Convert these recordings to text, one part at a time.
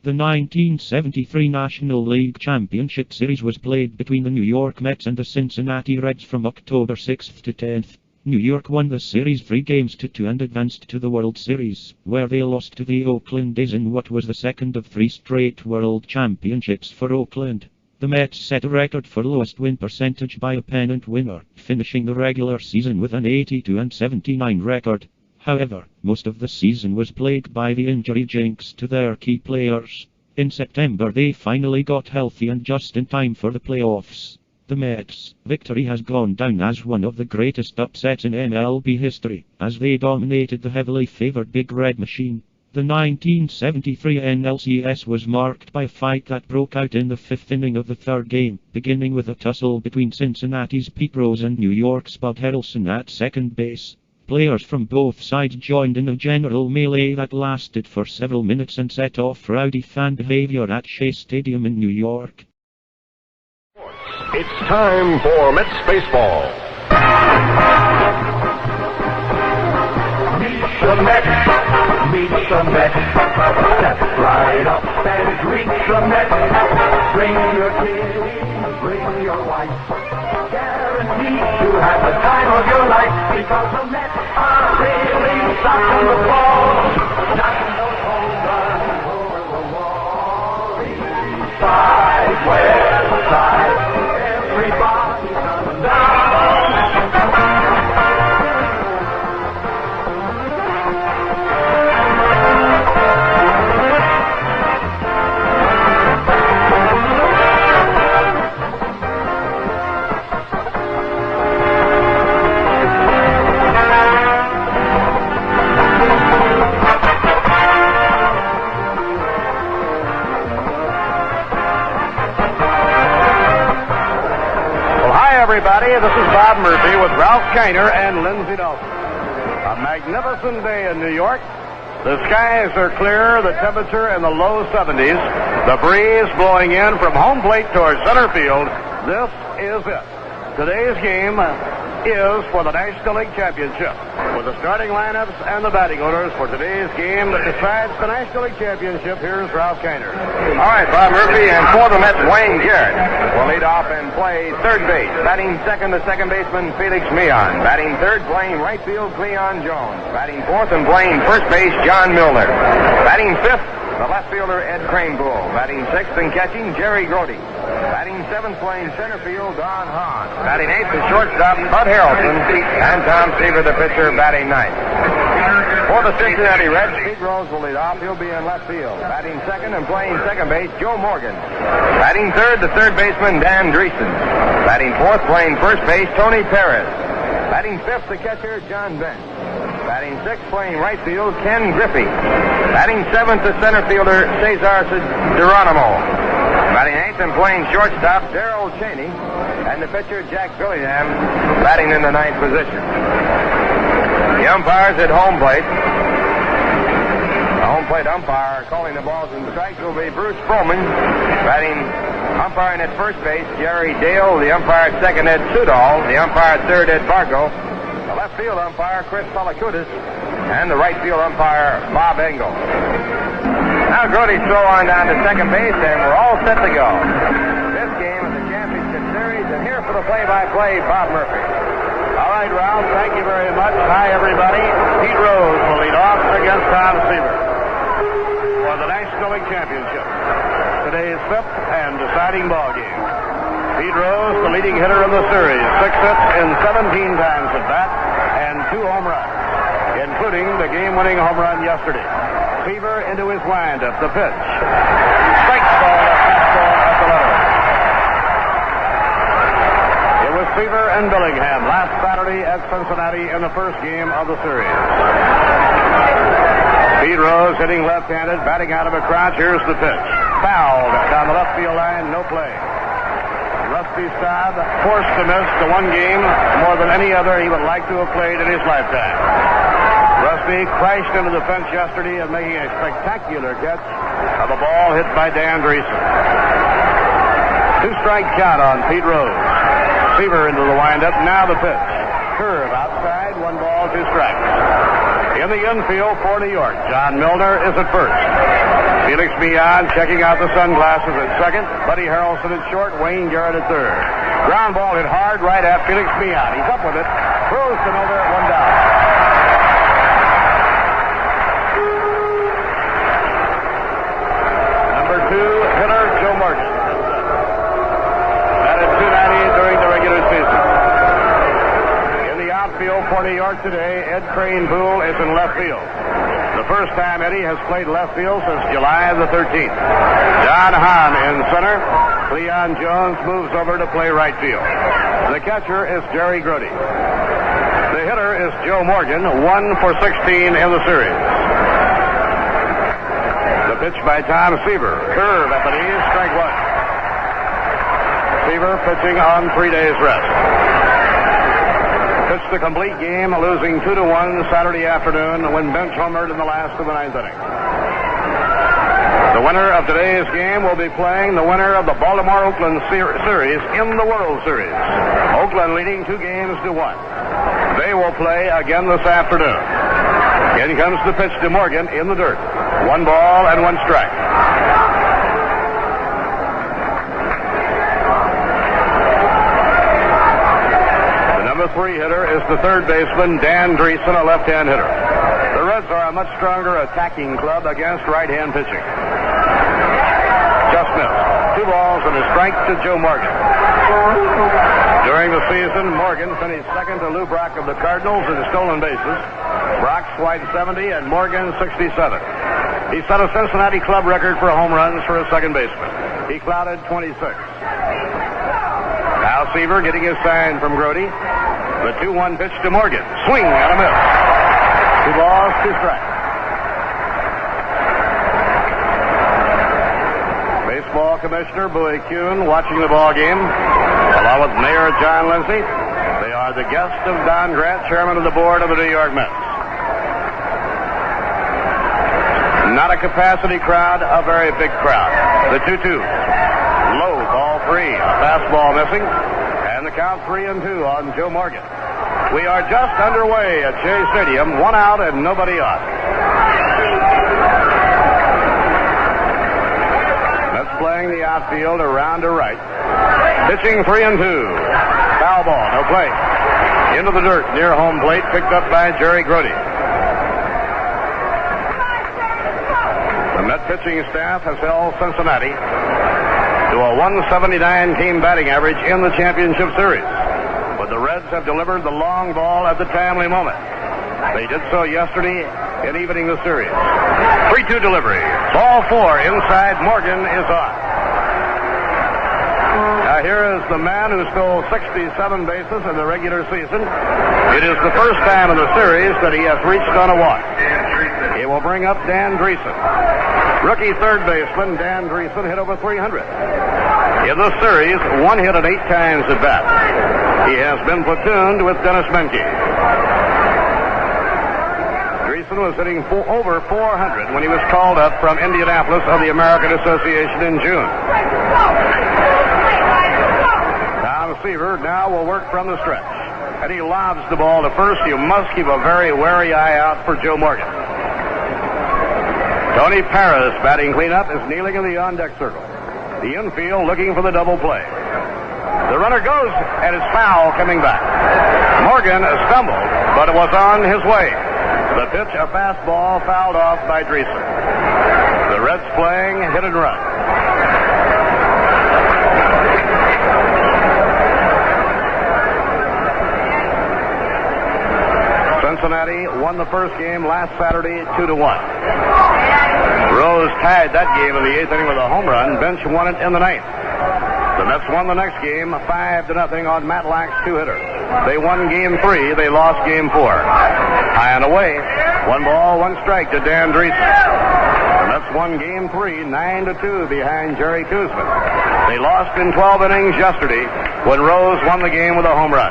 The 1973 National League Championship Series was played between the New York Mets and the Cincinnati Reds from October 6th to 10th. New York won the series 3-2 and advanced to the World Series, where they lost to the Oakland A's in what was the second of 3 straight World Championships for Oakland. The Mets set a record for lowest win percentage by a pennant winner, finishing the regular season with an 82-79 record. However, most of the season was plagued by the injury jinx to their key players. In September they finally got healthy and just in time for the playoffs. The Mets' victory has gone down as one of the greatest upsets in MLB history, as they dominated the heavily favored Big Red Machine. The 1973 NLCS was marked by a fight that broke out in the 5th inning of the 3rd game, beginning with a tussle between Cincinnati's Pete Rose and New York's Bud Harrelson at second base. Players from both sides joined in a general melee that lasted for several minutes and set off rowdy fan behavior at Shea Stadium in New York. It's time for Mets baseball. Meet the Mets, meet the Mets. Step right up and greet the Mets. Bring your kid, bring your wife. Guaranteed to have the time of your life, because the Mets are really stocking the ball. Knocking those home runs over the wall. Side, west side. Everybody comes down. Everybody, this is Bob Murphy with Ralph Kiner and Lindsey Dalton. A magnificent day in New York. The skies are clear, the temperature in the low 70s, the breeze blowing in from home plate towards center field. This is it. Today's game is for the National League Championship, with the starting lineups and the batting orders for today's game that decides the National League Championship. Here's Ralph Kiner. All right, Bob Murphy, and for the Mets, Wayne Garrett will lead off and play third base. Batting second, the second baseman, Felix Meehan. Batting third, playing right field, Cleon Jones. Batting fourth and playing first base, John Milner. Batting fifth, the left fielder, Ed Kranepool. Batting sixth and catching, Jerry Grody. Batting seventh, playing center field, Don Hahn. Batting eighth, the shortstop, Bud Harrelson. And Tom Seaver, the pitcher, batting ninth. For the Cincinnati Reds, Pete Rose will lead off. He'll be in left field. Batting second and playing second base, Joe Morgan. Batting third, the third baseman, Dan Dreesen. Batting fourth, playing first base, Tony Perez. Batting fifth, the catcher, John Bench. Batting sixth, playing right field, Ken Griffey. Batting seventh, the center fielder, Cesar Geronimo. Batting eighth and playing shortstop, Darrell Cheney. And the pitcher, Jack Billingham, batting in the ninth position. The umpires at home plate. The home plate umpire calling the balls and strikes will be Bruce Froman. Batting umpiring at first base, Jerry Dale. The umpire at second, Ed Sudol. The umpire at third, Ed Bargo. The left field umpire, Chris Palakudis. And the right field umpire, Bob Engel. Now Grody's throw on down to second base, and we're all set to go. This game is the championship series, and here for the play-by-play, Bob Murphy. All right, Ralph, thank you very much. Hi, everybody. Pete Rose will lead off against Tom Seaver for the National League Championship. Today's fifth and deciding ball game. Pete Rose, the leading hitter of the series, 6 hits in 17 times at bat, and 2 home runs, including the game-winning home run yesterday. Seaver into his windup, the pitch. Strikes ball, a fastball at the letter. It was Seaver and Billingham last Saturday at Cincinnati in the first game of the series. Pete Rose hitting left-handed, batting out of a crouch. Here's the pitch. Fouled down the left field line, no play. Rusty Staub forced to miss the one game more than any other he would like to have played in his lifetime. Rusty crashed into the fence yesterday and making a spectacular catch of a ball hit by Dan Dreesen. 2-strike count on Pete Rose. Seaver into the windup. Now the pitch. Curve outside. 1 ball, 2 strikes. In the infield for New York, John Milner is at first. Felix Mian checking out the sunglasses at second. Buddy Harrelson at short. Wayne Garrett at third. Ground ball hit hard right at Felix Mian. He's up with it. Throws to over, one down. Number 2 hitter, Joe Morgan. Batted .298 during the regular season. In the outfield for New York today, Ed Kranepool is in left field. The first time Eddie has played left field since July the 13th. John Hahn in center. Cleon Jones moves over to play right field. The catcher is Jerry Grody. The hitter is Joe Morgan, 1 for 16 in the series. The pitch by Tom Seaver. Curve at the knees, strike 1. Seaver pitching on 3 days rest. Pitched the complete game, losing 2-1 Saturday afternoon when bench homered in the last of the 9th inning. The winner of today's game will be playing the winner of the Baltimore-Oakland series in the World Series. Oakland leading 2-1. They will play again this afternoon. In comes the pitch to Morgan in the dirt. 1 ball and 1 strike. The 3 hitter is the third baseman, Dan Dreesen, a left-hand hitter. The Reds are a much stronger attacking club against right-hand pitching. Just missed. 2 balls and a strike to Joe Morgan. During the season, Morgan finished second to Lou Brock of the Cardinals in stolen bases. Brock swiped 70 and Morgan 67. He set a Cincinnati club record for home runs for a second baseman. He clouded 26. Now Seaver getting his sign from Grody. The 2-1 pitch to Morgan. Swing and a miss. 2 balls, 2 strikes. Baseball Commissioner Bowie Kuhn watching the ball game, along with Mayor John Lindsay. They are the guests of Don Grant, chairman of the board of the New York Mets. Not a capacity crowd, a very big crowd. The 2-2. Low, ball 3. A fastball missing. And the count 3-2 on Joe Morgan. We are just underway at Shea Stadium. 1 out and nobody on. Mets playing the outfield around to right. Pitching 3-2. Foul ball, no play. Into the dirt near home plate, picked up by Jerry Grody. The Met pitching staff has held Cincinnati to a 179 team batting average in the championship series. But the Reds have delivered the long ball at the timely moment. They did so yesterday in evening the series. 3-2 delivery. Ball 4 inside. Morgan is on. Now here is the man who stole 67 bases in the regular season. It is the first time in the series that he has reached on a walk. He will bring up Dan Dreesen. Rookie third baseman Dan Dreesen hit over 300. In the series, 1 hit at 8 times at bat. He has been platooned with Dennis Menke. Dreesen was hitting over 400 when he was called up from Indianapolis of the American Association in June. Tom Seaver now will work from the stretch. And he lobs the ball to first. You must keep a very wary eye out for Joe Morgan. Tony Paris, batting cleanup, is kneeling in the on-deck circle. The infield looking for the double play. The runner goes, and it's foul coming back. Morgan stumbled, but it was on his way. The pitch, a fastball, fouled off by Dreesen. The Reds playing hit and run. Cincinnati won the first game last Saturday 2-1. Rose tied that game in the 8th inning with a home run. Bench won it in the 9th. The Mets won the next game 5-0 on Matt Lack's 2-hitter. They won game 3. They lost game 4. High and away. 1 ball, 1 strike to Dan Dreesen. The Mets won game 3 9-2 behind Jerry Koosman. They lost in 12 innings yesterday when Rose won the game with a home run.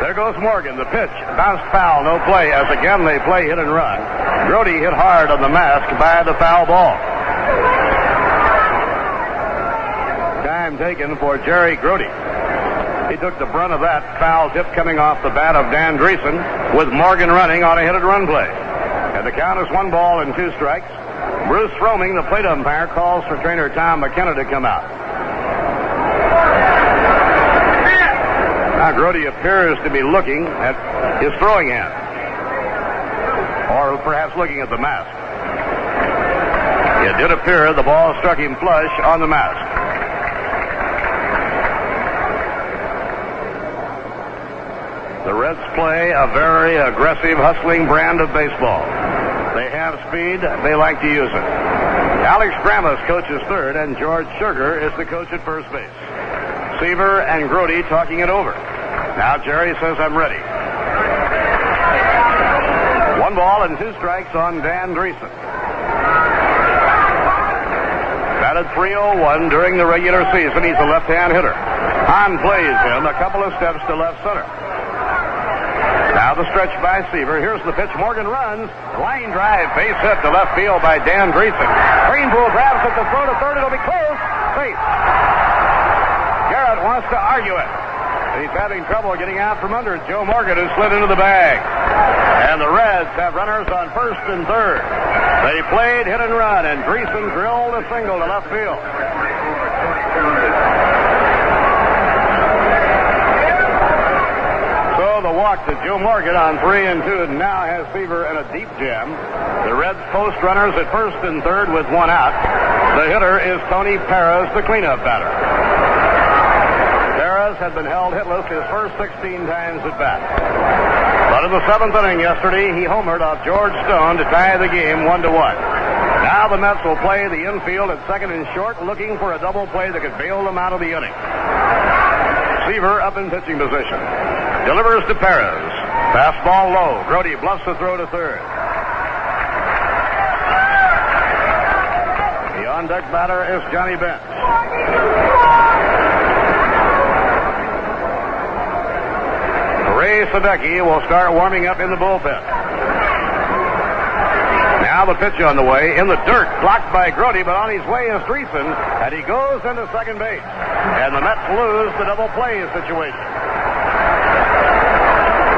There goes Morgan. The pitch bounced foul, no play, as again they play hit and run. Grody hit hard on the mask by the foul ball. Time taken for Jerry Grody. He took the brunt of that foul tip coming off the bat of Dan Dreesen with Morgan running on a hit and run play. And the count is 1 ball and 2 strikes. Bruce Roaming, the plate umpire, calls for trainer Tom McKenna to come out. Now Grody appears to be looking at his throwing hand. Or perhaps looking at the mask. It did appear the ball struck him flush on the mask. The Reds play a very aggressive, hustling brand of baseball. They have speed. They like to use it. Alex Gramus coaches third, and George Sugar is the coach at first base. Seaver and Grody talking it over. Now Jerry says, I'm ready. 1 ball and 2 strikes on Dan Dreesen. Batted .301 during the regular season. He's a left-hand hitter. Hahn plays him a couple of steps to left center. Now the stretch by Seaver. Here's the pitch. Morgan runs. Line drive. Base hit to left field by Dan Dreesen. Greenpool grabs at the throw to third. It'll be close. Safe. Garrett wants to argue it. He's having trouble getting out from under Joe Morgan, who slid into the bag. And the Reds have runners on first and third. They played hit and run, and Dreesen drilled a single to left field. So the walk to Joe Morgan on 3 and 2 now has Seaver in a deep jam. The Reds post runners at first and third with 1 out. The hitter is Tony Perez, the cleanup batter. Perez had been held hitless his first 16 times at bat. But in the 7th inning yesterday, he homered off George Stone to tie the game 1-1. Now the Mets will play the infield at second and short, looking for a double play that could bail them out of the inning. Seaver up in pitching position. Delivers to Perez. Fastball low. Grody bluffs the throw to third. The on-deck batter is Johnny Bench. Ray Sadecki will start warming up in the bullpen. Now the pitch on the way. In the dirt. Blocked by Grody, but on his way is Dreesen. And he goes into second base. And the Mets lose the double play situation.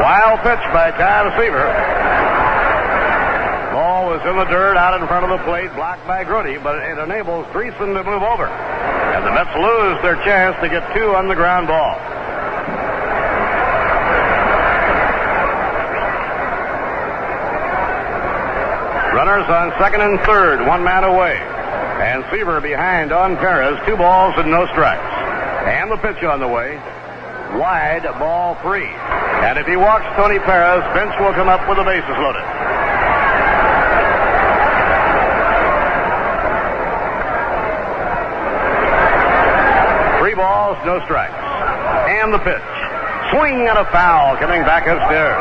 Wild pitch by Tom Seaver. Ball was in the dirt out in front of the plate, blocked by Grody, but it enables Dreesen to move over. And the Mets lose their chance to get 2 on the ground ball. Runners on second and third, 1 man away. And Seaver behind on Perez, 2 balls and no strikes. And the pitch on the way. Wide, ball 3. And if he walks Tony Perez, Bench will come up with the bases loaded. Three balls, no strikes. And the pitch. Swing and a foul coming back upstairs.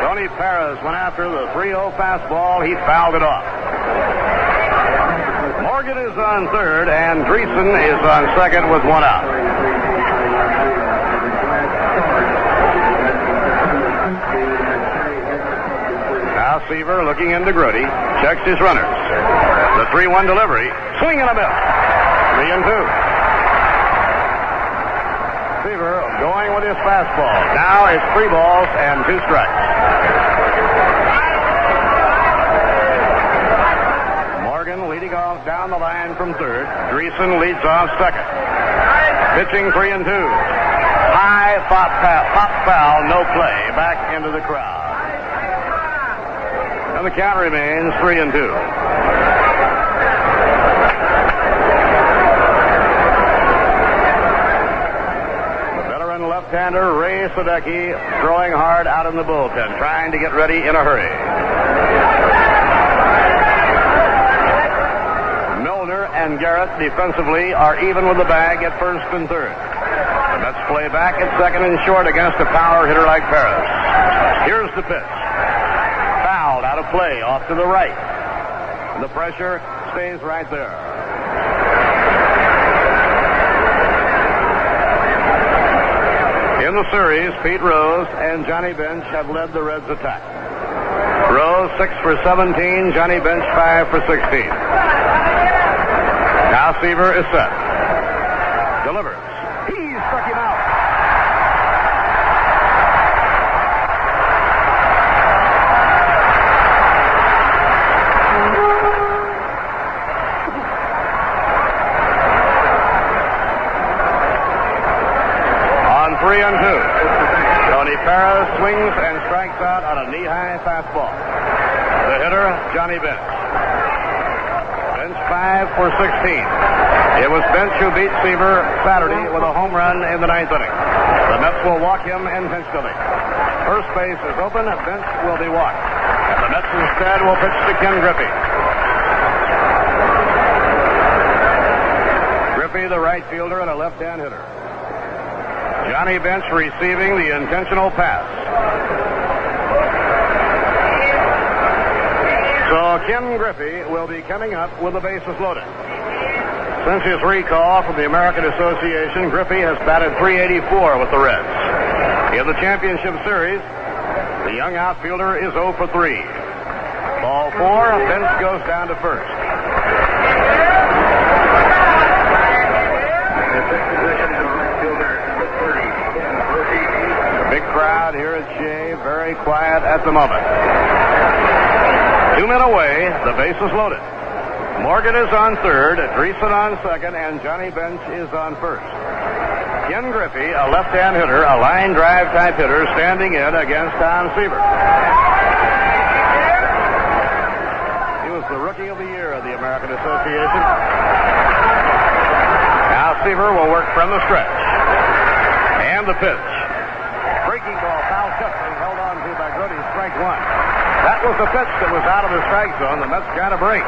Tony Perez went after the 3-0 fastball. He fouled it off. Morgan is on third, and Dreesen is on second with 1 out. Now Seaver looking into Grody. Checks his runners. The 3-1 delivery. Swing and a miss. 3 and 2. Seaver going with his fastball. Now it's 3 balls and 2 strikes. Morgan leading off down the line from third. Dreesen leads off second. Pitching 3 and 2. High pop foul, no play. Back into the crowd. And the count remains 3 and 2. Left-hander Ray Sadecki throwing hard out in the bullpen, trying to get ready in a hurry. Milner and Garrett defensively are even with the bag at first and third. The Mets play back at second and short against a power hitter like Perez. Here's the pitch. Fouled out of play off to the right. The pressure stays right there. In the series, Pete Rose and Johnny Bench have led the Reds' attack. Rose 6 for 17, Johnny Bench 5 for 16. Now Seaver is set. Delivers. He struck him out. O'Hara swings and strikes out on a knee-high fastball. The hitter, Johnny Bench. Bench 5 for 16. It was Bench who beat Seaver Saturday with a home run in the 9th inning. The Mets will walk him intentionally. First base is open. Bench will be walked. And the Mets instead will pitch to Ken Griffey. Griffey, the right fielder and a left-hand hitter. Johnny Bench receiving the intentional pass. So Ken Griffey will be coming up with the bases loaded. Since his recall from the American Association, Griffey has batted .384 with the Reds. In the championship series, the young outfielder is 0 for 3. Ball 4, Bench goes down to first. The big crowd here at Shea, very quiet at the moment. 2 men away, the bases loaded. Morgan is on third, Dreesen on second, and Johnny Bench is on first. Ken Griffey, a left-hand hitter, a line drive type hitter, standing in against Tom Seaver. He was the Rookie of the Year of the American Association. Now Seaver will work from the stretch. And the pitch. Breaking ball, foul tip, and held on to by Grody, strike one. That was the pitch that was out of the strike zone. The Mets got a break.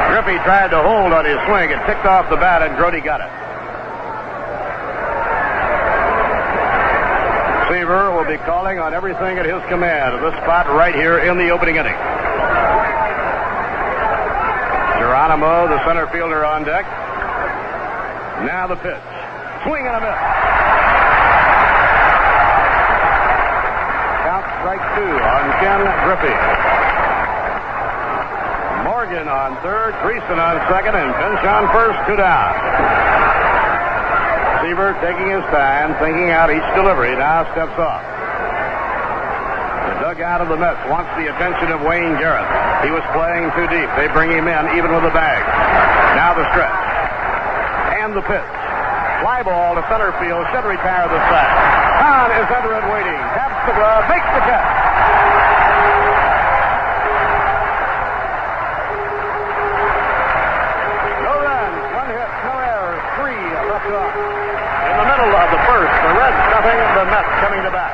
Griffey tried to hold on his swing. It ticked off the bat, and Grody got it. Seaver will be calling on everything at his command at this spot right here in the opening inning. Geronimo, the center fielder, on deck. Now the pitch. Swing and a miss. Count strike 2 on Ken Griffey. Morgan on third, Dreesen on second, and Bench on first, 2 down. Seaver taking his time, thinking out each delivery, now steps off. The dugout of the Mets wants the attention of Wayne Garrett. He was playing too deep. They bring him in, even with a bag. Now the stretch. And the pitch. Fly ball to center field, should retire the sack. Hahn is under it waiting. Taps the glove, makes the catch. No runs, 1 hit, no errors, 3 left off. In the middle of the first, the Reds nothing, the Mets coming to bat.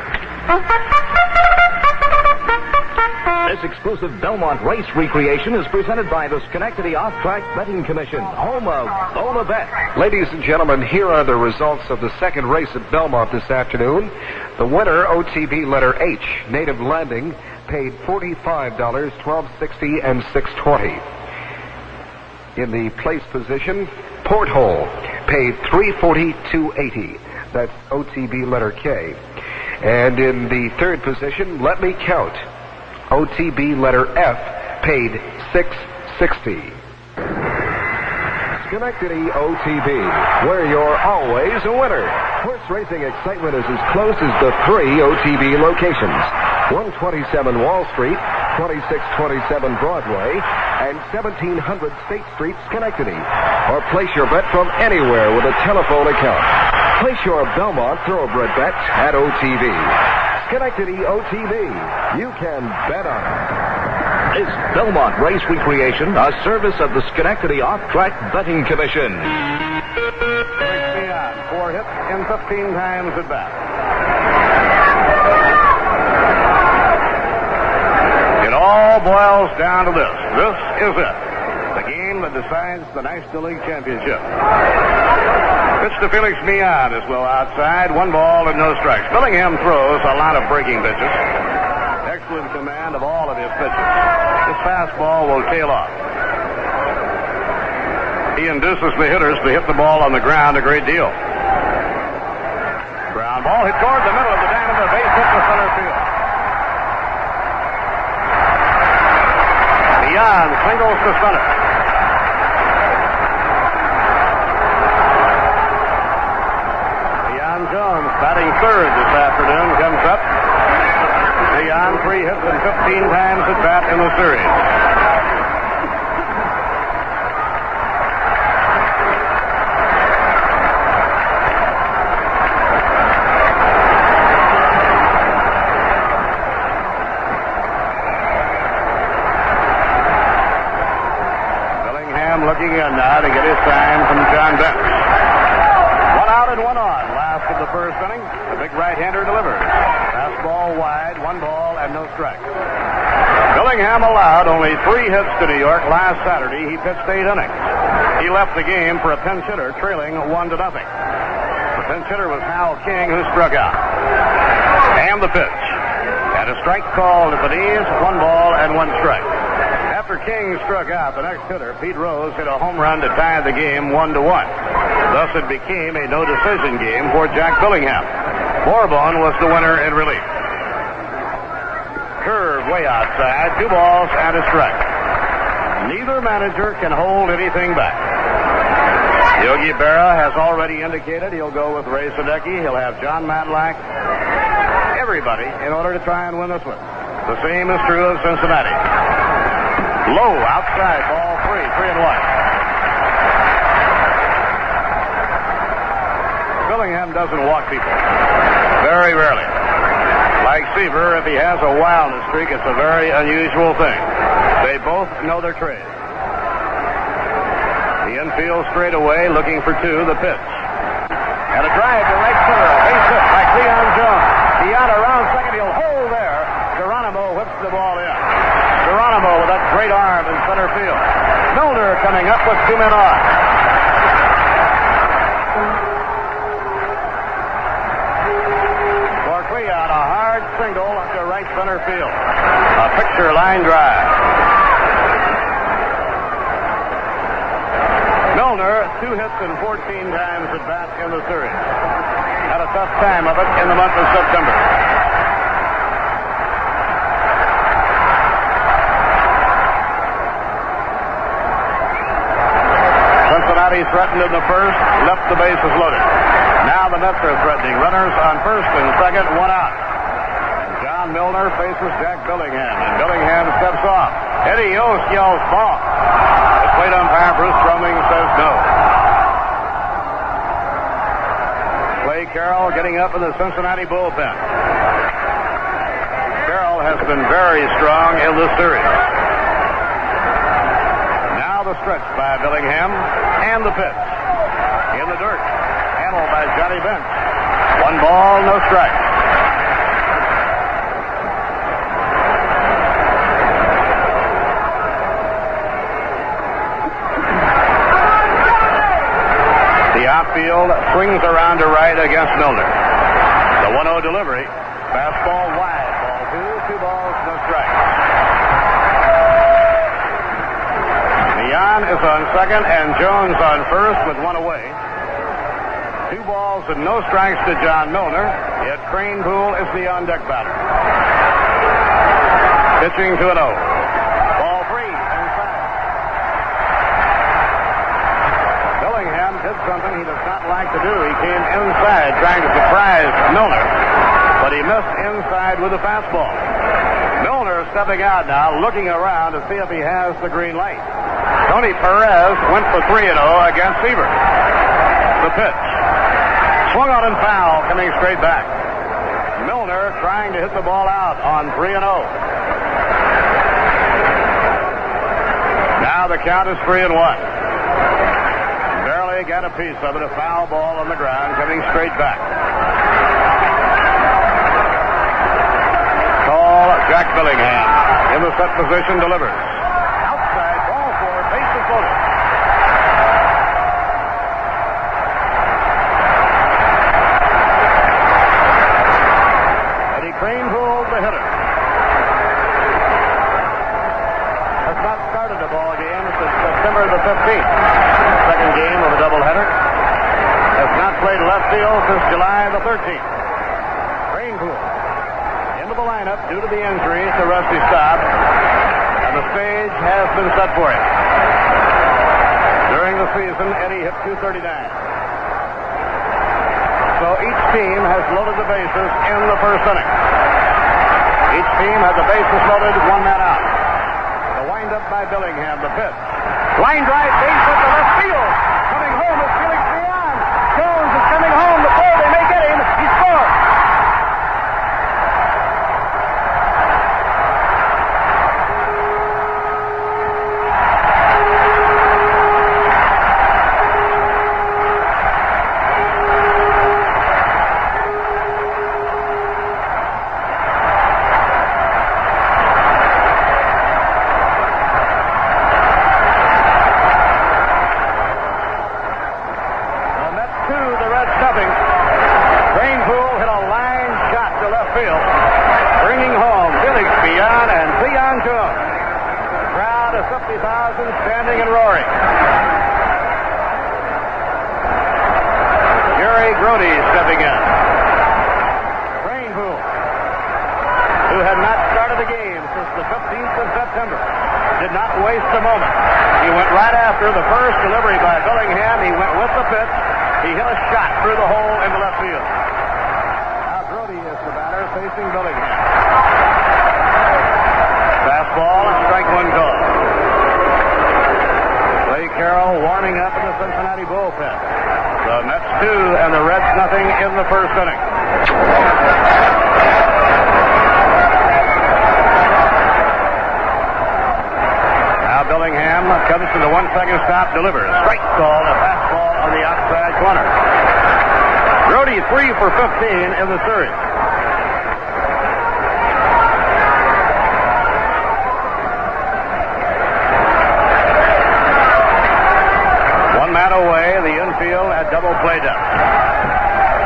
This exclusive Belmont race recreation is presented by the Schenectady Off-Track Betting Commission, home of Bona Bet. Ladies and gentlemen, here are the results of the second race at Belmont this afternoon. The winner, OTB letter H, Native Landing, paid $45, $12.60, and $6.20. In the place position, Porthole paid $340, $2.80. That's OTB letter K. And in the third position, Let Me Count, OTB letter F, paid $6.60. Schenectady OTB, where you're always a winner. Horse racing excitement is as close as the 3 OTB locations: 127 Wall Street, 2627 Broadway, and 1700 State Street, Schenectady. Or place your bet from anywhere with a telephone account. Place your Belmont Thoroughbred bet at OTB. Schenectady OTB. You can bet on it. This Belmont race recreation, a service of the Schenectady Off-Track Betting Commission. Breaks me on. 4 hits in 15 times at bat. It all boils down to this. This is it. The game that decides the National League Championship. Pitch to Felix Millan is low outside. 1 ball and no strikes. Billingham throws a lot of breaking pitches. Excellent command of all of his pitches. This fastball will tail off. He induces the hitters to hit the ball on the ground a great deal. Ground ball hit toward the middle of the diamond. Base hit to center field. Millan singles to center. Jones batting third this afternoon comes up. Millan 3 hits and 15 times at bat in the series. 1 ball and no strikes. Billingham allowed only 3 hits to New York last Saturday. He pitched 8 innings. He left the game for a pinch hitter, trailing 1-0. The pinch hitter was Hal King, who struck out. And the pitch. And a strike called at the knees, 1 ball and 1 strike. After King struck out, the next hitter, Pete Rose, hit a home run to tie the game 1-1. Thus, it became a no-decision game for Jack Billingham. Bourbon was the winner in relief. Curve way outside, 2 balls and a strike. Neither manager can hold anything back. Yogi Berra has already indicated he'll go with Ray Sadecki. He'll have John Matlack, everybody, in order to try and win this one. The same is true of Cincinnati. Low outside, ball 3, 3-1. Billingham doesn't walk people. Very rarely. Like Seaver, if he has a wildness streak, it's a very unusual thing. They both know their trade. The infield straight away, looking for 2, the pitch. And a drive to right center, a base hit by Cleon Jones. Beyond around second, he'll hold there. Geronimo whips the ball in. Geronimo with that great arm in center field. Milner coming up with 2 men on. For Cleon, a hard single to right center field. A picture line drive. Milner, 2 hits and 14 times at bat in the series. Had a tough time of it in the month of September. Cincinnati threatened in the first, left the bases loaded. Now the Mets are threatening. Runners on first and second, 1 out. And John Milner faces Jack Billingham, and Billingham steps off. Eddie Yost yells ball. The plate umpire Bruce Drumming says no. Clay Carroll getting up in the Cincinnati bullpen. Carroll has been very strong in this series. Now the stretch by Billingham and the pitch. In the dirt. Handled by Johnny Bench. 1 ball, no strike. The outfield swings around to right against Milner. The 1-0 delivery. Fastball wide. Ball 2, 2 balls, no strikes. Leon is on second and Jones on first with 1 away. 2 balls and no strikes to John Milner. Yet Cranepool is the on-deck batter. Pitching to an 0. Ball 3 inside. Billingham did something he does not like to do. He came inside trying to surprise Milner, but he missed inside with a fastball. Milner stepping out now, looking around to see if he has the green light. Tony Perez went for 3-0 against Seaver. The pitch. Swung on and foul, coming straight back. Milner trying to hit the ball out on 3-0. Now the count is 3-1. Barely got a piece of it. A foul ball on the ground, coming straight back. Call Jack Billingham. In the set position, delivers. Outside, ball 4, bases loaded. Cranepool, the hitter. Has not started a ball game since September the 15th. Second game of a doubleheader. Has not played left field since July the 13th. Cranepool into the lineup due to the injury to Rusty Staub, and the stage has been set for him. During the season, Eddie hit .239. So each team has loaded the bases in the first inning. Each team has the bases loaded, 1 man out. The windup by Billingham, the pitch. Line drive, base hit to left field. Coming home is Felix Leon. Jones is coming home. The ball, they may get him. He scores. of the game since the 15th of September. Did not waste a moment. He went right after the first delivery by Billingham. He went with the pitch. He hit a shot through the hole into left field. Now Rowdy is the batter facing Billingham. Fastball and strike one call. Clay Carroll warming up in the Cincinnati bullpen. The Mets 2 and the Reds nothing in the first inning. Now Billingham comes to the 1-second stop, delivers. Strike call, a fastball on the outside corner. Rowdy 3 for 15 in the series. Man away, the infield at double play depth.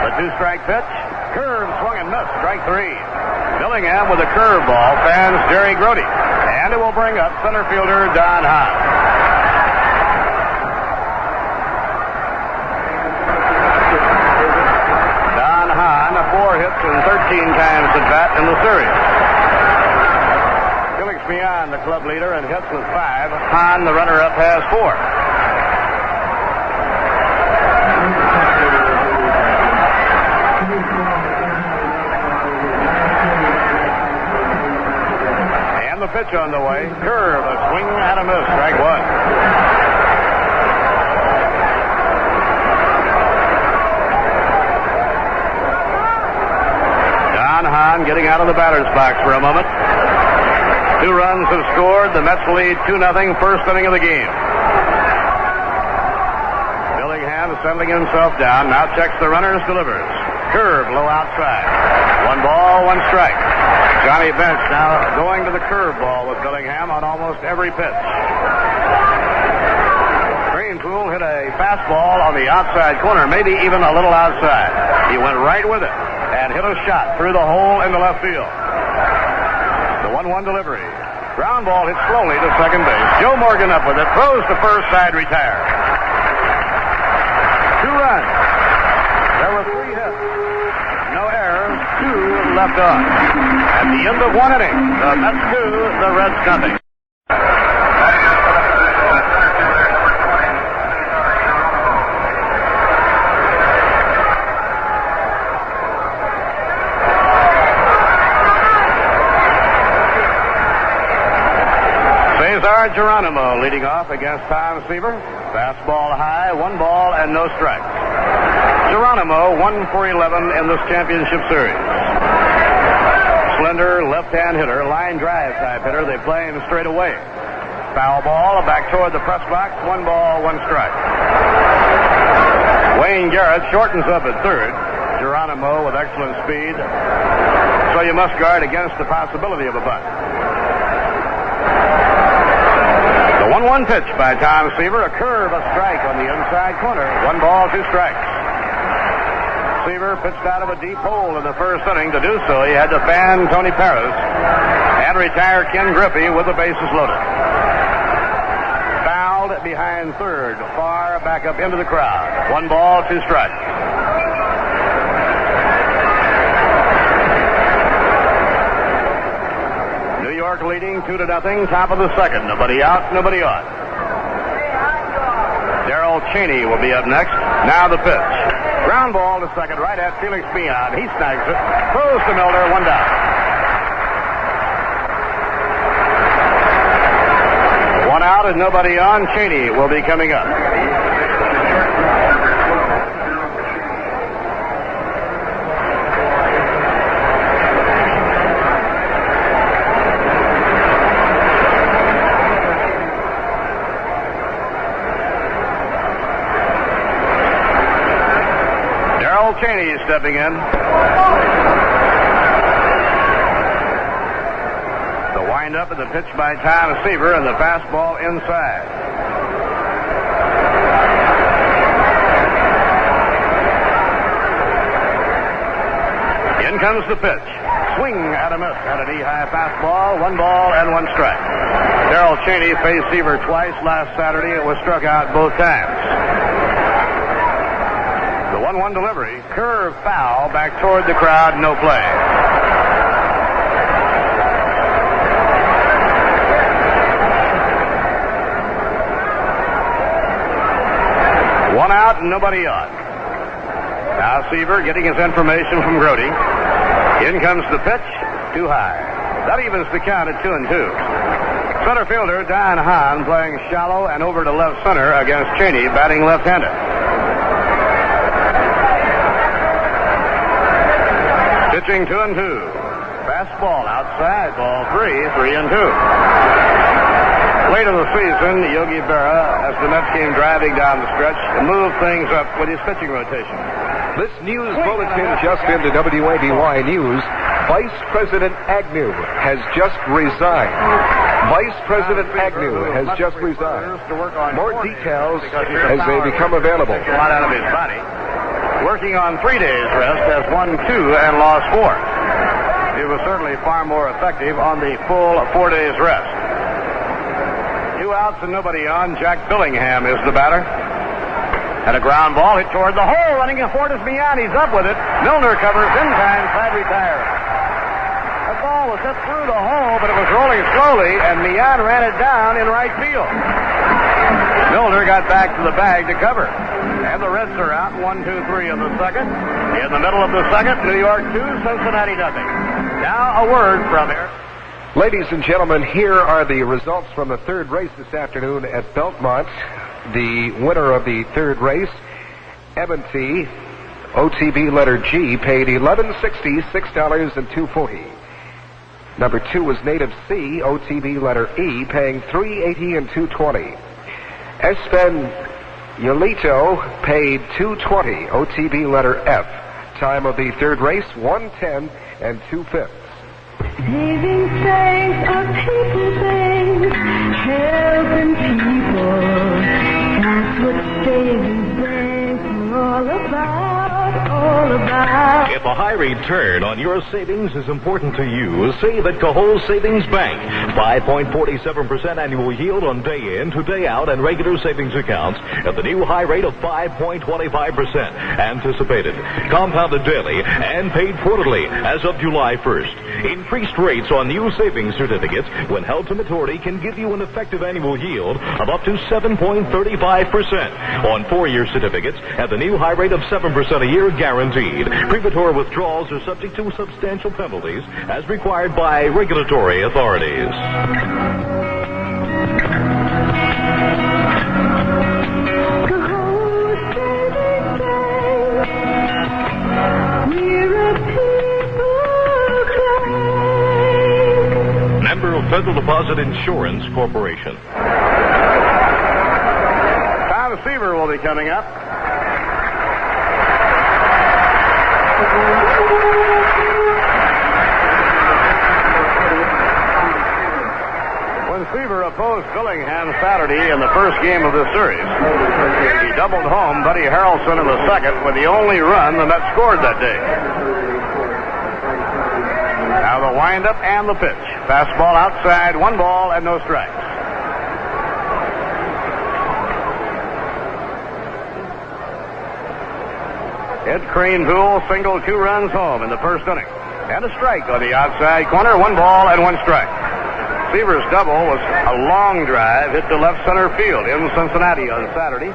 The 2-strike pitch, curve, swung and missed, strike 3. Billingham with a curveball fans Jerry Grody, and it will bring up center fielder Don Hahn. Don Hahn, 4 hits and 13 times at bat in the series. Felix Mian, the club leader, and hits with 5. Hahn, the runner-up, has 4. The pitch on the way. Curve, a swing and a miss. Strike 1. Don Hahn getting out of the batter's box for a moment. 2 runs have scored. The Mets lead 2-0 first inning of the game. Billingham settling himself down. Now checks the runners, delivers. Curve, low outside. 1 ball, 1 strike. Johnny Bench now going to the curveball with Billingham on almost every pitch. Greenpool hit a fastball on the outside corner, maybe even a little outside. He went right with it and hit a shot through the hole in the left field. The 1-1 delivery. Ground ball hit slowly to second base. Joe Morgan up with it, throws to first, side retired. 2 runs. There were 3 hits. No errors, 2 left on. At the end of 1 inning, the Mets 2, the Reds nothing. Cesar Geronimo leading off against Tom Seaver. Fastball high, 1 ball and no strikes. Geronimo 1 for 11 in this championship series. Slender left-hand hitter, line drive type hitter. They play him straight away. Foul ball back toward the press box. 1 ball, 1 strike. Wayne Garrett shortens up at third. Geronimo with excellent speed. So you must guard against the possibility of a bunt. The 1-1 pitch by Tom Seaver. A curve, a strike on the inside corner. 1 ball, 2 strikes. Seaver pitched out of a deep hole in the first inning. To do so, he had to fan Tony Paris and retire Ken Griffey with the bases loaded. Fouled behind third, far back up into the crowd. 1 ball, 2 strikes. New York leading 2-0, top of the second. Nobody out, nobody on. Darrell Cheney will be up next. Now the pitch. Ground ball to second, right at Felix Mian. He snags it. Throws to Milner, 1 down. 1 out and nobody on. Cheney will be coming up. Cheney stepping in. The wind-up and the pitch by Tom Seaver and the fastball inside. In comes the pitch. Swing and a miss at a knee-high fastball. 1 ball and 1 strike. Darrell Cheney faced Seaver twice last Saturday. It was struck out both times. 1-1 delivery. Curve foul back toward the crowd. No play. and nobody on. Now Seaver getting his information from Rowdy. In comes the pitch, too high. That evens the count at 2-2. Center fielder Dan Hahn playing shallow and over to left center against Cheney, batting left-handed. Pitching 2-2. Fastball outside, ball 3-2. Late in the season, Yogi Berra, as the Mets came driving down the stretch, moved things up with his pitching rotation. This news bulletin just into WABY News. Vice President Agnew has just resigned. Vice President Agnew has just resigned. More details as they become available. A lot out of his body. Working on 3 days rest, has won 2 and lost 4. He was certainly far more effective on the full 4 days rest. 2 outs and nobody on. Jack Billingham is the batter. And a ground ball hit toward the hole. Running forward is Mian. He's up with it. Milner covers in time. Side retires. The ball was hit through the hole, but it was rolling slowly, and Mian ran it down in right field. Milner got back to the bag to cover. And the Reds are out. 1, 2, 3 in the second. In the middle of the second, New York 2, Cincinnati nothing. Now a word from here. Ladies and gentlemen, here are the results from the third race this afternoon at Belmont. The winner of the third race, Ebonty, OTB letter G, paid $11.60, $6.02. Number 2 was Native C, OTB letter E, paying $3.80 and $2.20. Espen Yolito paid $2.20, OTB letter F. Time of the third race, 1:10 and 2/5. Saving things are people things, helping people. That's what saving things are all about, all about. If a high return on your savings is important to you, save at Cahol Savings Bank. 5.47% annual yield on day in to day out and regular savings accounts at the new high rate of 5.25%. Anticipated, compounded daily, and paid quarterly as of July 1st. Increased rates on new savings certificates when held to maturity can give you an effective annual yield of up to 7.35% on 4-year certificates at the new high rate of 7% a year guaranteed. Premature withdrawals are subject to substantial penalties as required by regulatory authorities. Member of Federal Deposit Insurance Corporation. Tom Seaver will be coming up. When Seaver opposed Billingham Saturday in the first game of the series, he doubled home Buddy Harrelson in the second with the only run the Mets scored that day. Now the windup and the pitch. Fastball outside, 1 ball and no strikes. Ed Cranepool singled 2 runs home in the first inning. And a strike on the outside corner, 1 ball and 1 strike. Seaver's double was a long drive hit to left center field in Cincinnati on Saturday.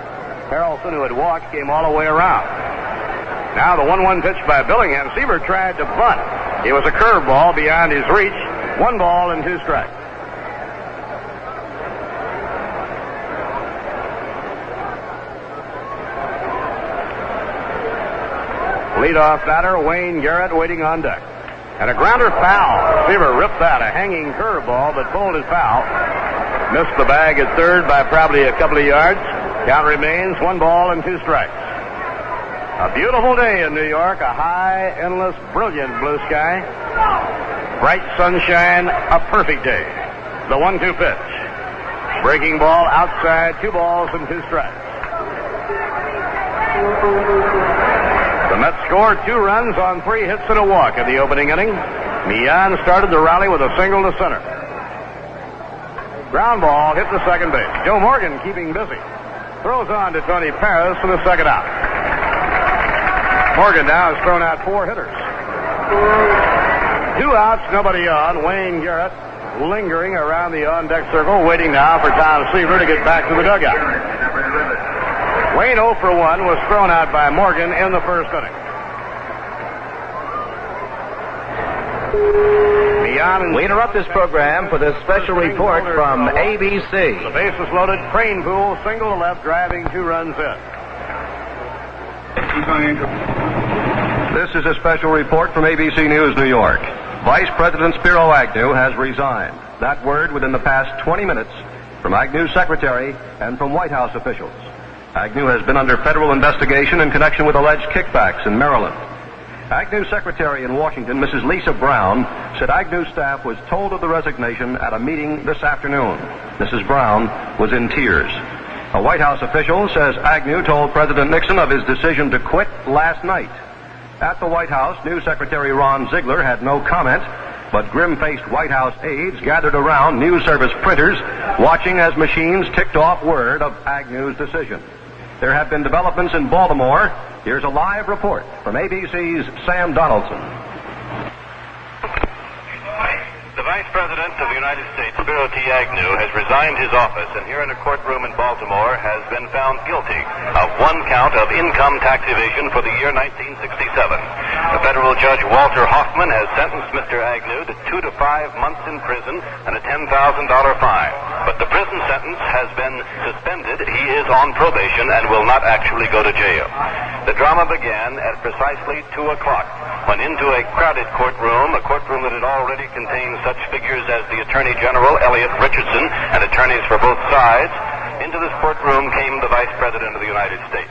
Harrelson, who had walked, came all the way around. Now the 1-1 pitch by Billingham. Seaver tried to bunt. It was a curveball beyond his reach. 1 ball and 2 strikes. Leadoff batter Wayne Garrett waiting on deck. And a grounder foul. Seaver ripped that. A hanging curveball that pulled it foul. Missed the bag at third by probably a couple of yards. Count remains 1 ball and 2 strikes. A beautiful day in New York. A high, endless, brilliant blue sky. Bright sunshine. A perfect day. The 1-2 pitch. Breaking ball outside. 2 balls and 2 strikes. The Mets scored 2 runs on 3 hits and a walk in the opening inning. Mian started the rally with a single to center. Ground ball hit the second base. Joe Morgan keeping busy. Throws on to Tony Paris for the second out. Morgan now has thrown out 4 hitters. 2 outs, nobody on. Wayne Garrett lingering around the on-deck circle, waiting now for Tom Seaver to get back to the dugout. Wayne 0 for 1 was thrown out by Morgan in the first inning. We interrupt this program for this special report from ABC. The bases loaded. Crane Pool, single to left, driving 2 runs in. This is a special report from ABC News, New York. Vice President Spiro Agnew has resigned. That word within the past 20 minutes from Agnew's secretary and from White House officials. Agnew has been under federal investigation in connection with alleged kickbacks in Maryland. Agnew's secretary in Washington, Mrs. Lisa Brown, said Agnew's staff was told of the resignation at a meeting this afternoon. Mrs. Brown was in tears. A White House official says Agnew told President Nixon of his decision to quit last night. At the White House, News Secretary Ron Ziegler had no comment, but grim-faced White House aides gathered around News Service printers, watching as machines ticked off word of Agnew's decision. There have been developments in Baltimore. Here's a live report from ABC's Sam Donaldson. The Vice President of the United States, Spiro T. Agnew, has resigned his office and here in a courtroom in Baltimore has been found guilty of 1 count of income tax evasion for the year 1967. The federal judge Walter Hoffman has sentenced Mr. Agnew to 2 to 5 months in prison and a $10,000 fine. But the prison sentence has been suspended. He is on probation and will not actually go to jail. The drama began at precisely 2 o'clock when into a crowded courtroom, a courtroom that had already contained such figures as the Attorney General, Elliot Richardson, and attorneys for both sides, into this courtroom came the Vice President of the United States.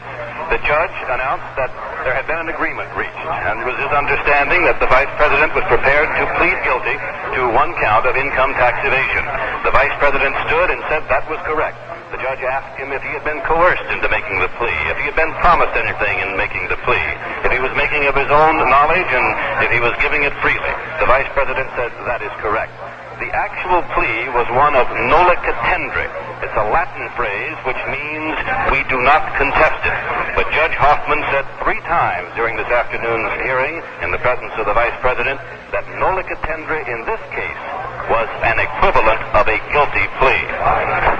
The judge announced that there had been an agreement reached, and it was his understanding that the Vice President was prepared to plead guilty to 1 count of income tax evasion. The Vice President stood and said that was correct. The judge asked him if he had been coerced into making the plea, if he had been promised anything in making the plea, if he was making of his own knowledge, and if he was giving it freely. The Vice President said that is correct. The actual plea was one of noli contendere. It's a Latin phrase which means we do not contest it. But Judge Hoffman said 3 times during this afternoon's hearing in the presence of the Vice President that noli contendere in this case was an equivalent of a guilty plea.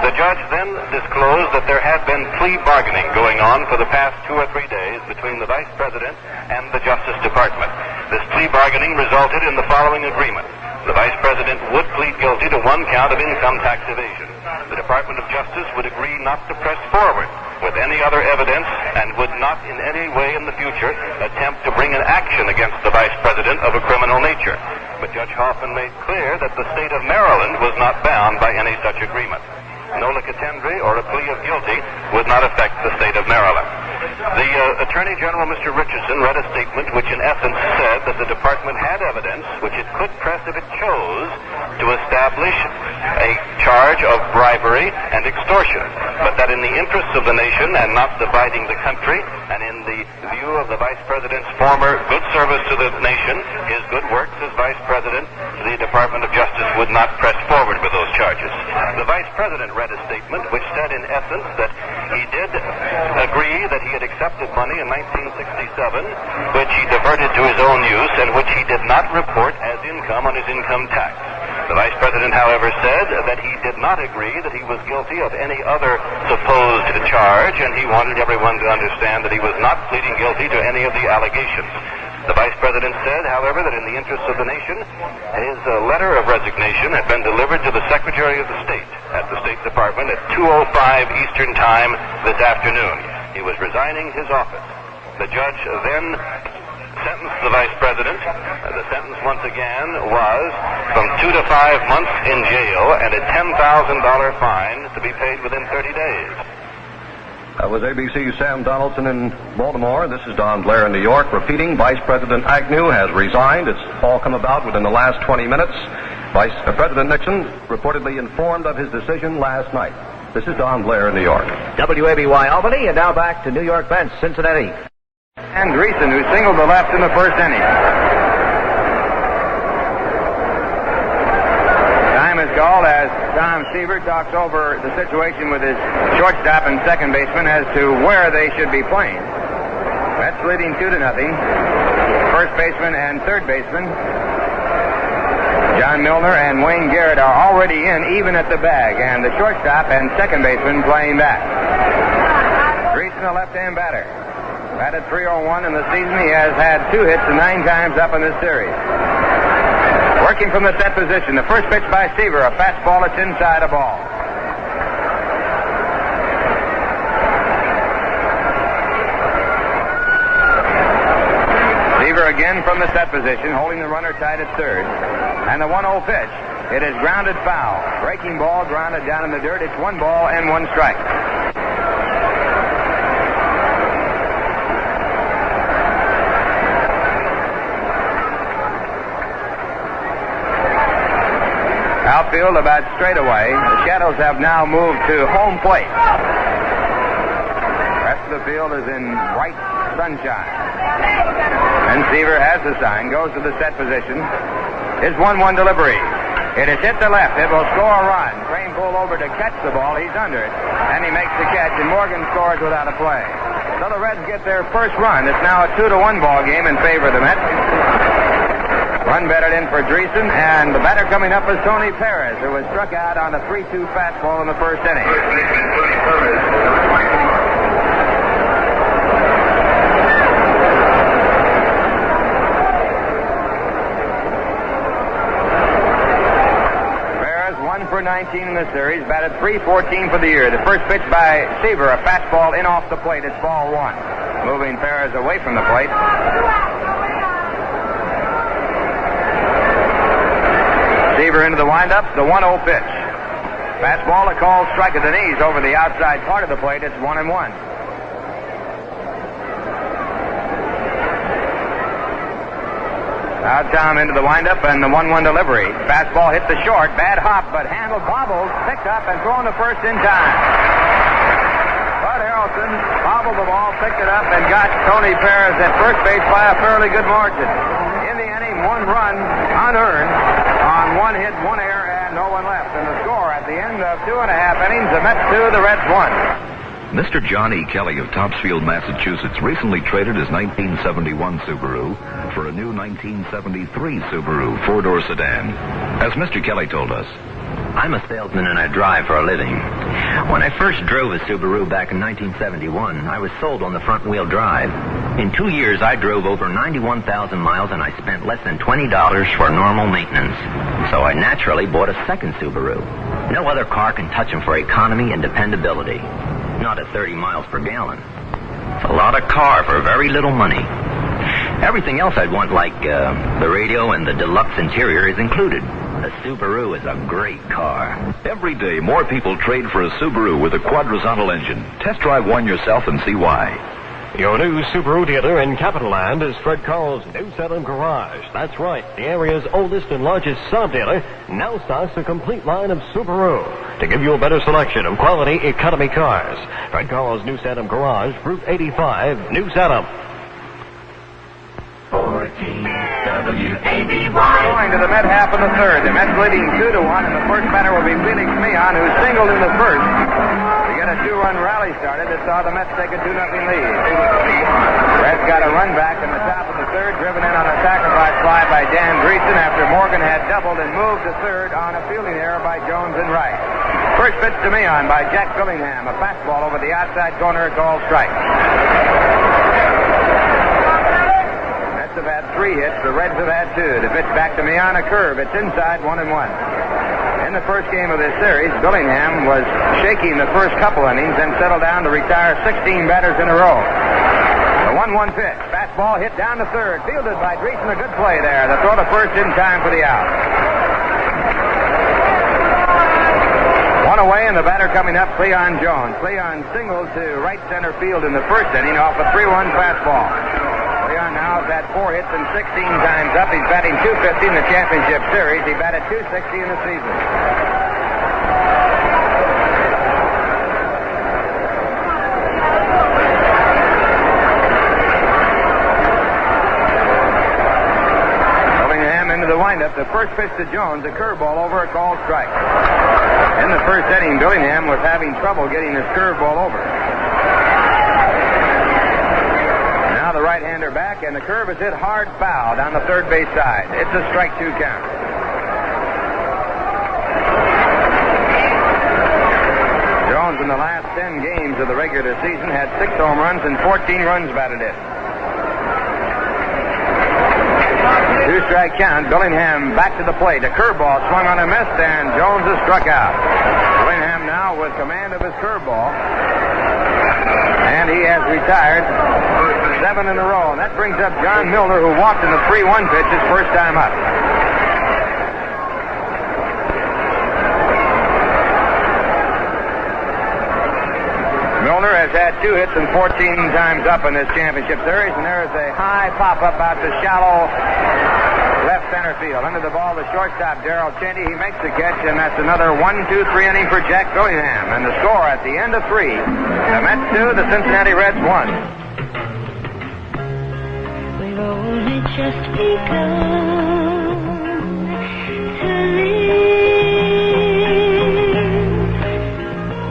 The judge then disclosed that there had been plea bargaining going on for the past 2 or 3 days between the Vice President and the Justice Department. This plea bargaining resulted in the following agreement. The Vice President would plead guilty to 1 count of income tax evasion. The Department of Justice would agree not to press forward with any other evidence and would not in any way in the future attempt to bring an action against the Vice President of a criminal nature. But Judge Hoffman made clear that the state of Maryland was not bound by any such agreement. Noli contendere, or a plea of guilty, would not affect the state of Maryland. The Attorney General, Mr. Richardson, read a statement which in essence said that the department had evidence which it could press if it chose to establish a charge of bribery and extortion, but that in the interests of the nation and not dividing the country, and in the view of the Vice President's former good service to the nation, his good works as Vice President, the Department of Justice would not press forward with those charges. The Vice President read a statement which said in essence that he did agree that he had accepted money in 1967, which he diverted to his own use and which he did not report as income on his income tax. The Vice President, however, said that he did not agree that he was guilty of any other supposed charge, and he wanted everyone to understand that he was not pleading guilty to any of the allegations. The Vice President said, however, that in the interests of the nation, his letter of resignation had been delivered to the Secretary of the State at the State Department at 2:05 Eastern Time this afternoon. He was resigning his office. The judge then sentenced the Vice President. The sentence once again was from 2 to 5 months in jail and a $10,000 fine to be paid within 30 days. That was ABC's Sam Donaldson in Baltimore. This is Don Blair in New York repeating Vice President Agnew has resigned. It's all come about within the last 20 minutes. President Nixon reportedly informed of his decision last night. This is Don Blair in New York. WABY Albany, and now back to New York bench, Cincinnati. And Greason, who singled to left in the first inning. Time is called as Tom Seaver talks over the situation with his shortstop and second baseman as to where they should be playing. Mets leading 2-0. First baseman and third baseman, John Milner and Wayne Garrett, are already in, even at the bag, and the shortstop and second baseman playing back. Dreesen, a left-hand batter. Batted .301 in the season. He has had 2 hits and 9 times up in this series. Working from the set position. The first pitch by Seaver, a fastball that's inside a ball. Seaver again from the set position, holding the runner tied at third. And the 1-0 pitch. It is grounded foul. Breaking ball grounded down in the dirt. It's 1 ball and 1 strike. Outfield about straight away. The Shadows have now moved to home plate. The rest of the field is in bright sunshine. And Seaver has the sign, goes to the set position. His 1-1 delivery. It is hit to left. It will score a run. Crane pulled over to catch the ball. He's under it. And he makes the catch, and Morgan scores without a play. So the Reds get their first run. It's now a 2-1 ball game in favor of the Mets. Run batted in for Dreesen, and the batter coming up is Tony Perez, who was struck out on a 3-2 fastball in the first inning. For 19 in the series, batted .314 for the year. The first pitch by Seaver, a fastball in off the plate. It's ball 1. Moving Perez away from the plate. Seaver into the windup, the 1-0 pitch. Fastball, a called strike at the knees over the outside part of the plate. It's 1-1. Now Tom into the windup and the 1-1 delivery. Fastball hit the short. Bad hop, but handled, bobbled, picked up, and thrown to first in time. Bud Harrelson bobbled the ball, picked it up, and got Tony Perez at first base by a fairly good margin. In the inning, 1 run unearned on 1 hit, 1 error, and no one left. And the score at the end of 2.5 innings, the Mets 2, the Reds 1. Mr. John E. Kelly of Topsfield, Massachusetts, recently traded his 1971 Subaru for a new 1973 Subaru 4-door sedan. As Mr. Kelly told us, I'm a salesman and I drive for a living. When I first drove a Subaru back in 1971, I was sold on the front-wheel drive. In 2 years, I drove over 91,000 miles and I spent less than $20 for normal maintenance. So I naturally bought a second Subaru. No other car can touch them for economy and dependability. Not at 30 miles per gallon. It's a lot of car for very little money. Everything else I'd want, like the radio and the deluxe interior, is included. A Subaru is a great car. Every day, more people trade for a Subaru with a quadrizontal engine. Test drive one yourself and see why. Your new Subaru dealer in Capital Land is Fred Carl's New Salem Garage. That's right, the area's oldest and largest Saab dealer now stocks a complete line of Subaru to give you a better selection of quality economy cars. Fred Carl's New Salem Garage, Route 85, New Salem. 14WABY. Going to the Met half in the third. The Mets leading 2-1, and the first batter will be Felix Meehan, who singled in the first. To get a 2-run rally started, it saw the Mets take a 2-0 lead. Reds got a run back in the top of the third, driven in on a sacrifice fly by Dan Dreesen after Morgan had doubled and moved to third on a fielding error by Jones and Wright. First pitch to Meehan by Jack Billingham, a fastball over the outside corner, called strike. Have had 3 hits. The Reds have had 2. The pitch back to Meehan, a curve. It's inside, 1-1. In the first game of this series, Billingham was shaking the first couple innings and settled down to retire 16 batters in a row. The 1-1 pitch. Fastball hit down to third. Fielded by Dreesen. A good play there. The throw to first in time for the out. 1 away, and the batter coming up, Cleon Jones. Cleon singled to right center field in the first inning off a 3-1 fastball. Leon now has had 4 hits and 16 times up. He's batting .250 in the championship series. He batted .260 in the season. Billingham into the windup. The first pitch to Jones, a curveball over, a called strike. In the first inning, Billingham was having trouble getting his curveball over. The right-hander back, and the curve is hit hard foul down the third base side. It's a strike 2 count. Jones in the last 10 games of of the regular season, had 6 home runs and 14 runs batted in. 2-strike count. Billingham back to the plate. A curveball swung on and missed, and Jones is struck out. Billingham now with command of his curveball. And he has retired 7 in a row. And that brings up John Milner, who walked in the 3-1 pitch his first time up. Milner has had 2 hits and 14 times up in this championship series, and there is a high pop-up out to shallow left center field. Under the ball, the shortstop, Darrell Cheney. He makes the catch, and that's another 1-2-3 inning for Jack Billingham. And the score at the end of 3, the Mets 2, the Cincinnati Reds 1. We've only just begun to live.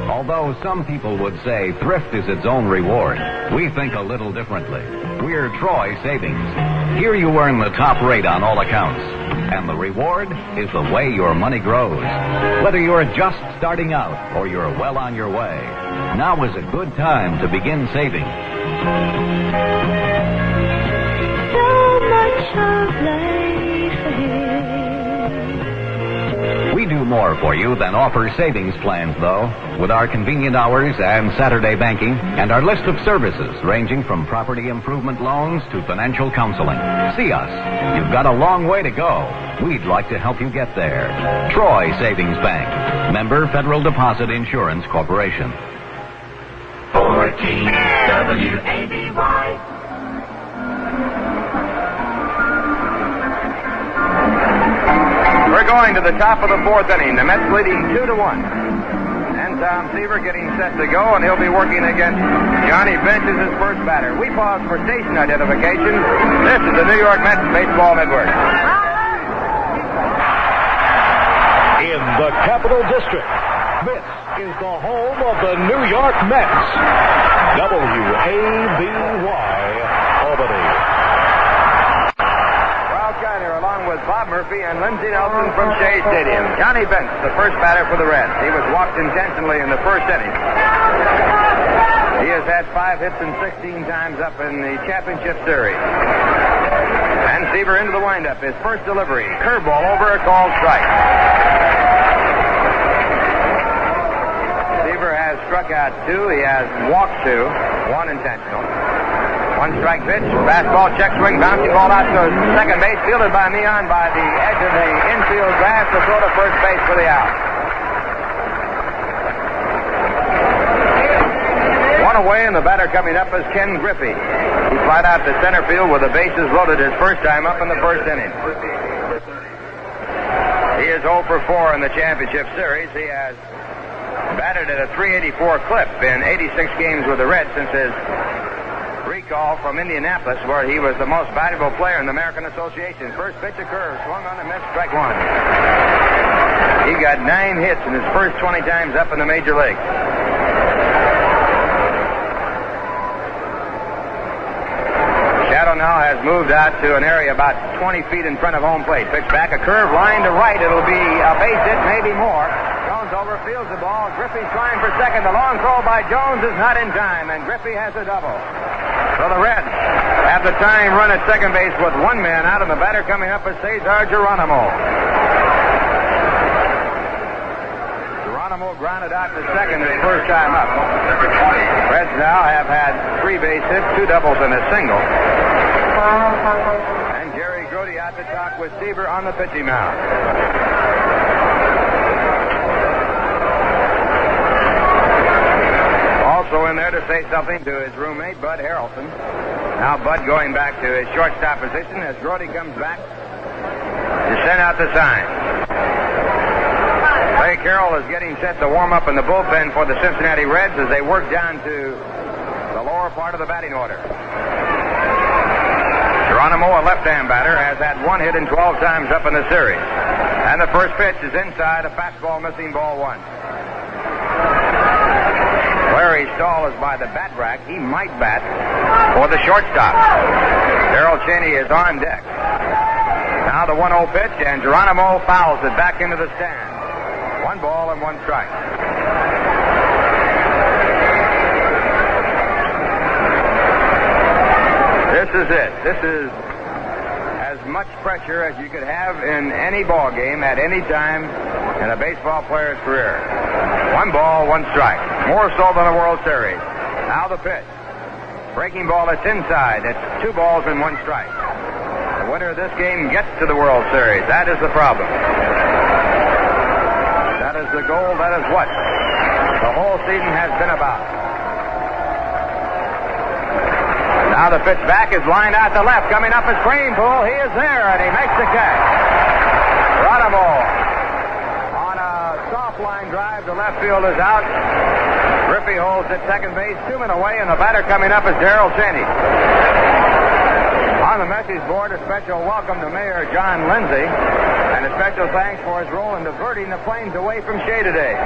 Although some people would say thrift is its own reward, we think a little differently. We're Troy Savings. Here you earn the top rate on all accounts. And the reward is the way your money grows. Whether you're just starting out or you're well on your way, now is a good time to begin saving. So much of life ahead. We do more for you than offer savings plans, though, with our convenient hours and Saturday banking and our list of services ranging from property improvement loans to financial counseling. See us. You've got a long way to go. We'd like to help you get there. Troy Savings Bank. Member Federal Deposit Insurance Corporation. 14 WABY. We're going to the top of the 4th inning. The Mets leading 2-1. And Tom Seaver getting set to go, and he'll be working against Johnny Bench as his first batter. We pause for station identification. This is the New York Mets Baseball Network. In the Capital District, this is the home of the New York Mets. WABY, Albany. Along with Bob Murphy and Lindsey Nelson from Shea Stadium. Johnny Bench, the first batter for the Reds. He was walked intentionally in the first inning. He has had 5 hits and 16 times up in the championship series. And Seaver into the windup. His first delivery. Curveball over, a called strike. Seaver has struck out 2. He has walked 2. 1 intentional. 1-strike pitch. Fastball, check swing, bouncing ball out to second base, fielded by Meehan by the edge of the infield grass to throw to first base for the out. 1 away, and the batter coming up is Ken Griffey. He flied out to center field with the bases loaded his first time up in the first inning. He is 0 for 4 in the championship series. He has batted at a .384 clip in 86 games with the Reds since his recall from Indianapolis, where he was the most valuable player in the American Association. First pitch, a curve, swung on and missed, strike 1. He got 9 hits in his first 20 times up in the major league. Shadow now has moved out to an area about 20 feet in front of home plate. Pitch back, a curve, line to right. It'll be a base hit, maybe more. Jones overfields the ball. Griffey's trying for second. The long throw by Jones is not in time, and Griffey has a double. So the Reds have the tying run at second base with 1 man out, and the batter coming up is Cesar Geronimo. Geronimo grounded out to second his first time up. Reds now have had 3 base hits, 2 doubles, and a single. And Jerry Grody out to talk with Seaver on the pitching mound. Also in there to say something to his roommate, Bud Harrelson. Now Bud going back to his shortstop position as Grody comes back to send out the sign. Clay Carroll is getting set to warm up in the bullpen for the Cincinnati Reds as they work down to the lower part of the batting order. Geronimo, a left-hand batter, has had 1 hit and 12 times up in the series. And the first pitch is inside, a fastball missing, ball 1. Larry Stahl is by the bat rack. He might bat for the shortstop. Darrell Cheney is on deck. Now the 1-0 pitch, and Geronimo fouls it back into the stand. 1 ball and 1 strike. This is it. This is as much pressure as you could have in any ball game at any time in a baseball player's career. 1 ball, 1 strike. More so than a World Series. Now the pitch. Breaking ball that's inside. It's 2 balls and 1 strike. The winner of this game gets to the World Series. That is the problem. That is the goal. That is what the whole season has been about. Now the pitch back is lined out to left. Coming up is Kranepool. He is there, and he makes the catch. Geronimo on a soft line drive. The left field is out. Griffey holds at second base. 2 men away, and the batter coming up is Darrell Cheney. On the message board, a special welcome to Mayor John Lindsay, and a special thanks for his role in diverting the planes away from Shea today.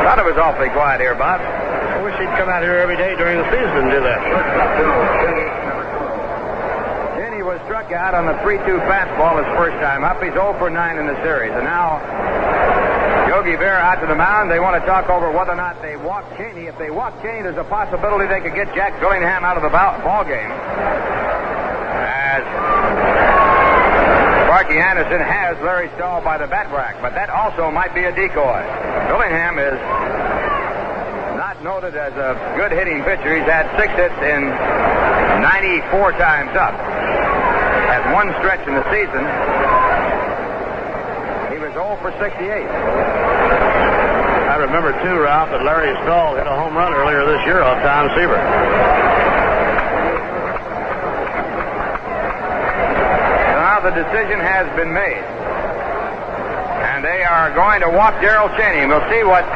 Thought it was awfully quiet here, Bob. I wish he'd come out here every day during the season and do that. Cheney was struck out on the 3-2 fastball his first time up. He's 0 for 9 in the series, and now Yogi Berra out to the mound. They want to talk over whether or not they walk Cheney. If they walk Cheney, there's a possibility they could get Jack Billingham out of the ball game. As Sparky Anderson has Larry Stahl by the bat rack, but that also might be a decoy. Billingham is not noted as a good hitting pitcher. He's had 6 hits in 94 times up. At one stretch in the season, he was 0 for 68. I remember, too, Ralph, that Larry Stahl hit a home run earlier this year off Tom Seaver. Now the decision has been made. And they are going to walk Darrell Cheney. We'll see what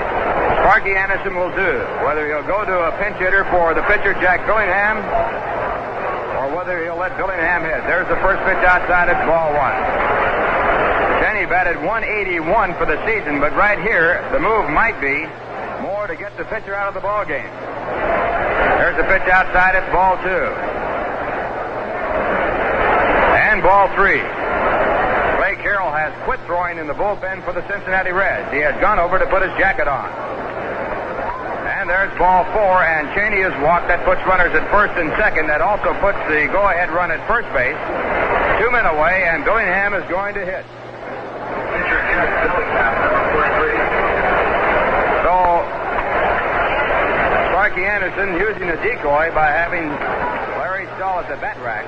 Sparky Anderson will do. Whether he'll go to a pinch hitter for the pitcher, Jack Billingham, or whether he'll let Billingham hit. There's the first pitch outside. It's ball 1. Cheney batted 181 for the season, but right here, the move might be more to get the pitcher out of the ball game. There's the pitch outside. It's ball 2. And ball 3. Clay Carroll has quit throwing in the bullpen for the Cincinnati Reds. He has gone over to put his jacket on. And there's ball 4, and Cheney is walked. That puts runners at first and second. That also puts the go-ahead run at first base. 2 men away, and Billingham is going to hit. So, Sparky Anderson using a decoy by having Larry Stahl at the bat rack.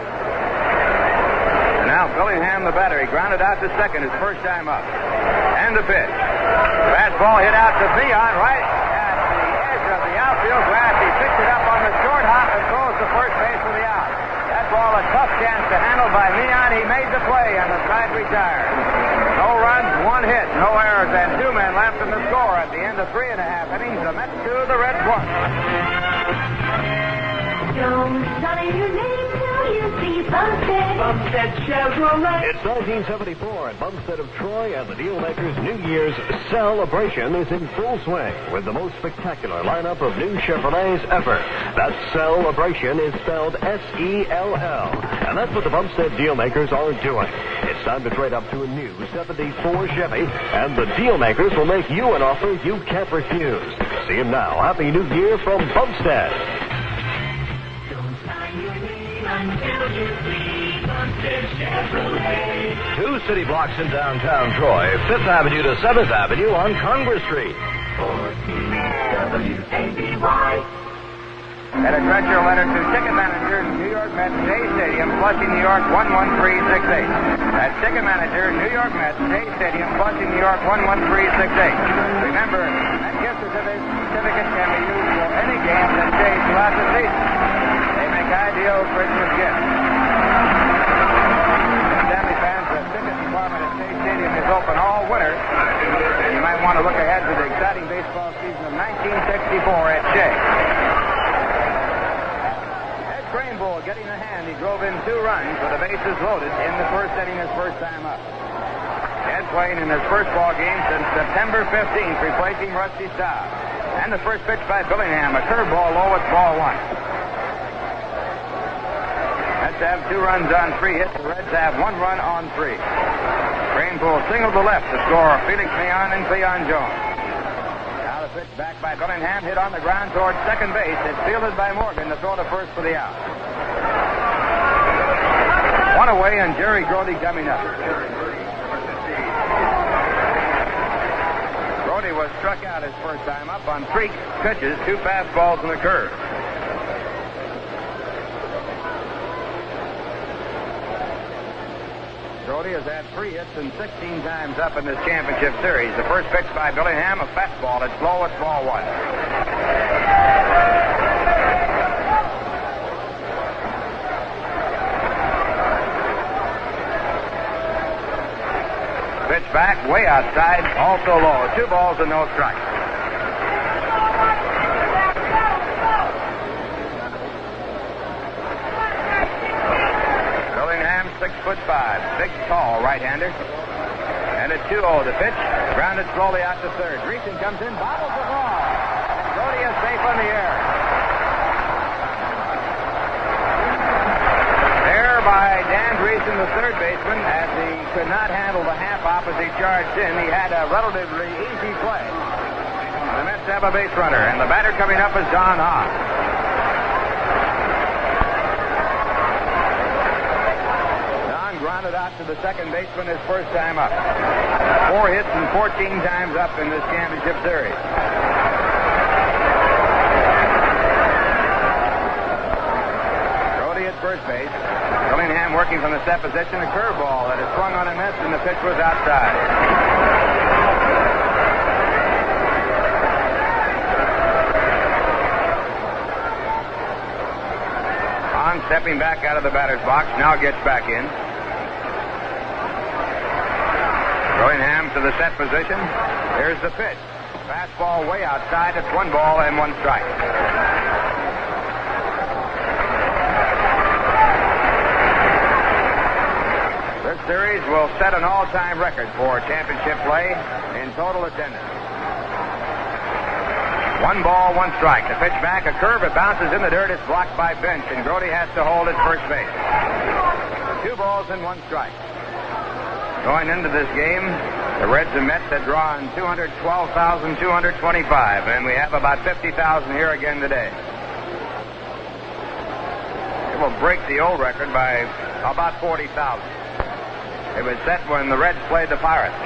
And now Billingham, the batter, he grounded out to second his first time up. And the pitch. Fastball hit out to Vion right at the edge of the outfield grass. He picked it up on the short hop and throws to first base for the out. That ball a tough chance to handle by Vion. He made the play and the side retired. No runs, 1 hit, no errors, and 2 men left in the score at the end of 3 1/2 innings. The Mets 2, the Reds 1. Don't sign your name till you see Bumstead. Bumstead Chevrolet. It's 1974 at Bumstead of Troy, and the Dealmakers' New Year's celebration is in full swing with the most spectacular lineup of new Chevrolets ever. That celebration is spelled S-E-L-L, and that's what the Bumstead Dealmakers are doing. It's time to trade up to a new 74 Chevy, and the Dealmakers will make you an offer you can't refuse. See him now. Happy New Year from Bumstead. Until you see Bumstead Chevrolet. 2 city blocks in downtown Troy, 5th Avenue to 7th Avenue on Congress Street. WABY. And address your letter to ticket manager, New York Mets, Shea Stadium, Flushing, New York, 11368. That's ticket manager, New York Mets, Shea Stadium, Flushing, New York, 11368. Remember, that gift certificate can be used for any game that stays throughout the season. They make ideal Christmas gifts. Stanley fans, the ticket department at Shea Stadium is open all winter. You might want to look ahead to the exciting baseball season of 1964 at Shea. Kranepool getting a hand. He drove in 2 runs with the bases loaded in the first inning his first time up. Ed playing in his first ball game since September 15th, replacing Rusty Staub. And the first pitch by Billingham, a curveball low at ball 1. Mets have 2 runs on 3 hits. The Reds have 1 run on 3. Kranepool singled to left to score Felix Leon and Cleon Jones. Now the pitch back by Billingham, hit on the ground towards second base. It's fielded by Morgan to throw to first for the out. One away, and Jerry Grody coming up. Grody was struck out his first time up on 3 pitches, 2 fastballs and a curve. Grody has had 3 hits and 16 times up in this championship series. The first pitch by Billingham, a fastball. It's low, it's ball 1. Pitch back, way outside, also low. 2 balls and no strikes. Billingham, 6'5", big, tall right-hander. And it's 2-0 the pitch. Grounded slowly out to third. Reason comes in, bobbles the ball. And Grody is safe on the air. By Dan Dreesen, the third baseman, as he could not handle the half-hop as he charged in. He had a relatively easy play. The Mets have a base runner, and the batter coming up is Don Hahn. Don grounded out to the second baseman his first time up. 4 hits and 14 times up in this championship series. Grody at first base. Billingham working from the set position, a curveball that is swung on a miss, and the pitch was outside. Hahn stepping back out of the batter's box, now gets back in. Billingham to the set position. Here's the pitch. Fastball way outside. It's 1 ball and 1 strike. This series will set an all-time record for championship play in total attendance. 1 ball, 1 strike. The pitch back, a curve, it bounces in the dirt. It's blocked by Bench, and Grody has to hold at first base. 2 balls and 1 strike. Going into this game, the Reds and Mets had drawn 212,225, and we have about 50,000 here again today. It will break the old record by about 40,000. It was set when the Reds played the Pirates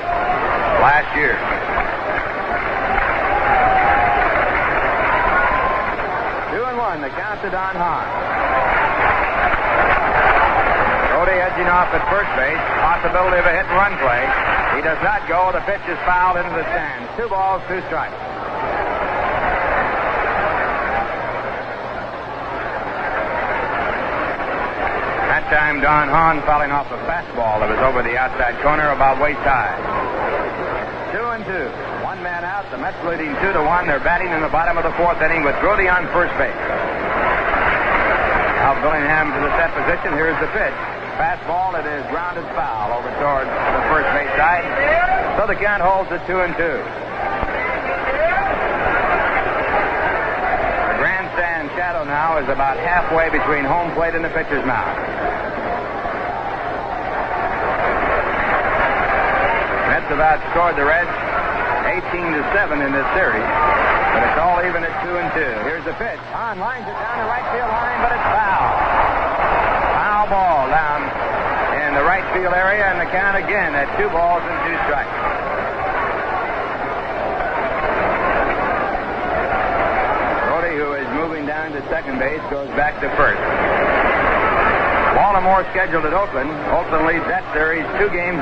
last year. Two and one, the count to Don Hahn. Grody edging off at first base. Possibility of a hit and run play. He does not go. The pitch is fouled into the stands. 2 balls, 2 strikes. Time Don Hahn fouling off a fastball that was over the outside corner about waist high. 2 and 2. 1 man out. The Mets leading 2-1. They're batting in the bottom of the 4th inning with Grody on first base. Now Billingham to the set position. Here's the pitch. Fastball. It is grounded foul over towards the first base side. So the count holds at 2 and 2. The grandstand shadow now is about halfway between home plate and the pitcher's mound. Mets have outscored the Reds 18-7 in this series, but it's all even at 2 and 2. Here's the pitch. Hahn lines it down the right field line, but it's foul. Foul ball down in the right field area, and the count again at 2 balls and 2 strikes. Grody, who is moving down to second base, goes back to first. Baltimore scheduled at Oakland. Oakland leads that series 2-1.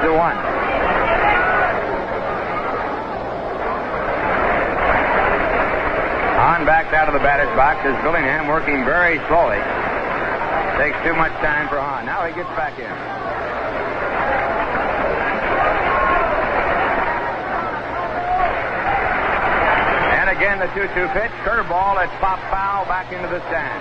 Hahn backed out of the batter's box as Billingham working very slowly. Takes too much time for Hahn. Now he gets back in. And again the 2-2 pitch. Curveball. It's popped foul back into the stand.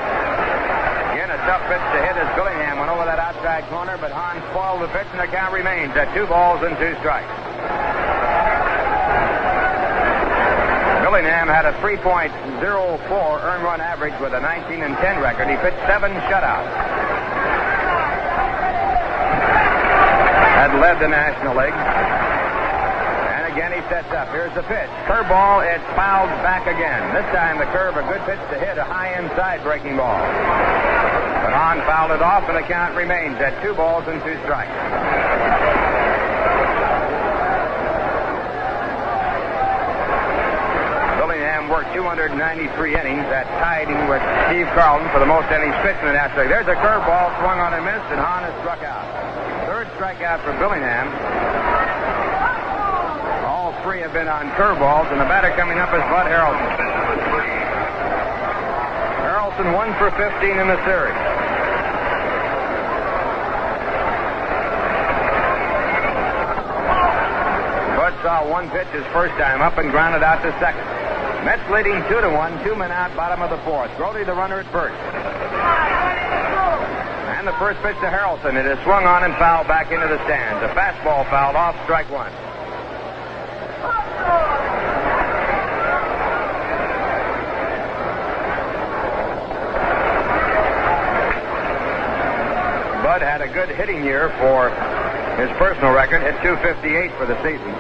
Again a tough pitch to hit as Billingham went over that outside corner, but Hahn spoiled the pitch and the count remains at 2 balls and 2 strikes. Billingham had a 3.04 earned run average with a 19-10 record. He pitched 7 shutouts. Had led the National League. And again. He sets up. Here's the pitch. Curveball. It's fouled back again. This time the curve, a good pitch to hit, a high inside breaking ball. But Hahn fouled it off, and the count remains at 2 balls and 2 strikes. Billingham worked 293 innings. That tied him with Steve Carlton for the most innings pitched in the National League. There's a curveball swung on and missed, and Hahn has struck out. Third strikeout for Billingham. All 3 have been on curveballs, and the batter coming up is Bud Harrelson. Harrelson 1 for 15 in the series. Bud saw one pitch his first time up and grounded out to second. Mets leading 2-1, 2 men out, bottom of the 4th. Rowdy the runner at first. And the first pitch to Harrelson. It is swung on and fouled back into the stands. A fastball fouled off, strike 1. Bud had a good hitting year for his personal record. Hit .258 for the season.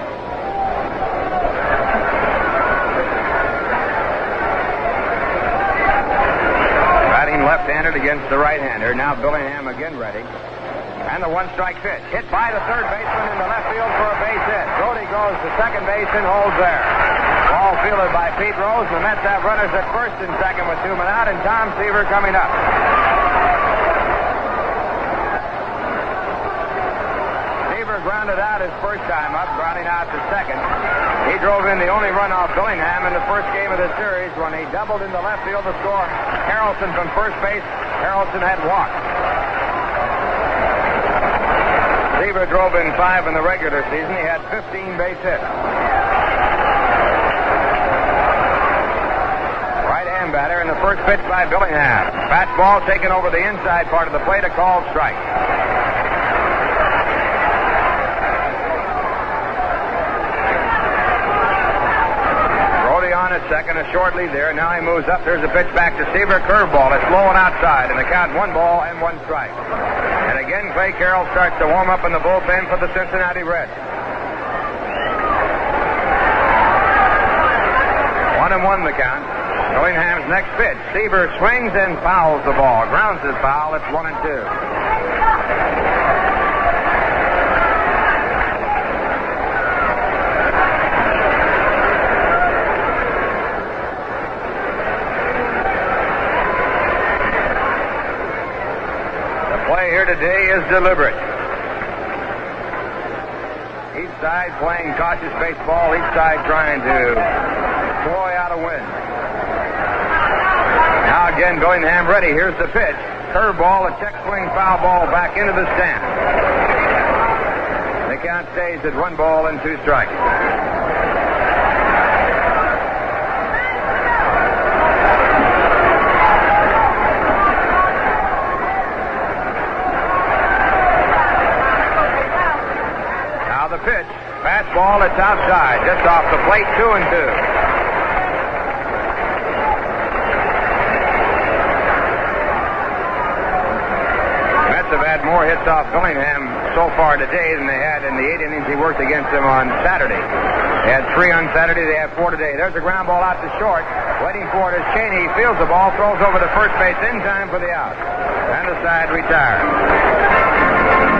Left-handed against the right-hander. Now Billingham again ready. And the 1-strike pitch. Hit by the third baseman in the left field for a base hit. Rowdy goes to second base and holds there. Ball fielded by Pete Rose. The Mets have runners at first and second with 2 men out, and Tom Seaver coming up. Seaver grounded out his first time up, grounding out to second. He drove in the only run off Billingham in the first game of the series when he doubled into left field to score Harrelson from first base. Harrelson had walked. Seaver drove in 5 in the regular season. He had 15 base hits. Right-hand batter in the first pitch by Billingham. Fastball taken over the inside part of the plate, a called strike. On at second, a short lead there. Now he moves up. There's a pitch back to Seaver. Curveball. It's low and outside, and the count 1 ball and 1 strike. And again, Clay Carroll starts to warm up in the bullpen for the Cincinnati Reds. 1-1 the count. Billingham's next pitch. Seaver swings and fouls the ball. Grounds his foul. It's 1-2. Here today is deliberate. Each side playing cautious baseball, each side trying to ploy out a win. Now again, Billingham ready. Here's the pitch. Curveball, a check swing foul ball back into the stand. The count stays at 1 ball and 2 strikes. Pitch. Fastball, it's outside. Just off the plate, 2-2. Mets have had more hits off Billingham so far today than they had in the 8 innings he worked against them on Saturday. They had 3 on Saturday. They have 4 today. There's a ground ball out to short. Waiting for it is Cheney. He fields the ball, throws over to first base in time for the out. And the side retired.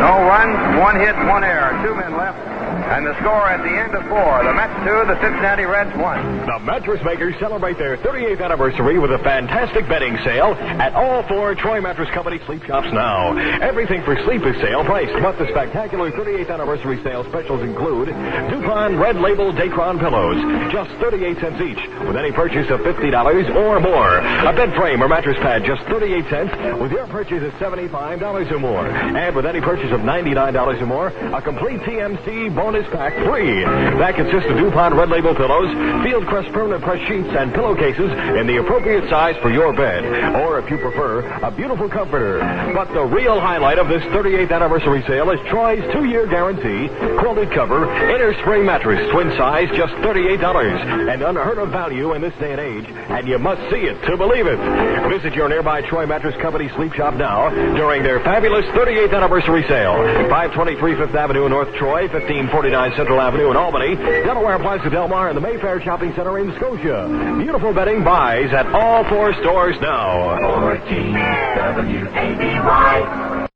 No runs, 1 hit, 1 error. 2 men left. And the score at the end of 4. The Mets 2, the Cincinnati Reds 1. The mattress makers celebrate their 38th anniversary with a fantastic bedding sale at all 4 Troy Mattress Company sleep shops now. Everything for sleep is sale priced, but the spectacular 38th anniversary sale specials include DuPont Red Label Dacron pillows, just 38 cents each, with any purchase of $50 or more. A bed frame or mattress pad, just 38 cents, with your purchase of $75 or more. And with any purchase of $99 or more, a complete TMC bonus pack free. That consists of DuPont Red Label pillows, Field Crest permanent press sheets, and pillowcases in the appropriate size for your bed. Or, if you prefer, a beautiful comforter. But the real highlight of this 38th anniversary sale is Troy's 2-year guarantee, quilted cover, inner spring mattress, twin size, just $38. An unheard of value in this day and age, and you must see it to believe it. Visit your nearby Troy Mattress Company sleep shop now during their fabulous 38th anniversary sale. 523 Fifth Avenue, North Troy, 15 1549 Central Avenue in Albany, Delaware Plaza Del Mar, and the Mayfair Shopping Center in Scotia. Beautiful bedding buys at all 4 stores now. 14WABY.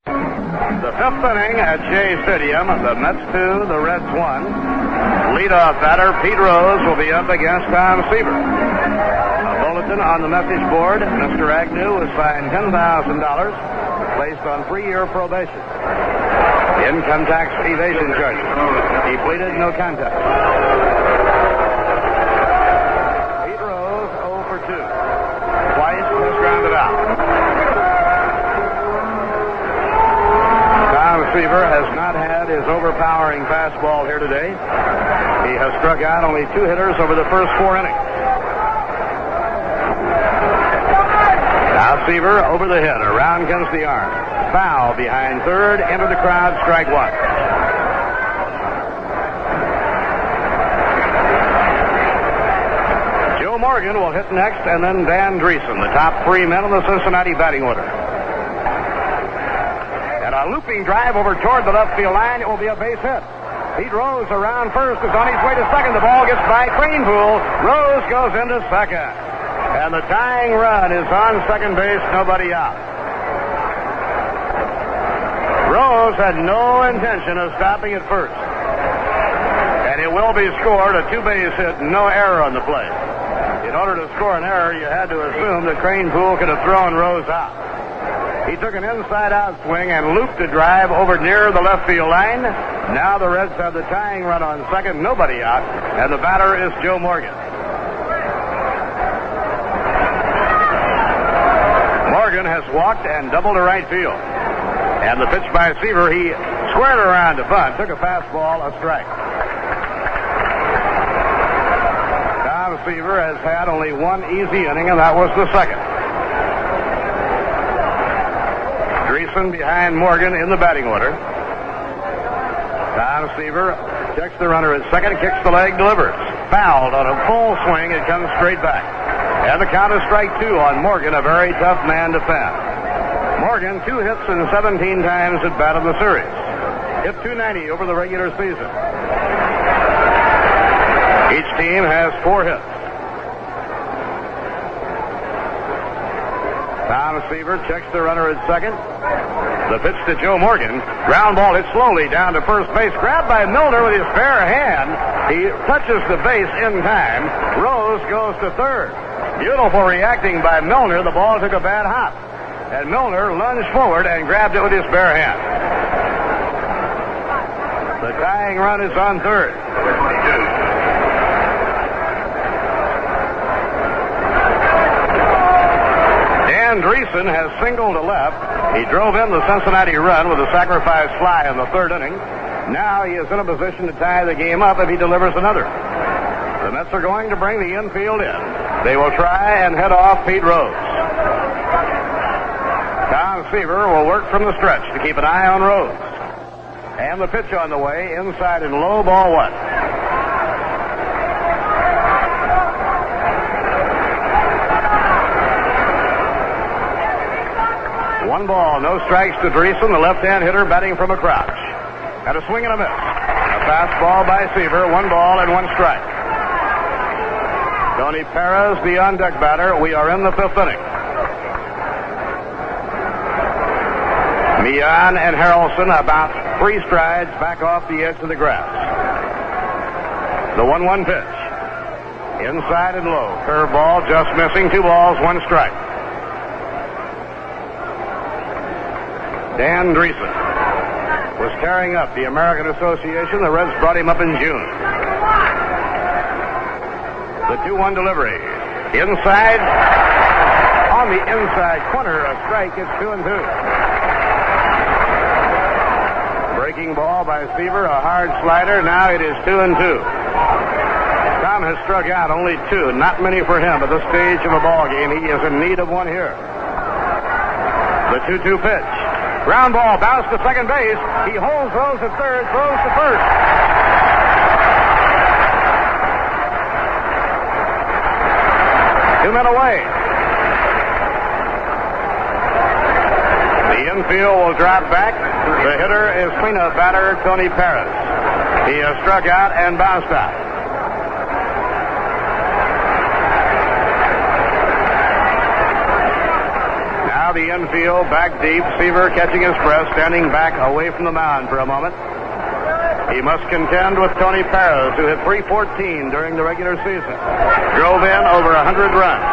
The 5th inning at Shea Stadium. The Mets 2, the Reds 1. Leadoff batter Pete Rose will be up against Tom Seaver. A bulletin on the message board. Mr. Agnew was fined $10,000, placed on 3-year probation. Income tax evasion charges. He pleaded no contest. Pete Rose 0 for 2. Twice was grounded out. Tom Seaver has not had his overpowering fastball here today. He has struck out only 2 hitters over the first 4 innings. Now Seaver over the hit. Around comes the arm. Foul behind third. Into the crowd. Strike 1. Joe Morgan will hit next, and then Dan Dreesen, the top 3 men in the Cincinnati batting order. And a looping drive over toward the left field line. It will be a base hit. Pete Rose around first is on his way to second. The ball gets by Cranepool. Rose goes into second. And the tying run is on second base. Nobody out. Rose had no intention of stopping at first. And it will be scored, a 2-base hit, no error on the play. In order to score an error, you had to assume that Cranepool could have thrown Rose out. He took an inside-out swing and looped a drive over near the left field line. Now the Reds have the tying run on second, nobody out, and the batter is Joe Morgan. Morgan has walked and doubled to right field. And the pitch by Seaver, he squared around to bunt, took a fastball, a strike. Tom Seaver has had only 1 easy inning, and that was the second. Dreesen behind Morgan in the batting order. Tom Seaver checks the runner at second, kicks the leg, delivers. Fouled on a full swing, it comes straight back. And the count is strike 2 on Morgan, a very tough man to fan. Morgan, 2 hits and 17 times at bat in the series. Hit .290 over the regular season. Each team has 4 hits. Tom Seaver checks the runner at second. The pitch to Joe Morgan. Ground ball hit slowly down to first base. Grabbed by Milner with his bare hand. He touches the base in time. Rose goes to third. Beautiful reacting by Milner. The ball took a bad hop. And Milner lunged forward and grabbed it with his bare hand. The tying run is on third. Dan Dreesen has singled to left. He drove in the Cincinnati run with a sacrifice fly in the 3rd inning. Now he is in a position to tie the game up if he delivers another. The Mets are going to bring the infield in. They will try and head off Pete Rose. Tom Seaver will work from the stretch to keep an eye on Rose. And the pitch on the way, inside and low, ball 1. 1 ball, no strikes to Dreesen, the left-hand hitter batting from a crouch. Had a swing and a miss. A fastball by Seaver, 1 ball and 1 strike. Tony Perez, the on-deck batter. We are in the 5th inning. Millan and Harrelson about 3 strides back off the edge of the grass. The 1-1 pitch. Inside and low. Curveball just missing. 2 balls, 1 strike. Dan Dreesen was tearing up the American Association. The Reds brought him up in June. The 2-1 delivery. Inside. On the inside corner, a strike. It's 2-2. Breaking ball by Seaver, a hard slider. Now it is 2-2. Tom has struck out only 2. Not many for him at this stage of a ball game. He is in need of 1 here. The 2-2 pitch. Ground ball, bounce to second base. He holds Rose at third, throws to first. Two men away. The infield will drop back. The hitter is cleanup batter Tony Perez. He has struck out and bounced out. Now the infield back deep. Seaver catching his breath, standing back away from the mound for a moment. He must contend with Tony Perez, who hit .314 during the regular season. Drove in over 100 runs.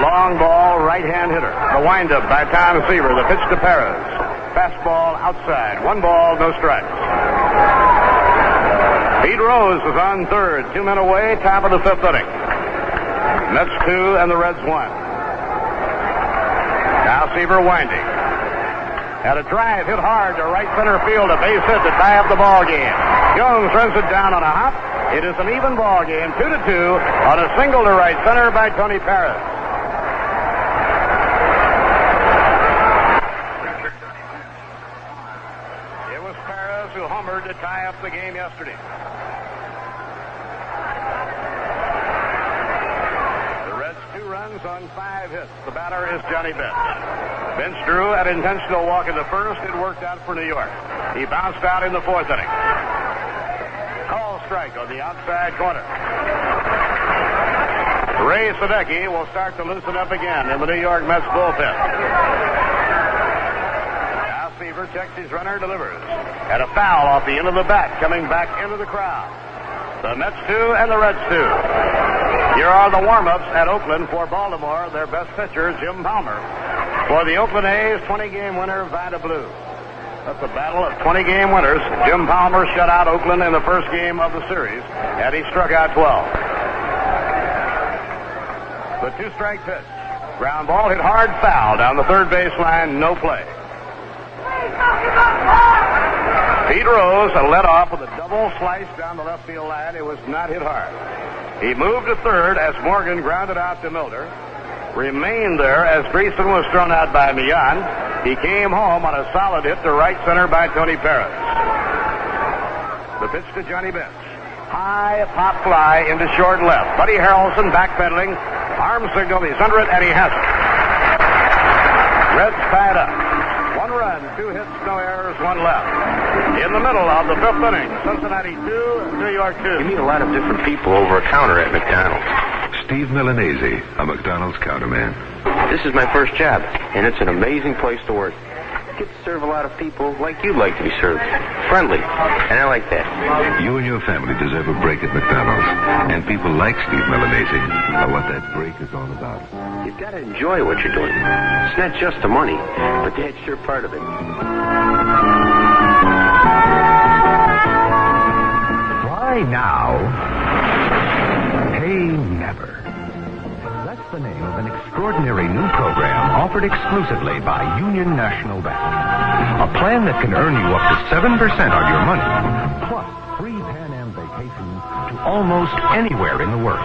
Long ball, right-hand hitter. The windup by Tom Seaver. The pitch to Perez. Fastball outside. 1 ball, no strikes. Pete Rose is on third. 2 men away, top of the 5th inning. Mets 2 and the Reds 1. Now Seaver winding. Had a drive hit hard to right center field, a base hit to tie up the ball game. Jones runs it down on a hop. It is an even ball game, 2-2, on a single to right center by Tony Perez. It was Perez who homered to tie up the game yesterday. The Reds 2 runs on 5 hits. The batter is Johnny Bench. Bench drew an intentional walk in the first. It worked out for New York. He bounced out in the 4th inning. Call strike on the outside corner. Ray Sadecki will start to loosen up again in the New York Mets bullpen. Now Seaver checks his runner, delivers. And a foul off the end of the bat coming back into the crowd. The Mets 2 and the Reds 2. Here are the warm-ups at Oakland for Baltimore. Their best pitcher, Jim Palmer. For the Oakland A's, 20-game winner, Vida Blue. That's a battle of 20-game winners. Jim Palmer shut out Oakland in the first game of the series, and he struck out 12. The 2-strike pitch. Ground ball hit hard, foul down the third baseline, no play. Pete Rose led off with a double slice down the left field line. It was not hit hard. He moved to third as Morgan grounded out to Milner. Remained there as Greason was thrown out by Millan. He came home on a solid hit to right center by Tony Perez. The pitch to Johnny Bench. High pop fly into short left. Buddy Harrelson backpedaling. Arm signal. He's under it, and he has it. Reds tied up. 1 run, 2 hits, no errors, 1 left. In the middle of the 5th inning, Cincinnati 2, New York 2. You meet a lot of different people over a counter at McDonald's. Steve Milanese, a McDonald's counterman. This is my first job, and it's an amazing place to work. You get to serve a lot of people like you'd like to be served. Friendly, and I like that. You and your family deserve a break at McDonald's, and people like Steve Milanese are what that break is all about. You've got to enjoy what you're doing. It's not just the money, but that's sure part of it. Why now? Pay never. That's the name of an extraordinary new program offered exclusively by Union National Bank. A plan that can earn you up to 7% on your money, plus free Pan Am vacations to almost anywhere in the world.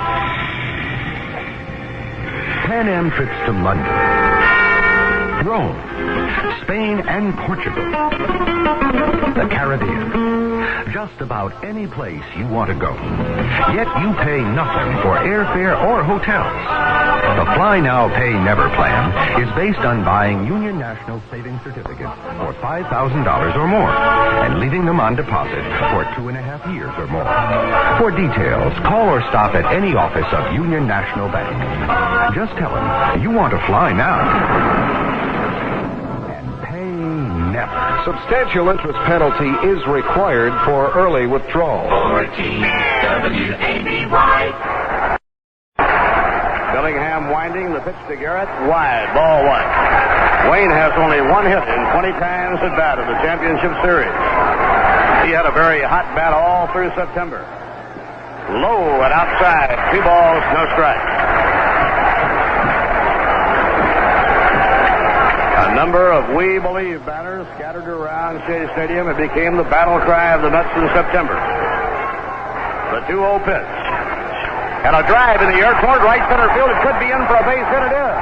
Pan Am trips to London, Rome, Spain, and Portugal, the Caribbean. Just about any place you want to go. Yet you pay nothing for airfare or hotels. The Fly Now, Pay Never plan is based on buying Union National savings certificates for $5,000 or more and leaving them on deposit for 2.5 years or more. For details, call or stop at any office of Union National Bank. Just tell them you want to fly now. Substantial interest penalty is required for early withdrawal. WABY. Billingham winding, the pitch to Garrett, wide, ball 1. Wayne has only 1 hit in 20 times at bat in the championship series. He had a very hot bat all through September. Low and outside, 2 balls, no strikes. A number of We Believe banners scattered around Shea Stadium. It became the battle cry of the Mets in September. The 2-0 pitch. And a drive in the air toward right center field. It could be in for a base hit. It is.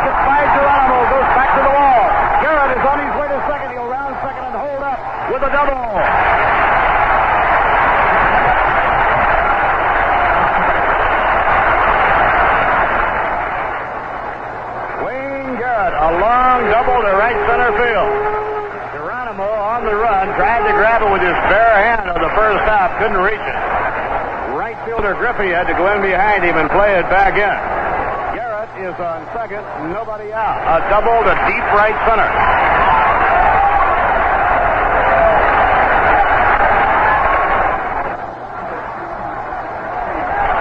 Gets by Geronimo. Goes back to the wall. Garrett is on his way to second. He'll round second and hold up with a double. A long double to right center field. Geronimo on the run, tried to grab it with his bare hand. couldn't reach it. Right fielder Griffey had to go in behind him and play it back in. Garrett is on second, nobody out. A double to deep right center.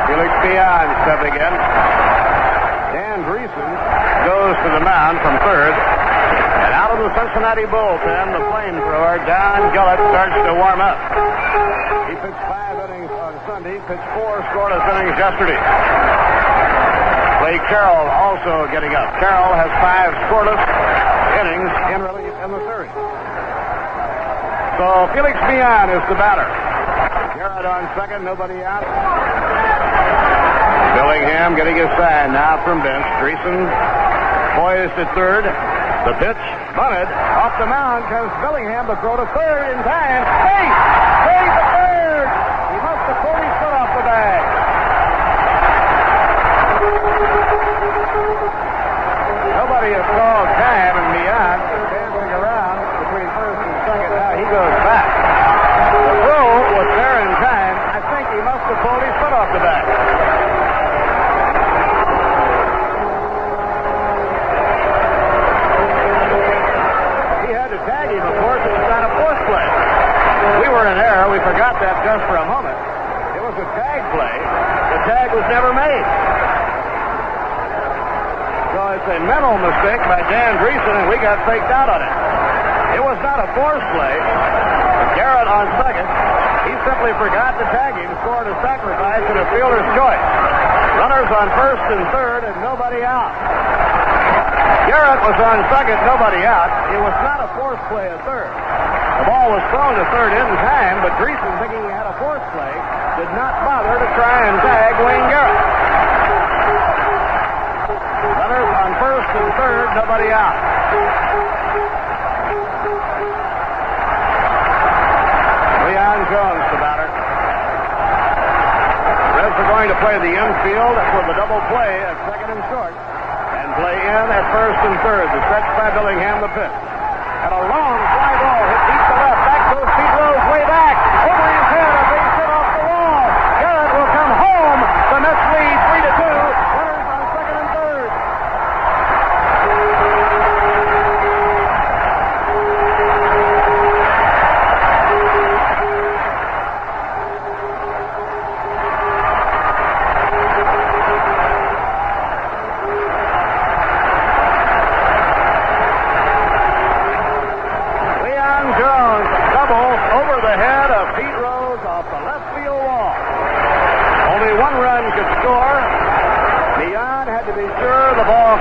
Felix Beyond stepping in. Dan Dreesen goes to the mound from third. And out of the Cincinnati bullpen, the flamethrower, Don Gullett, starts to warm up. He pitched 5 innings on Sunday, pitched 4 scoreless innings yesterday. Clay Carroll also getting up. Carroll has 5 scoreless innings in relief in the series. So Felix Beyond is the batter. Garrett on second, nobody out. Billingham getting his sign now from bench. Dreesen poised at third. The pitch, bunted. Off the mound comes Billingham to throw to third in time. Safe! Safe at third! He must have pulled his foot off the bag. Nobody has called time, and Beyond is dancing around between first and second. Now he goes back. The throw was there in time. I think he must have pulled his foot off the bag. Tag him, of course, it was on a fourth play. We were in error. We forgot that just for a moment. It was a tag play. The tag was never made. So it's a mental mistake by Dan Dreesen, and we got faked out on it. It was not a forced play. Garrett on second. He simply forgot to tag him, scored a sacrifice and a fielder's choice. Runners on first and third, and nobody out. Garrett was on second, nobody out. It was not a forced play at third. The ball was thrown to third in time, but Dreesen, thinking he had a forced play, did not bother to try and tag Wayne Garrett. Runners on first and third, nobody out. Leon Jones, the batter. Reds are going to play the infield for the double play at second and short. Play in at first and third. The stretch by Billingham, the pitch. And a long fly ball hit deep to left. Back goes Pete Rose, way back. Over his head, a base hit off the wall. Garrett will come home. The Mets lead 3-2. Runners on second and third.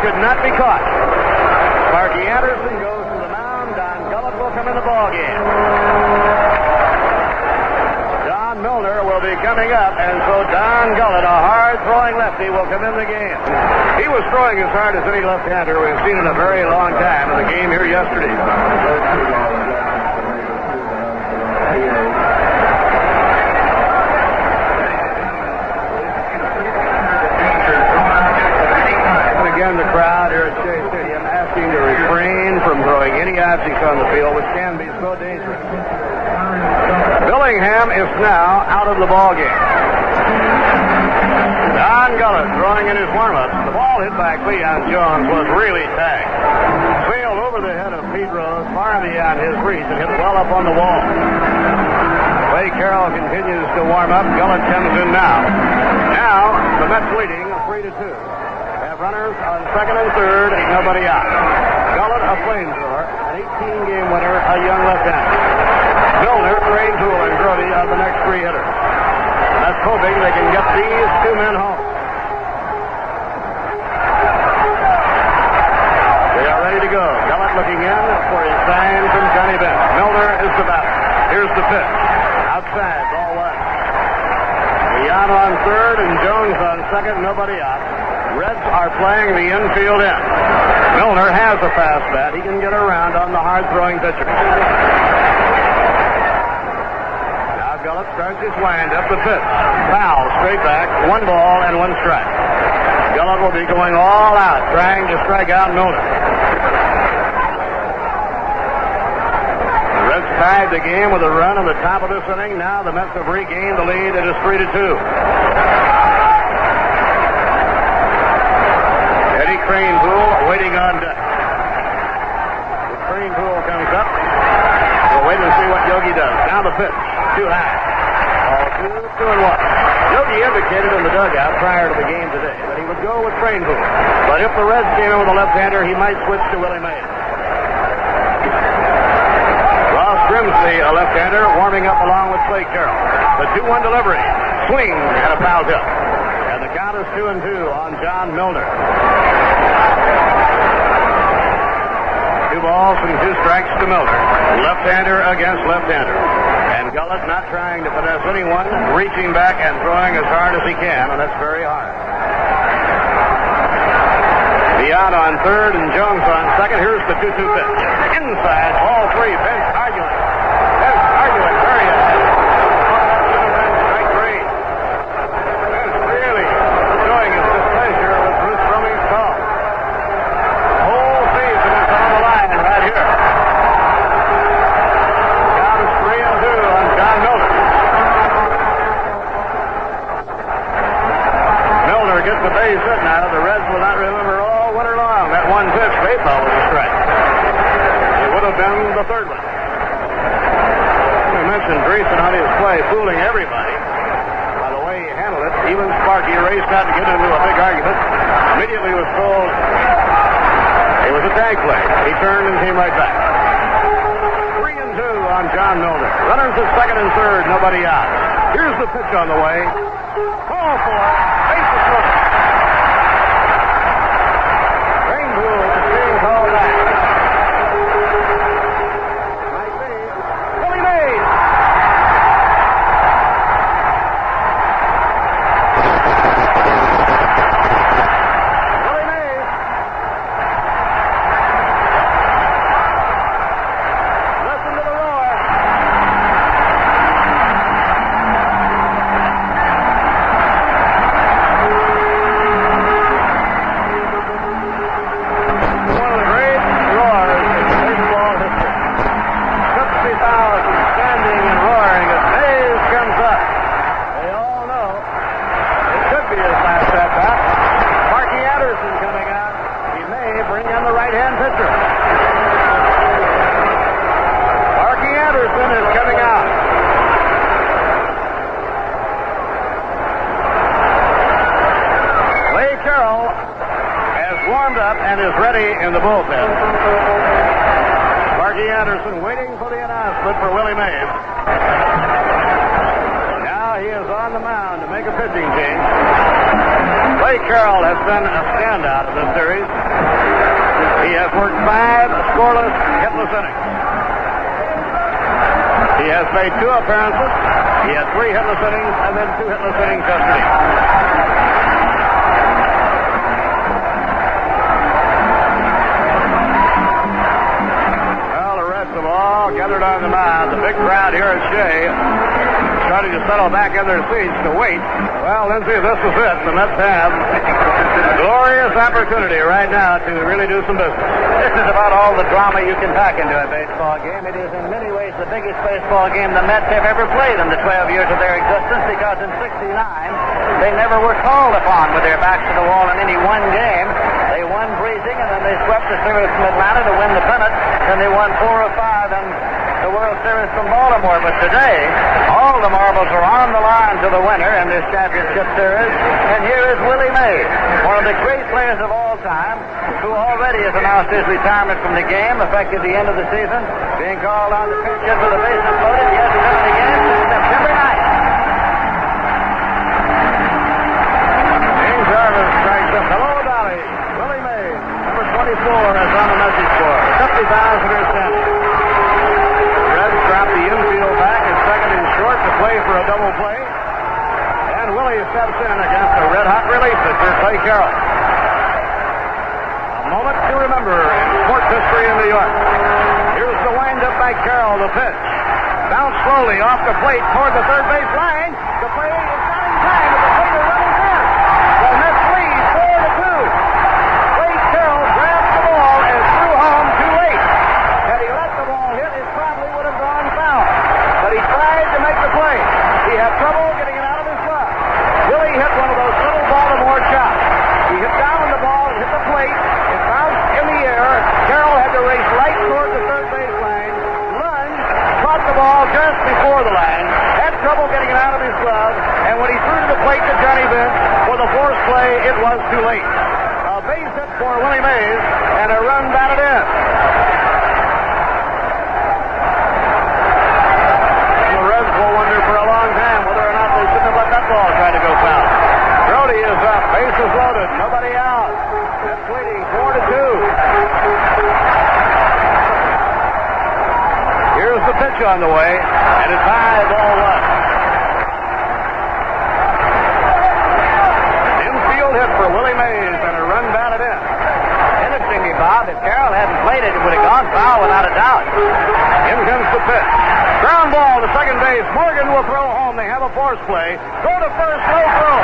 Could not be caught. Sparky Anderson goes to the mound. Don Gullett will come in the ballgame. Don Milner will be coming up, and so Don Gullett, a hard-throwing lefty, will come in the game. He was throwing as hard as any left-hander we've seen in a very long time in the game here yesterday. The crowd here at Shea Stadium asking to refrain from throwing any objects on the field, which can be so dangerous. Billingham is now out of the ball game. Don Gullett throwing in his warm-ups. The ball hit by Cleon Jones was really tagged. Sailed over the head of Pete Rose, far beyond his reach, and hit well up on the wall. Clay Carroll continues to warm up. Gullett comes in now. Now, the Mets leading 3-2. Runners on second and third, nobody out. Gullett, a flamethrower, an 18-game winner, a young left-hander. Milner, Ray Toole, and Brody are the next 3 hitters. That's hoping they can get these 2 men home. They are ready to go. Gullett looking in for his sign from Johnny Bench. Milner is the batter. Here's the pitch. Outside, ball 1. Leon on third and Jones on second, nobody out. Reds are playing the infield in. Milner has a fast bat. He can get around on the hard-throwing pitcher. Now Gullett starts his wind up the pitch. Foul, straight back, 1 ball and 1 strike. Gullett will be going all out, trying to strike out Milner. The Reds tied the game with a run in the top of this inning. Now the Mets have regained the lead. It is 3-2. Eddie Cranepool waiting on deck. If Cranepool comes up, we'll wait and see what Yogi does. Now the pitch, too high. All 2-1. Yogi indicated in the dugout prior to the game today that he would go with Cranepool. But if the Reds came in with a left-hander, he might switch to Willie Mays. Ross Grimsley, a left-hander, warming up along with Clay Carroll. The 2-1 delivery. Swing and a foul tip. And the count is 2-2 on John Milner. 2 balls and 2 strikes to Milner. Left-hander against left-hander. And Gullett not trying to finesse anyone, reaching back and throwing as hard as he can, and that's very hard. Beyond on third and Jones on second. Here's the 2-2 pitch. Inside, ball 3. Bench arguing. Bench arguing. Very good. Strike 3. Bench really showing his displeasure with Bruce Brumming's call. The whole season is on the line right here. Count is 3-2 on John Milner. Milner gets the base hit now. The Reds will not remember all winter long. That one pitch, baseball was a strike. It would have been the third one. We mentioned Dreesen on his play, fooling everybody. By the way he handled it, even Sparky raced out to get into a big argument. Immediately was told it was a tag play. He turned and came right back. 3-2 on John Milner. Runners at second and third, nobody out. Here's the pitch on the way. Call for it. Bases loaded. Cranepool is being called back. Might be. Willie Mays. Willie Mays. Listen to the roar. One of the great roars in baseball history. 50,000 standing and roaring as Mays comes up. They all know it could be his last at-bat. Sparky Anderson coming out. He may bring in the right-hand pitcher. Sparky Anderson is coming out. Clay Carroll has warmed up and is ready in the bullpen. Sparky Anderson waiting for the announcement for Willie Mays. Now he is on the mound to make a pitching change. Clay Carroll has been a standout of this series. He has worked 5 scoreless, hitless innings. He has made 2 appearances. He had 3 hitless innings and then 2 hitless innings yesterday. Well, the Reds have all gathered on the mound. The big crowd here at Shea starting to settle back in their seats to wait. Well, Lindsay, this is it. The Mets have a glorious opportunity right now to really do some business. This is about all the drama you can pack into a baseball game. It is in many ways the biggest baseball game the Mets have ever played in the 12 years of their existence, because in '69 they never were called upon with their backs to the wall in any one game. They won breezing, and then they swept the series from Atlanta to win the pennant. Then they won 4 of 5 in the World Series from Baltimore. But today, all the marbles are on the line to the winner in this championship series. And here is Willie Mays, one of the great players of all time, who already has announced his retirement from the game, effective the end of the season, being called on the pitch hit with the bases loaded. He hasn't been in the game since September 9th. James Jarvis strikes up. Hello, Dolly. Willie Mays, number 24, is on the message board. 50,000 are standing. The Reds drop the infield back at second and short to play for a double play. And Willie steps in against a red-hot relief pitcher, Clay Carroll. A moment to remember in sports history in New York. Here's the windup by Carroll, the pitch. Bounce slowly off the plate toward the third base line. The play is not in time, but the plate is running in. The Mets lead 4-2. Clay Carroll grabs the ball and threw home too late. Had he let the ball hit, it probably would have gone wait to Johnny Bench for the force play. It was too late. A base hit for Willie Mays and a run batted in. The Reds will wonder for a long time whether or not they shouldn't have let that ball try to go foul. Rowdy is up. Bases loaded. Nobody out. That's leading 4-2. Here's the pitch on the way, and it's high, ball one. Infield hit for Willie Mays and a run batted in. Interestingly, Bob, if Carroll hadn't played it, it would have gone foul without a doubt. In comes the pitch. Ground ball to second base. Morgan will throw home. They have a force play. Go to first, no throw.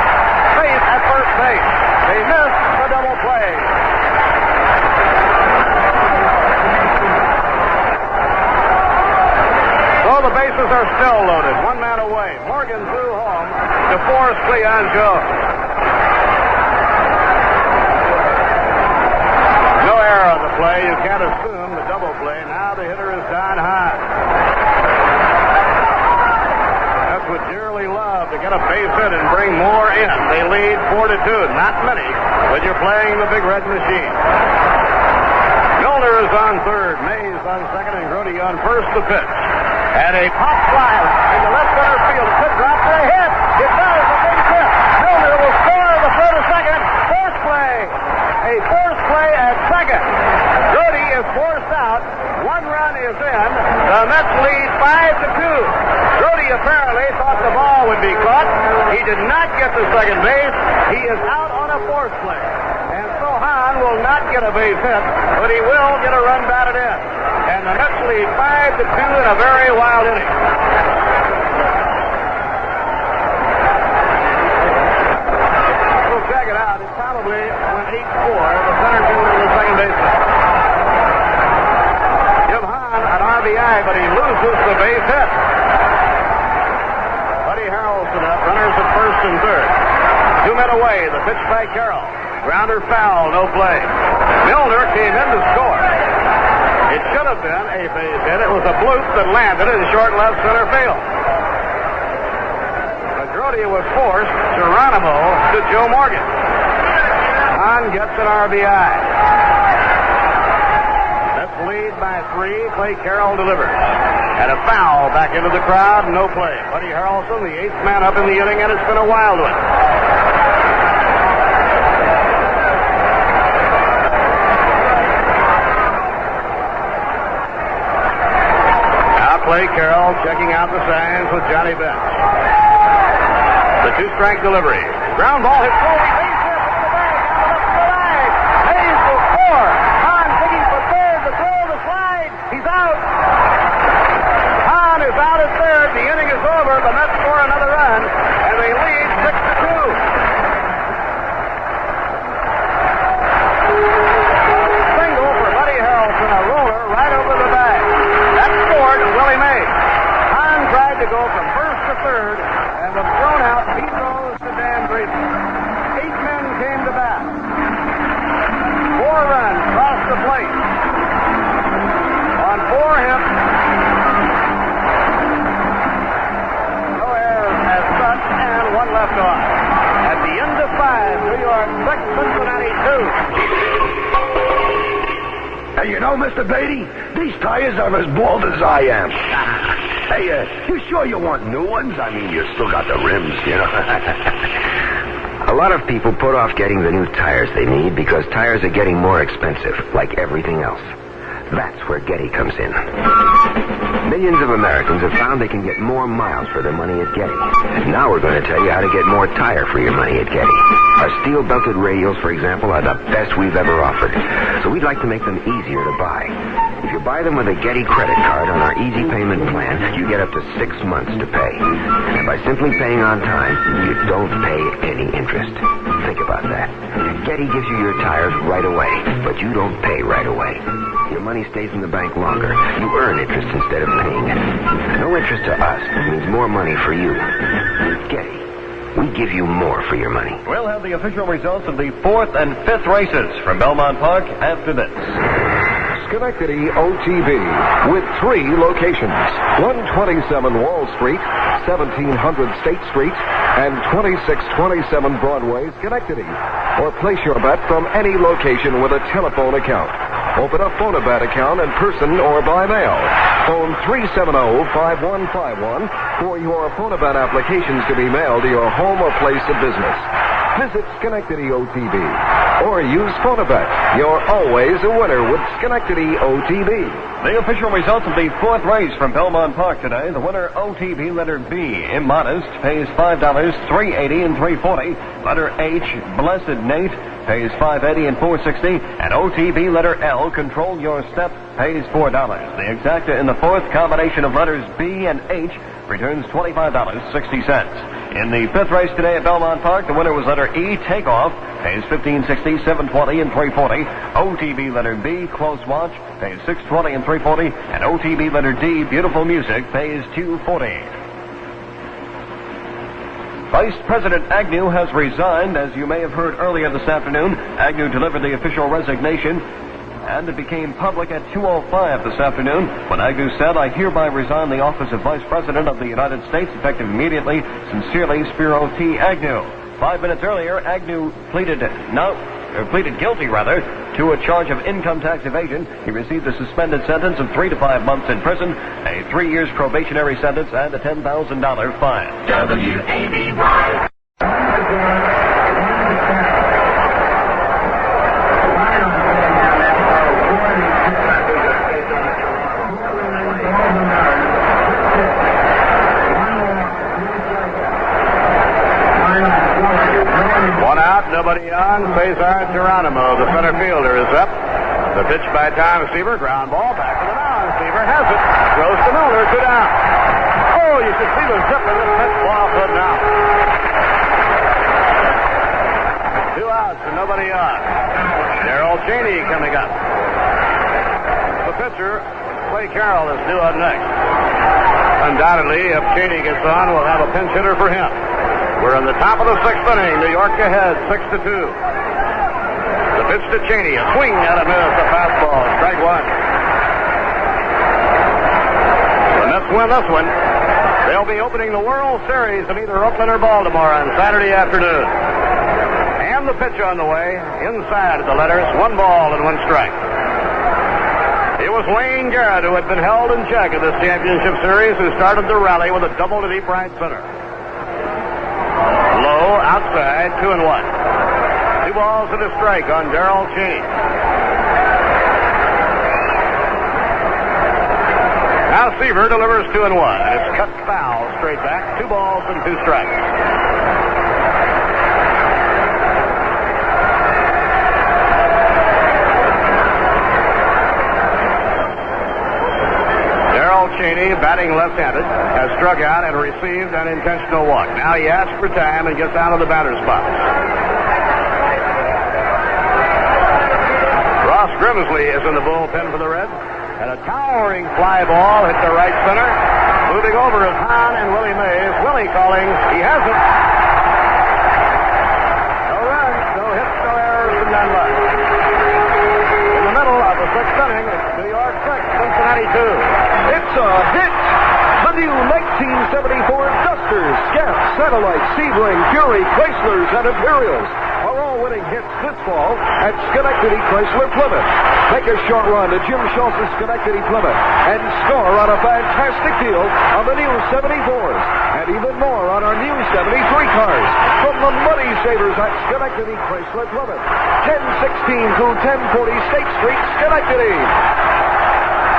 Base at first base. They missed the double play. So the bases are still loaded. One man away. Morgan threw home to force Cleon Jones. No error on the play. You can't assume the double play. Now the hitter is Don Hahn. That's what dearly love, to get a base hit and bring more in. They lead 4-2. Not many, but you're playing the big red machine. Milner is on third. Mays on second, and Grody on first to pitch. And a pop fly in the left center field. It could drop for a hit. It does. A big hit. Milner will score the third to second. Force play. A force play at second. Grody is forced out. One run is in. The Mets lead 5-2. Grody apparently thought the ball would be caught. He did not get to second base. He is out on a force play. And so Hahn will not get a base hit, but he will get a run batted in. And the Mets lead 5-2 in a very wild inning. We'll check it out. It probably went 8-4. The center fielder and the second baseman. Give Hahn an RBI, but he loses the base hit. Buddy Harrelson up. Runners at first and third. 2 men away. The pitch by Carroll. Grounder foul. No play. Milner came in to score. It should have been a base hit. It was a bloop that landed in short left center field. But Grody was forced Geronimo to Joe Morgan. Hahn gets an RBI. That's lead by 3. Clay Carroll delivers. And a foul back into the crowd. No play. Buddy Harrelson, the 8th man up in the inning, and it's been a wild one. Clay Carroll checking out the signs with Johnny Bench. The 2-strike delivery. Ground ball hit forward. Base hit into the bag. Out of the line. Hayes will score. Hahn digging for third. The throw, the slide. He's out. Hahn is out at third. The inning is over. The Mets score another run, and they lead 6-2. Single for Buddy Harrelson. A roller right over the bag. That scored Willie Mays. Hahn tried to go from first to third and was thrown out. He throws to Dan Grayson. 8 men came to bat. 4 runs across the plate. On 4 hits. No errors as such, and 1 left on. At the end of 5, New York 6, Cincinnati 2. Hey, you know, Mr. Beatty, these tires are as bald as I am. Hey, you sure you want new ones? I mean, you still got the rims, you know. A lot of people put off getting the new tires they need because tires are getting more expensive, like everything else. That's where Getty comes in. Millions of Americans have found they can get more miles for their money at Getty. Now we're going to tell you how to get more tire for your money at Getty. Our steel-belted radials, for example, are the best we've ever offered. So we'd like to make them easier to buy. If you buy them with a Getty credit card on our easy payment plan, you get up to 6 months to pay. And by simply paying on time, you don't pay any interest. Think about that. Getty gives you your tires right away, but you don't pay right away. Your money stays in the bank longer. You earn interest instead of paying it. No interest to us means more money for you. Getty, we give you more for your money. We'll have the official results of the 4th and 5th races from Belmont Park after this. Schenectady OTB with 3 locations. 127 Wall Street, 1700 State Street, and 2627 Broadway, Schenectady. Or place your bet from any location with a telephone account. Open a Phonobet account in person or by mail. Phone 370-5151 for your Phonobet applications to be mailed to your home or place of business. Visit Schenectady OTB or use Phonobet. You're always a winner with Schenectady OTB. The official results of the fourth race from Belmont Park today. The winner, OTB letter B, Immodest, pays $5, $3.80 and $3.40. Letter H, Blessed Nate, pays $5.80 and $4.60. And OTB letter L, Control Your Step, pays $4. The exacta in the fourth combination of letters B and H returns $25.60. In the fifth race today at Belmont Park, the winner was letter E, Takeoff, pays $15.60, $7.20 and $3.40. OTB letter B, Close Watch, pays $6.20 and $3.40. And OTB letter D, Beautiful Music, pays $2.40. Vice President Agnew has resigned. As you may have heard earlier this afternoon, Agnew delivered the official resignation, and it became public at 2:05 this afternoon when Agnew said, "I hereby resign the office of Vice President of the United States, effective immediately. Sincerely, Spiro T. Agnew." 5 minutes earlier, Agnew pleaded guilty to a charge of income tax evasion. He received a suspended sentence of 3 to 5 months in prison, a 3 years probationary sentence, and a $10,000 fine. WABY. Nobody on. Cesar Geronimo, the center fielder, is up. The pitch by Tom Seaver. Ground ball back to the mound. Seaver has it. Throws to Miller. 2 down. Oh, you should see the zip of this pitch ball foot now. 2 outs and nobody on. Darrell Cheney coming up. The pitcher, Clay Carroll, is due up next. Undoubtedly, if Cheney gets on, we'll have a pinch hitter for him. We're in the top of the 6th inning. New York ahead, 6-2. The pitch to Cheney. A swing out of miss. A fastball. Strike 1. The Mets win this one. They'll be opening the World Series in either Oakland or Baltimore on Saturday afternoon. And the pitch on the way. Inside the letters. 1 ball and 1 strike. It was Wayne Garrett who had been held in check in this championship series, who started the rally with a double to deep right center. Low, outside, 2-1. 2 balls and a strike on Darrell Cheney. Now Seaver delivers 2-1. And it's cut foul straight back. 2 balls and 2 strikes. Cheney, batting left-handed, has struck out and received an intentional walk. Now he asks for time and gets out of the batter's box. Ross Grimsley is in the bullpen for the Reds. And a towering fly ball hit the right center. Moving over is Hahn and Willie Mays. Willie calling. He has it. No runs, no hits, no errors, and none left. In the middle of the 6th inning, it's New York 6, Cincinnati 2. It's a hit! The new 1974 Dusters, Scout, Satellite, Sebring, Fury, Chryslers, and Imperials are all winning hits this fall at Schenectady Chrysler Plymouth. Make a short run to Jim Schultz's Schenectady Plymouth and score on a fantastic deal on the new 74s and even more on our new 73 cars from the Money Savers at Schenectady Chrysler Plymouth. 1016 through 1040 State Street, Schenectady.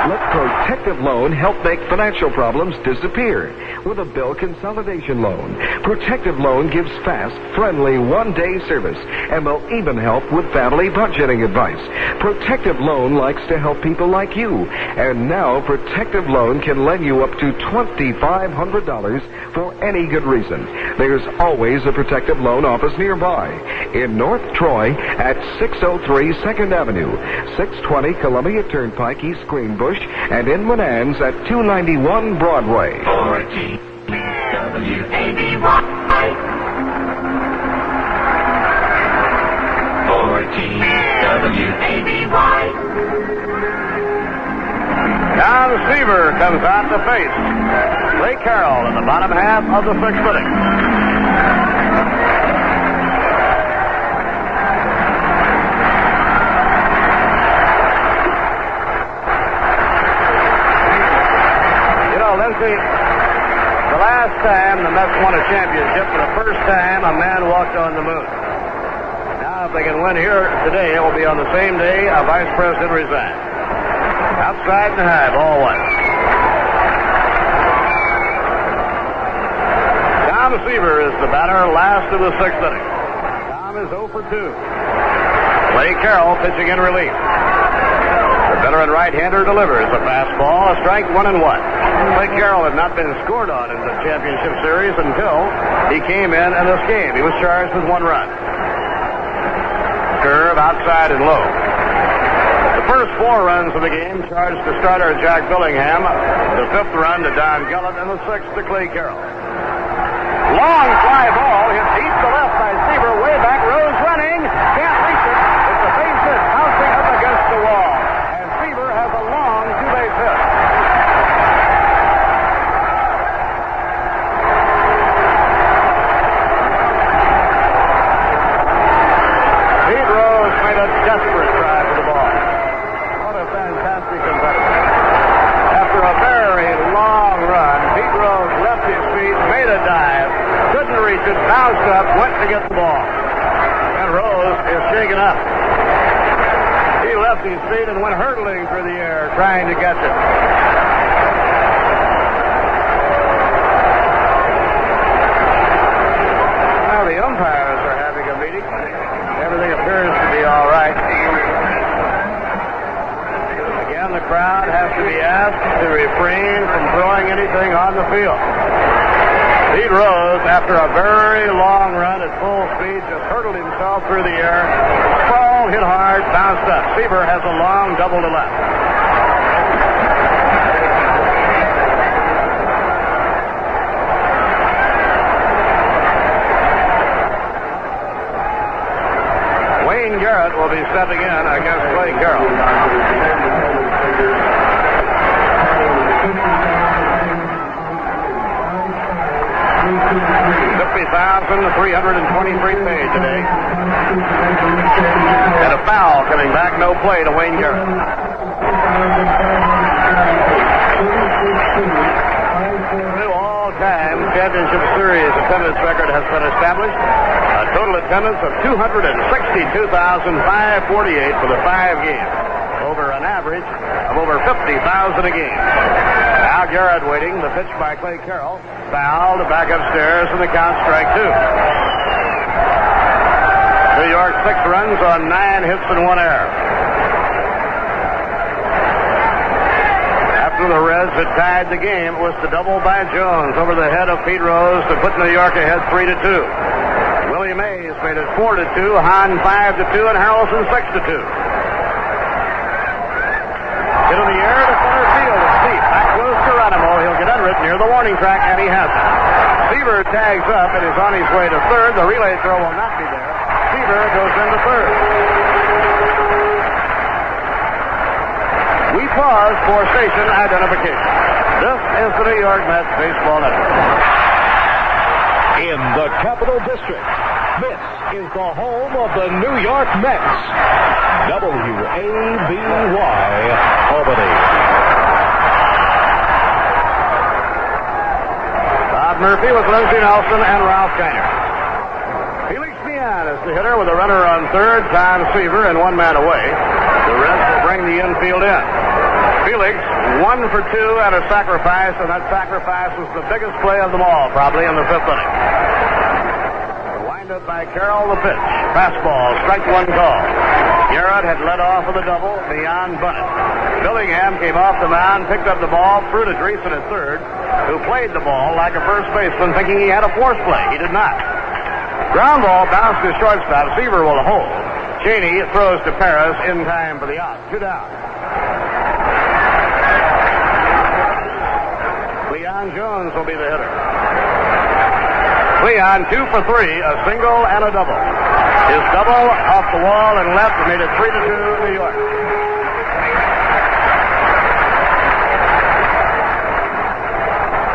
Let Protective Loan help make financial problems disappear with a bill consolidation loan. Protective Loan gives fast, friendly, one-day service and will even help with family budgeting advice. Protective Loan likes to help people like you. And now Protective Loan can lend you up to $2,500 for any good reason. There's always a Protective Loan office nearby. In North Troy at 603 2nd Avenue, 620 Columbia Turnpike, East Greenbush, and in Manans at 291 Broadway. Now Seaver comes out to face Clay Carroll in the bottom half of the 6th inning. just won a championship for the first time a man walked on the moon. Now, if they can win here today, it will be on the same day a vice president resigned. Outside and high, ball one. Tom Seaver is the batter, last of the sixth inning. Tom is 0 for 2. Clay Carroll pitching in relief. The veteran right-hander delivers a fastball, a strike, 1-1. Clay Carroll had not been scored on in the championship series until he came in this game. He was charged with 1 run. Curve outside and low. The first 4 runs of the game charged to starter Jack Billingham. The 5th run to Don Gillett, and the 6th to Clay Carroll. Long fly ball hit deep to left by Seaver, way back. Rose running, can't reach it. It's a base hit, bouncing up against the wall. And Seaver has a long 2-base hit. Pete Rose made a desperate try for the ball. What a fantastic competitor. After a very long run, Pete Rose left his feet, made a dive, couldn't reach it, bounced up, went to get the ball. And Rose is shaken up. He left his feet and went hurtling through the air, trying to catch it. Well, the umpires are having a meeting. Everything appears to be all right. Again, the crowd has to be asked to refrain from throwing anything on the field. Pete Rose, after a very long run at full speed, just hurtled himself through the air. Ball hit hard, bounced up. Seaver has a long double to left. Wayne Garrett will be stepping in against Clay Carroll. 50,323 paid today. And a foul coming back, no play to Wayne Garrett. New all-time championship series attendance record has been established. A total attendance of 262,548 for the 5 games, over an average of over 50,000 a game. Now Garrett waiting. The pitch by Clay Carroll. Fouled back upstairs, and the count strike 2. New York 6 runs on 9 hits and 1 error. After the Reds had tied the game, it was the double by Jones over the head of Pete Rose to put New York ahead 3-2. Willie Mays made it 4-2, Hahn 5-2, and Harrelson 6-2. Hit in the air to center field. It's deep. Back goes Geronimo. He'll get under it near the warning track, and he has it. Seaver tags up and is on his way to third. The relay throw will not be there. Seaver goes into third. We pause for station identification. This is the New York Mets Baseball Network. In the Capital District, this is the home of the New York Mets. WABY, Albany. Bob Murphy with Lindsey Nelson and Ralph Kiner. Felix Mian is the hitter with a runner on third, Tom Seaver, and 1 man away. The Reds will bring the infield in. Felix, 1 for 2 at a sacrifice, and that sacrifice was the biggest play of them all, probably in the 5th inning. Wind up by Carroll, the pitch. Fastball, strike 1 call. Garrett had led off with a double. Mian bunted. Billingham came off the mound, picked up the ball, threw to Dreesen at third, who played the ball like a first baseman, thinking he had a force play. He did not. Ground ball bounced to shortstop. Seaver will hold. Cheney throws to Paris in time for the out. 2 down. Cleon Jones will be the hitter. Cleon 2 for 3, a single and a double. His double off the wall and left made it 3-2 New York.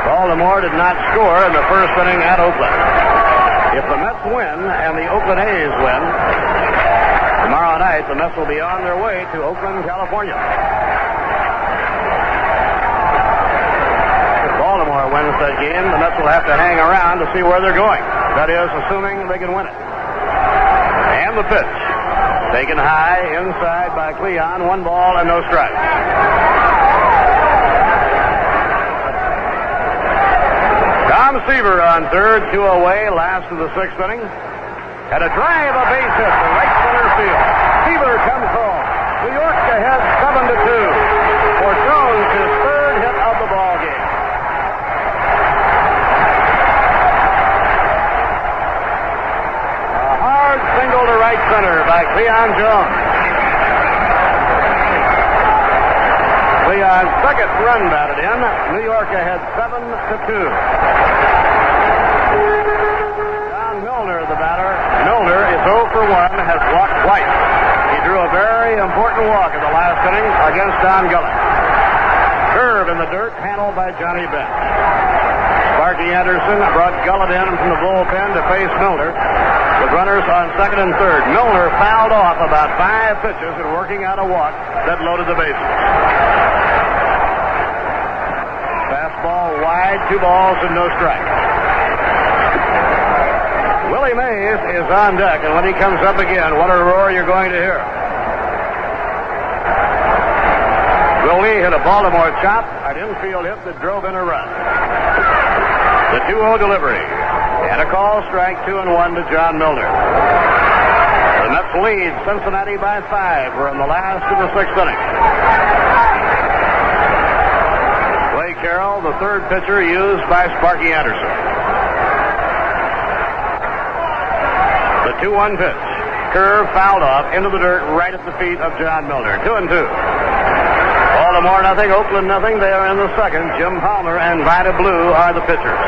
Baltimore did not score in the first inning at Oakland. If the Mets win and the Oakland A's win, tomorrow night the Mets will be on their way to Oakland, California. If Baltimore wins wins that game, the Mets will have to hang around to see where they're going. That is, assuming they can win it. And the pitch. Taken high inside by Cleon. 1 ball and no strikes. Tom Seaver on third, 2 away, last of the 6th inning. Had a drive, a base hit to right center field. Seaver comes home. New York ahead 7-2 for Jones, his 3rd hit of the ball game. A hard single to right center by Cleon Jones. Cleon's 2nd run batted in. New York ahead 7-2. John Milner, the batter. Milner is 0 for 1, has walked twice. He drew a very important walk in the last inning against Don Gullett. Curve in the dirt, handled by Johnny Bench. Sparky Anderson brought Gullett in from the bullpen to face Milner. With runners on 2nd and 3rd, Milner fouled off about 5 pitches and working out a walk that loaded the bases. Fastball wide, 2 balls and no strikes. Willie Mays is on deck, and when he comes up again, what a roar you're going to hear. Willie hit a Baltimore chop, an infield hit that drove in a run. The 2-0 delivery. And a call strike, 2-1 to John Milner. The Mets lead Cincinnati by 5. We're in the last of the 6th inning. Clay Carroll, the 3rd pitcher used by Sparky Anderson. The 2-1 pitch. Curve fouled off into the dirt right at the feet of John Milner. 2-2. Baltimore nothing, Oakland nothing. They are in the 2nd. Jim Palmer and Vida Blue are the pitchers.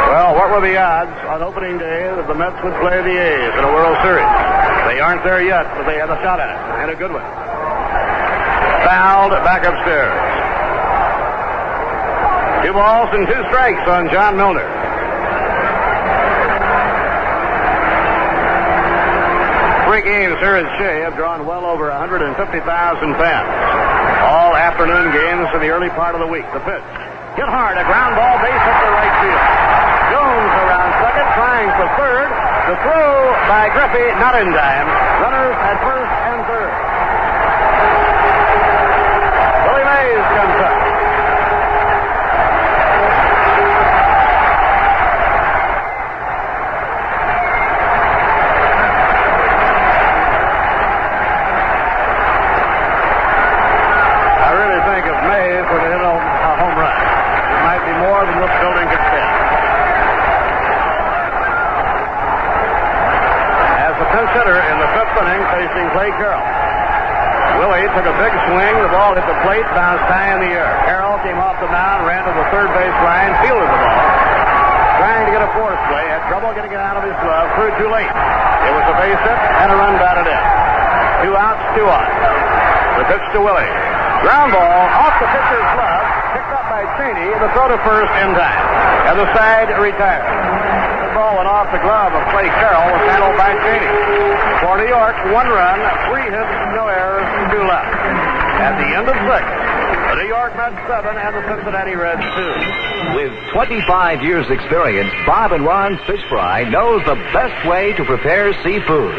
Well, what were the odds on opening day that the Mets would play the A's in a World Series? They aren't there yet, but they have a shot at it, and a good one. Fouled back upstairs. 2 balls and 2 strikes on John Milner. Three games here at Shea have drawn well over 150,000 fans. All afternoon games in the early part of the week. The pitch. Hit hard, a ground ball, base hit to right field. Jones around 2nd, trying for 3rd. The throw by Griffey, not in time. Runners at 1st and 3rd. Willie Mays comes up. Facing Clay Carroll. Willie took a big swing. The ball hit the plate, bounced high in the air. Carroll came off the mound, ran to the 3rd base line, fielded the ball. Trying to get a force play, had trouble getting it out of his glove, threw too late. It was a base hit and a run batted in. 2 outs, 2 on. The pitch to Willie. Ground ball off the pitcher's glove, picked up by Cheney. The throw to 1st in time. And the side retired. The ball went off the glove of Clay Carroll, was handled by Cheney. For New York, 1 run, 3 hits, no errors, 2 left. At the end of 6, the New York Mets 7 and the Cincinnati Reds 2. With 25 years' experience, Bob and Ron's Fish Fry knows the best way to prepare seafood.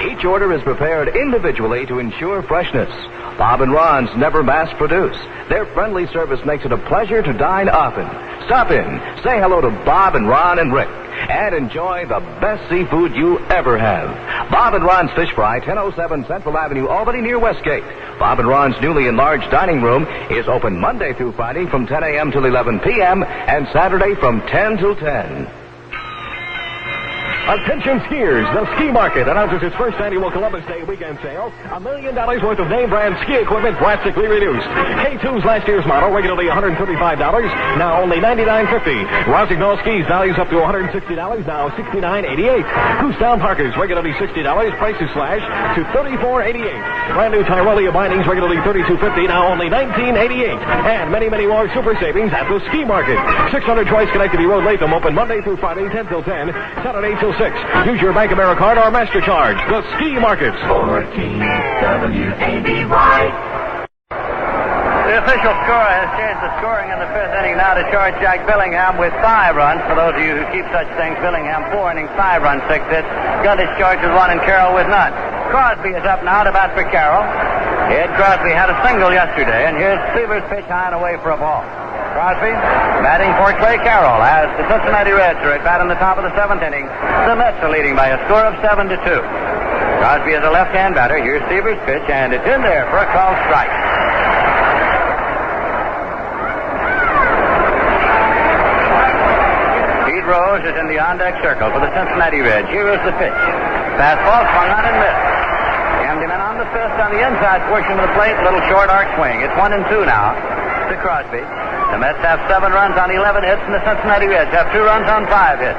Each order is prepared individually to ensure freshness. Bob and Ron's never mass-produce. Their friendly service makes it a pleasure to dine often. Stop in, say hello to Bob and Ron and Rick, and enjoy the best seafood you ever have. Bob and Ron's Fish Fry, 1007 Central Avenue, Albany, near Westgate. Bob and Ron's newly enlarged dining room is open Monday through Friday from 10 a.m. till 11 p.m. and Saturday from 10 till 10. Attention skiers, the Ski Market announces its first annual Columbus Day weekend sale. $1 million worth of name brand ski equipment drastically reduced. K2's last year's model, regularly $135, now only $99.50. Rossignol skis, values up to $160, now $69.88. Goosedown Parkers, regularly $60, prices slashed to $34.88. Brand new Tyrolia bindings, regularly $32.50, now only $19.88. And many, many more super savings at the Ski Market. 600 Choice Connectivity Road, Latham, open Monday through Friday, 10 till 10, Saturday till 6. Use your Bank AmeriCard or MasterCharge. The Ski Market. 14 WABY. The official score has changed the scoring in the fifth inning now to charge Jack Billingham with 5 runs. For those of you who keep such things, Billingham 4 innings, 5 runs, 6 hits. Gundich charged with 1 and Carroll with none. Crosby is up now to bat for Carroll. Ed Crosby had a single yesterday, and here's Seaver's pitch high and away for a ball. Crosby batting for Clay Carroll as the Cincinnati Reds are at bat in the top of the 7th inning. The Mets are leading by a score of 7-2. Crosby is a left-hand batter. Here's Seaver's pitch, and it's in there for a called strike. Pete Rose is in the on-deck circle for the Cincinnati Reds. Here is the pitch. Fastball swung on and missed. Jammed him in on the fist on the inside portion of the plate. Little short arc swing. It's 1-2 now to Crosby. The Mets have 7 runs on 11 hits, and the Cincinnati Reds have 2 runs on 5 hits.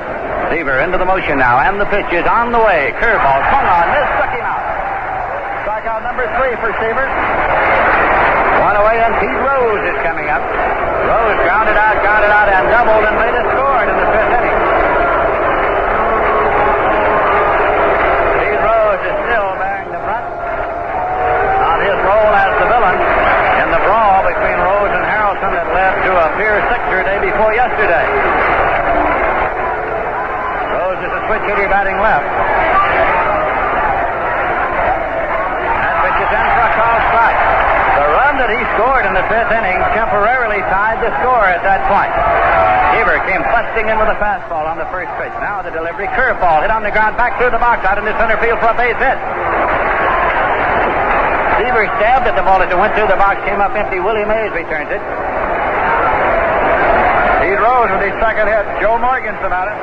Seaver into the motion now, and the pitch is on the way. Curveball swung on, missed, struck him out. Strikeout number 3 for Seaver. 1 away, and Pete Rose is coming up. Rose grounded out, and doubled and made it scored in the 5th inning. Pete Rose is still bearing the brunt on his role as the villain in the brawl between Rose and Harrelson that led to a Pier Sixer day before yesterday. Rose is a switch hitter batting left. That pitch is in for a call strike. The run that he scored in the 5th inning temporarily tied the score at that point. Seaver came busting in with a fastball on the first pitch. Now the delivery, curveball hit on the ground, back through the box, out into center field for a base hit. Seaver stabbed at the ball as it went through the box, came up empty. Willie Mays returns it. Pete Rose with his second hit. Joe Morgan's about it.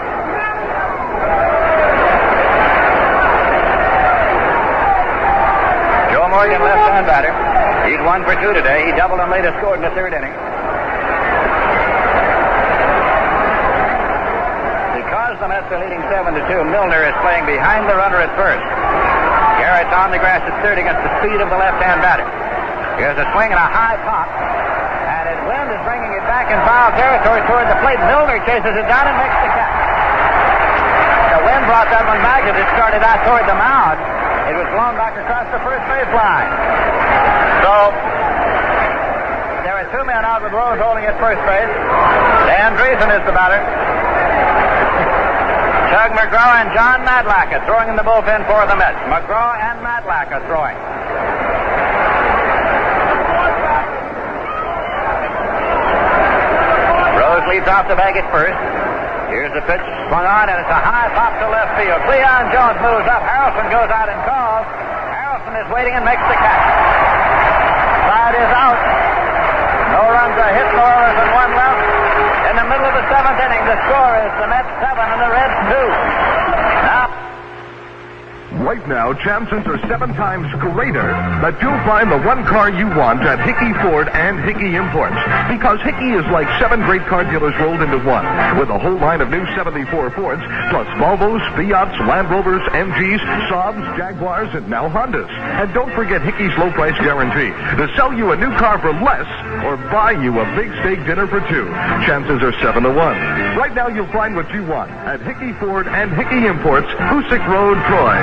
Joe Morgan, left-hand batter. He's 1 for 2 today. He doubled and later scored in the 3rd inning. Because the Mets are leading 7-2, Milner is playing behind the runner at first. Garrett's on the grass at third against the speed of the left-hand batter. Here's a swing and a high pop. And his wind is bringing it back in foul territory toward the plate. Milner chases it down and makes the catch. The wind brought that one back as it started out toward the mound. It was blown back across the first base line. So, there are 2 men out with Rose holding at first base. Dan Dreesen is the batter. Tug McGraw and John Madlack throwing in the bullpen for the Mets. McGraw and Madlack throwing. Rose leads off the bag at first. Here's the pitch swung on, and it's a high pop to left field. Cleon Jones moves up. Harrelson goes out and calls. Harrelson is waiting and makes the catch. Side is out. No runs are hit, no errors, and 1 left. In the middle of the 7th inning, the score is the Mets 7 and the Reds 2. Now, right now, chances are 7 times greater that you'll find the one car you want at Hickey Ford and Hickey Imports. Because Hickey is like 7 great car dealers rolled into one, with a whole line of new 74 Fords, plus Volvos, Fiats, Land Rovers, MGs, Saabs, Jaguars, and now Hondas. And don't forget Hickey's low price guarantee to sell you a new car for less or buy you a big steak dinner for 2. Chances are 7 to 1. Right now, you'll find what you want at Hickey Ford and Hickey Imports, Hoosick Road, Troy.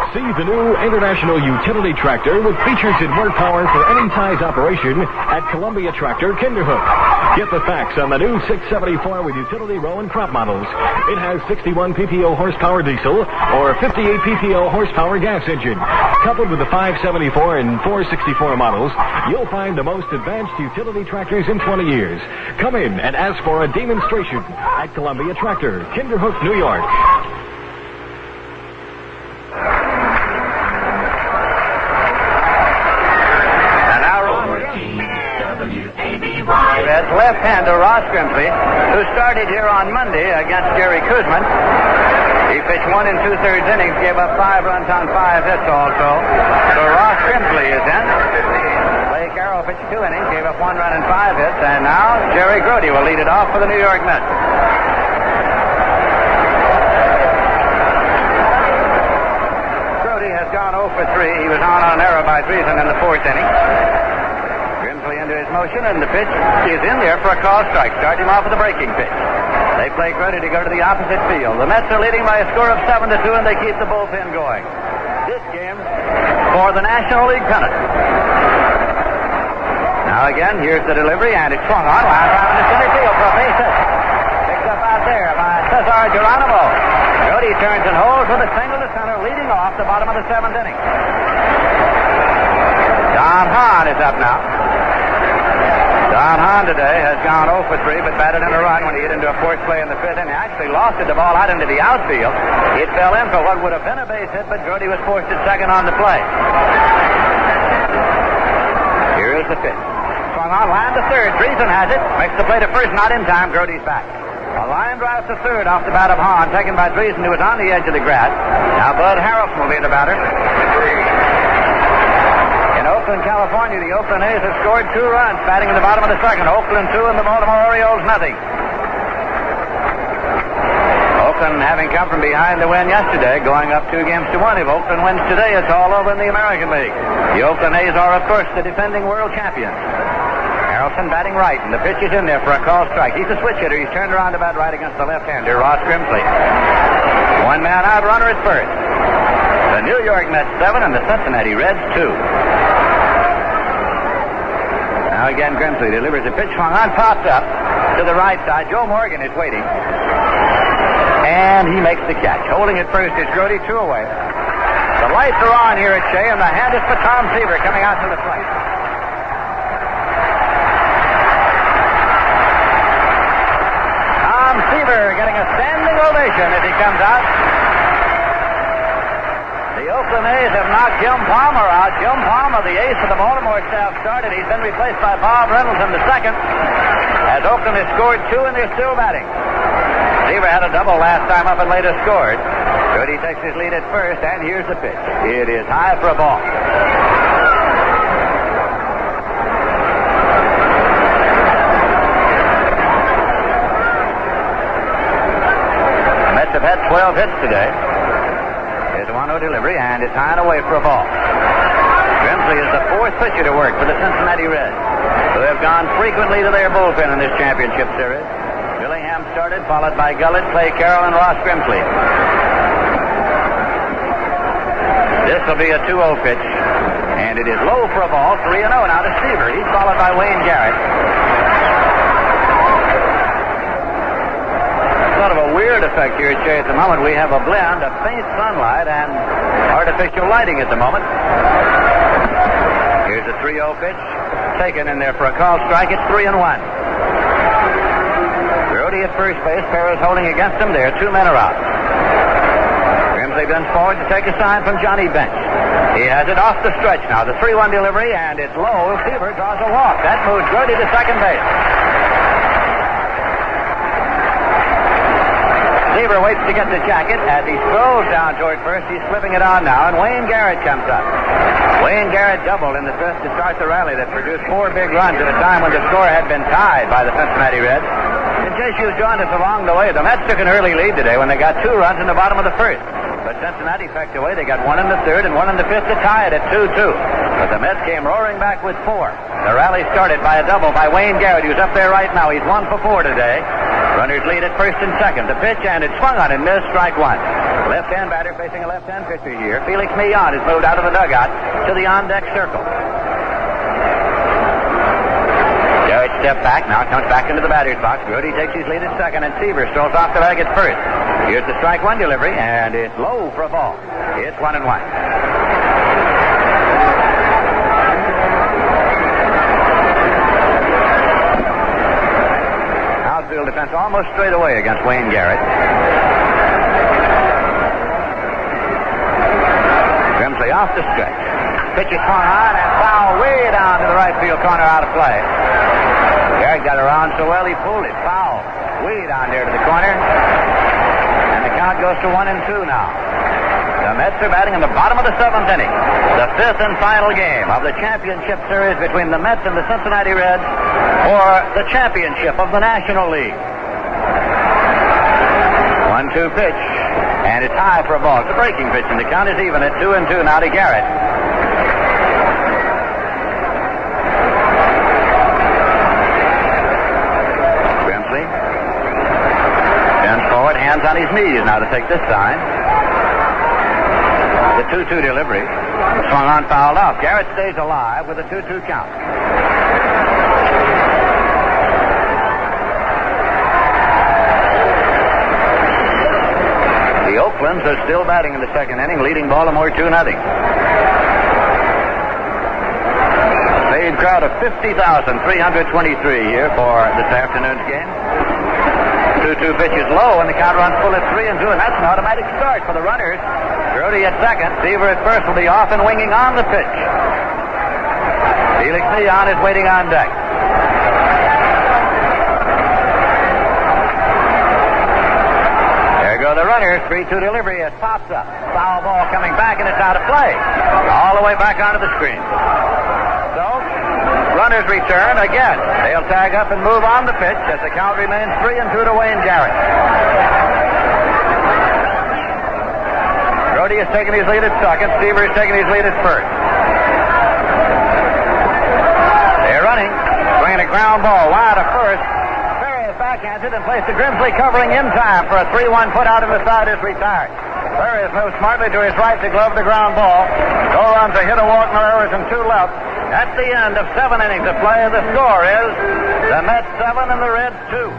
See the new International Utility Tractor with features and horsepower for any size operation at Columbia Tractor, Kinderhook. Get the facts on the new 674 with utility row and crop models. It has 61 PPO horsepower diesel or 58 PPO horsepower gas engine. Coupled with the 574 and 464 models, you'll find the most advanced utility tractors in 20 years. Come in and ask for a demonstration at Columbia Tractor, Kinderhook, New York. That's left-hander Ross Grimsley, who started here on Monday against Jerry Kuzman. He pitched 1 2/3 innings, gave up 5 runs on 5 hits also. So Ross Grimsley is in. Clay Carroll pitched 2 innings, gave up 1 run and 5 hits, and now Jerry Grody will lead it off for the New York Mets. Grody has gone 0 for 3. He was on an error by Dreesen in the 4th inning. Into his motion, and the pitch is in there for a call strike. Start him off with a breaking pitch. They play Grody to go to the opposite field. The Mets are leading by a score of 7-2, and they keep the bullpen going. This game for the National League pennant. Now again, here's the delivery, and it's swung on. Last out in the center field for a base hit. Picked up out there by Cesar Geronimo. Brody turns and holds with a single to center, leading off the bottom of the 7th inning. Don Hahn is up now. Don Hahn today has gone 0 for 3, but batted in a run when he hit into a force play in the 5th inning. Actually lost the ball out into the outfield. It fell in for what would have been a base hit, but Brody was forced at second on the play. Here is the pitch. Swung on, line to third. Dreesen has it. Makes the play to first, not in time. Brody's back. A line drive to third off the bat of Hahn, taken by Dreesen, who was on the edge of the grass. Now Bud Harrelson will be the batter. In Oakland, California, the Oakland A's have scored 2 runs, batting in the bottom of the 2nd. Oakland 2 and the Baltimore Orioles nothing. Oakland having come from behind the win yesterday, going up 2 games to 1. If Oakland wins today, it's all over in the American League. The Oakland A's are, of course, the defending world champions. Harrelson batting right, and the pitch is in there for a call strike. He's a switch hitter. He's turned around to bat right against the left-hander, Ross Grimsley. 1 man out, runner at first. The New York Mets 7 and the Cincinnati Reds 2. Now again, Grimsley delivers a pitch, swung on, pops up to the right side. Joe Morgan is waiting. And he makes the catch. Holding it first is Brody, 2 away. The lights are on here at Shea, and the hand is for Tom Seaver coming out to the plate. Tom Seaver getting a standing ovation as he comes out. The Oakland A's have knocked Jim Palmer out. Jim Palmer, the ace of the Baltimore staff, started. He's been replaced by Bob Reynolds in the 2nd. As Oakland has scored 2 and they're still batting. Seaver had a double last time up and later scored. Brody takes his lead at first, and here's the pitch. It is high for a ball. The Mets have had 12 hits today. Here's a 1-0 delivery, and it's high and away for a ball. Grimsley is the 4th pitcher to work for the Cincinnati Reds, who have gone frequently to their bullpen in this championship series. Billingham started, followed by Gullett, Clay Carroll, and Ross Grimsley. This will be a 2-0 pitch, and it is low for a ball, 3-0 now to Seaver. He's followed by Wayne Garrett. Sort of a weird effect here at Shea at the moment. We have a blend of faint sunlight and artificial lighting at the moment. Here's a 3-0 pitch, taken in there for a call strike. It's 3-1. Brody at first base. Perez holding against him there. 2 men are out. Grimsley bends forward to take a sign from Johnny Bench. He has it off the stretch now. The 3-1 delivery, and it's low. Seaver draws a walk. That moves Brody to second base. Seaver waits to get the jacket. As he strolls down toward first, he's slipping it on now, and Wayne Garrett comes up. Wayne Garrett doubled in the 5th to start the rally that produced 4 big runs at a time when the score had been tied by the Cincinnati Reds. In case you've joined us along the way, the Mets took an early lead today when they got 2 runs in the bottom of the 1st. But Cincinnati pecked away. They got 1 in the 3rd and 1 in the 5th to tie it at 2-2. But the Mets came roaring back with 4. The rally started by a double by Wayne Garrett, who's up there right now. He's 1 for 4 today. Runners lead at first and second. The pitch, and it's swung on and missed, strike 1. Left-hand batter facing a left-hand pitcher here. Felix Millan is moved out of the dugout to the on-deck circle. Garrett stepped back, now comes back into the batter's box. Brody takes his lead at second, and Seaver strolls off the bag at first. Here's the strike 1 delivery, and it's low for a ball. It's 1-1. Outfield defense almost straight away against Wayne Garrett. Grimsley off the stretch. Pitch is swung on and foul way down to the right field corner, out of play. Garrett got around so well he pulled it. Foul way down there to the corner. And the count goes to 1-2 now. The Mets are batting in the bottom of the 7th inning. The 5th and final game of the championship series between the Mets and the Cincinnati Reds for the championship of the National League. 1-2 pitch. And it's high for a ball. It's a breaking pitch, and the count is even at 2-2 now to Garrett. Grimsley bends forward, hands on his knees now to take this sign. The 2-2 delivery. Swung on, fouled off. Garrett stays alive with a 2-2 count. The Oaklands are still batting in the second inning, leading Baltimore 2-0. Paid crowd of 50,323 here for this afternoon's game. 2-2 pitches low, and the count runs full at 3-2, and that's an automatic start for the runners. Rowdy at second, Seaver at first will be off and winging on the pitch. Felix Leon is waiting on deck. There go the runners, 3-2 delivery. It pops up. Foul ball coming back, and it's out of play. All the way back onto the screen. So, runners return again. They'll tag up and move on the pitch as the count remains 3-2 to Wayne Garrett. Rowdy is taking his lead at second. Seaver is taking his lead at first. They're running. Swinging a ground ball wide of first. Perry is backhanded and placed to Grimsley, covering in time for a 3-1 put out in the side is retired. Perry has moved smartly to his right to glove the ground ball. No runs, a hit, a walk, no errors, and 2 left. That's the end of 7 innings of play. The score is the Mets 7 and the Reds 2.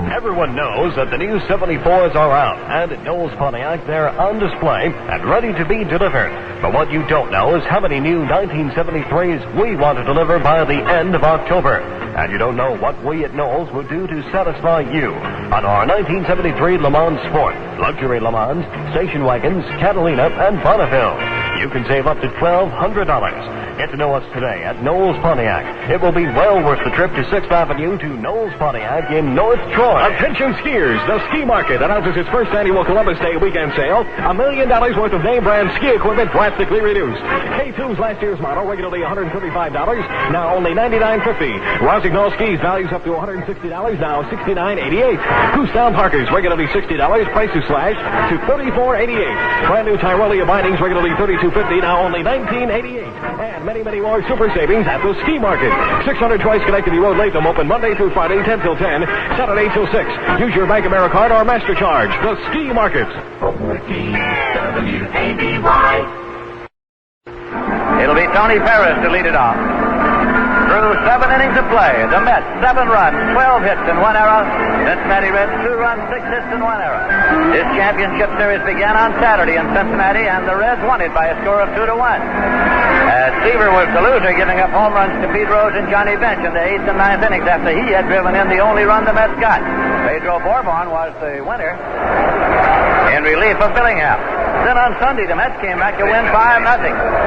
Everyone knows that the new 74s are out, and at Knowles Pontiac they're on display and ready to be delivered. But what you don't know is how many new 1973s we want to deliver by the end of October. And you don't know what we at Knowles would do to satisfy you on our 1973 Le Mans Sport, luxury Le Mans, station wagons, Catalina, and Bonneville. You can save up to $1,200. Get to know us today at Knowles Pontiac. It will be well worth the trip to 6th Avenue to Knowles Pontiac in North Troy. Attention skiers, the Ski Market announces its first annual Columbus Day weekend sale. $1 million worth of name brand ski equipment drastically reduced. K2's last year's model, regularly $135, now only $99.50. Rosignol skis, values up to $160, now $69.88. Kustown Parkers, regularly $60, prices slashed to $34.88. Brand new Tyrolia bindings, regularly $32.50, now only $19.88. And many, many more super savings at the Ski Market. 600 Troy Schenectady Road, Latham, open Monday through Friday, 10 till 10, Saturday till 6. Use your Bank Americard or MasterCharge. The Ski Market. It'll be Tony Perez to lead it off. Through 7 innings of play, the Mets 7 runs, 12 hits and 1 error. Cincinnati Reds 2 runs, 6 hits and 1 error. This championship series began on Saturday in Cincinnati, and the Reds won it by a score of 2-1. As Seaver was the loser, giving up home runs to Pete Rose and Johnny Bench in the 8th and 9th innings after he had driven in the only run the Mets got. Pedro Bourbon was the winner in relief of Billingham. Then on Sunday, the Mets came back to win 5-0.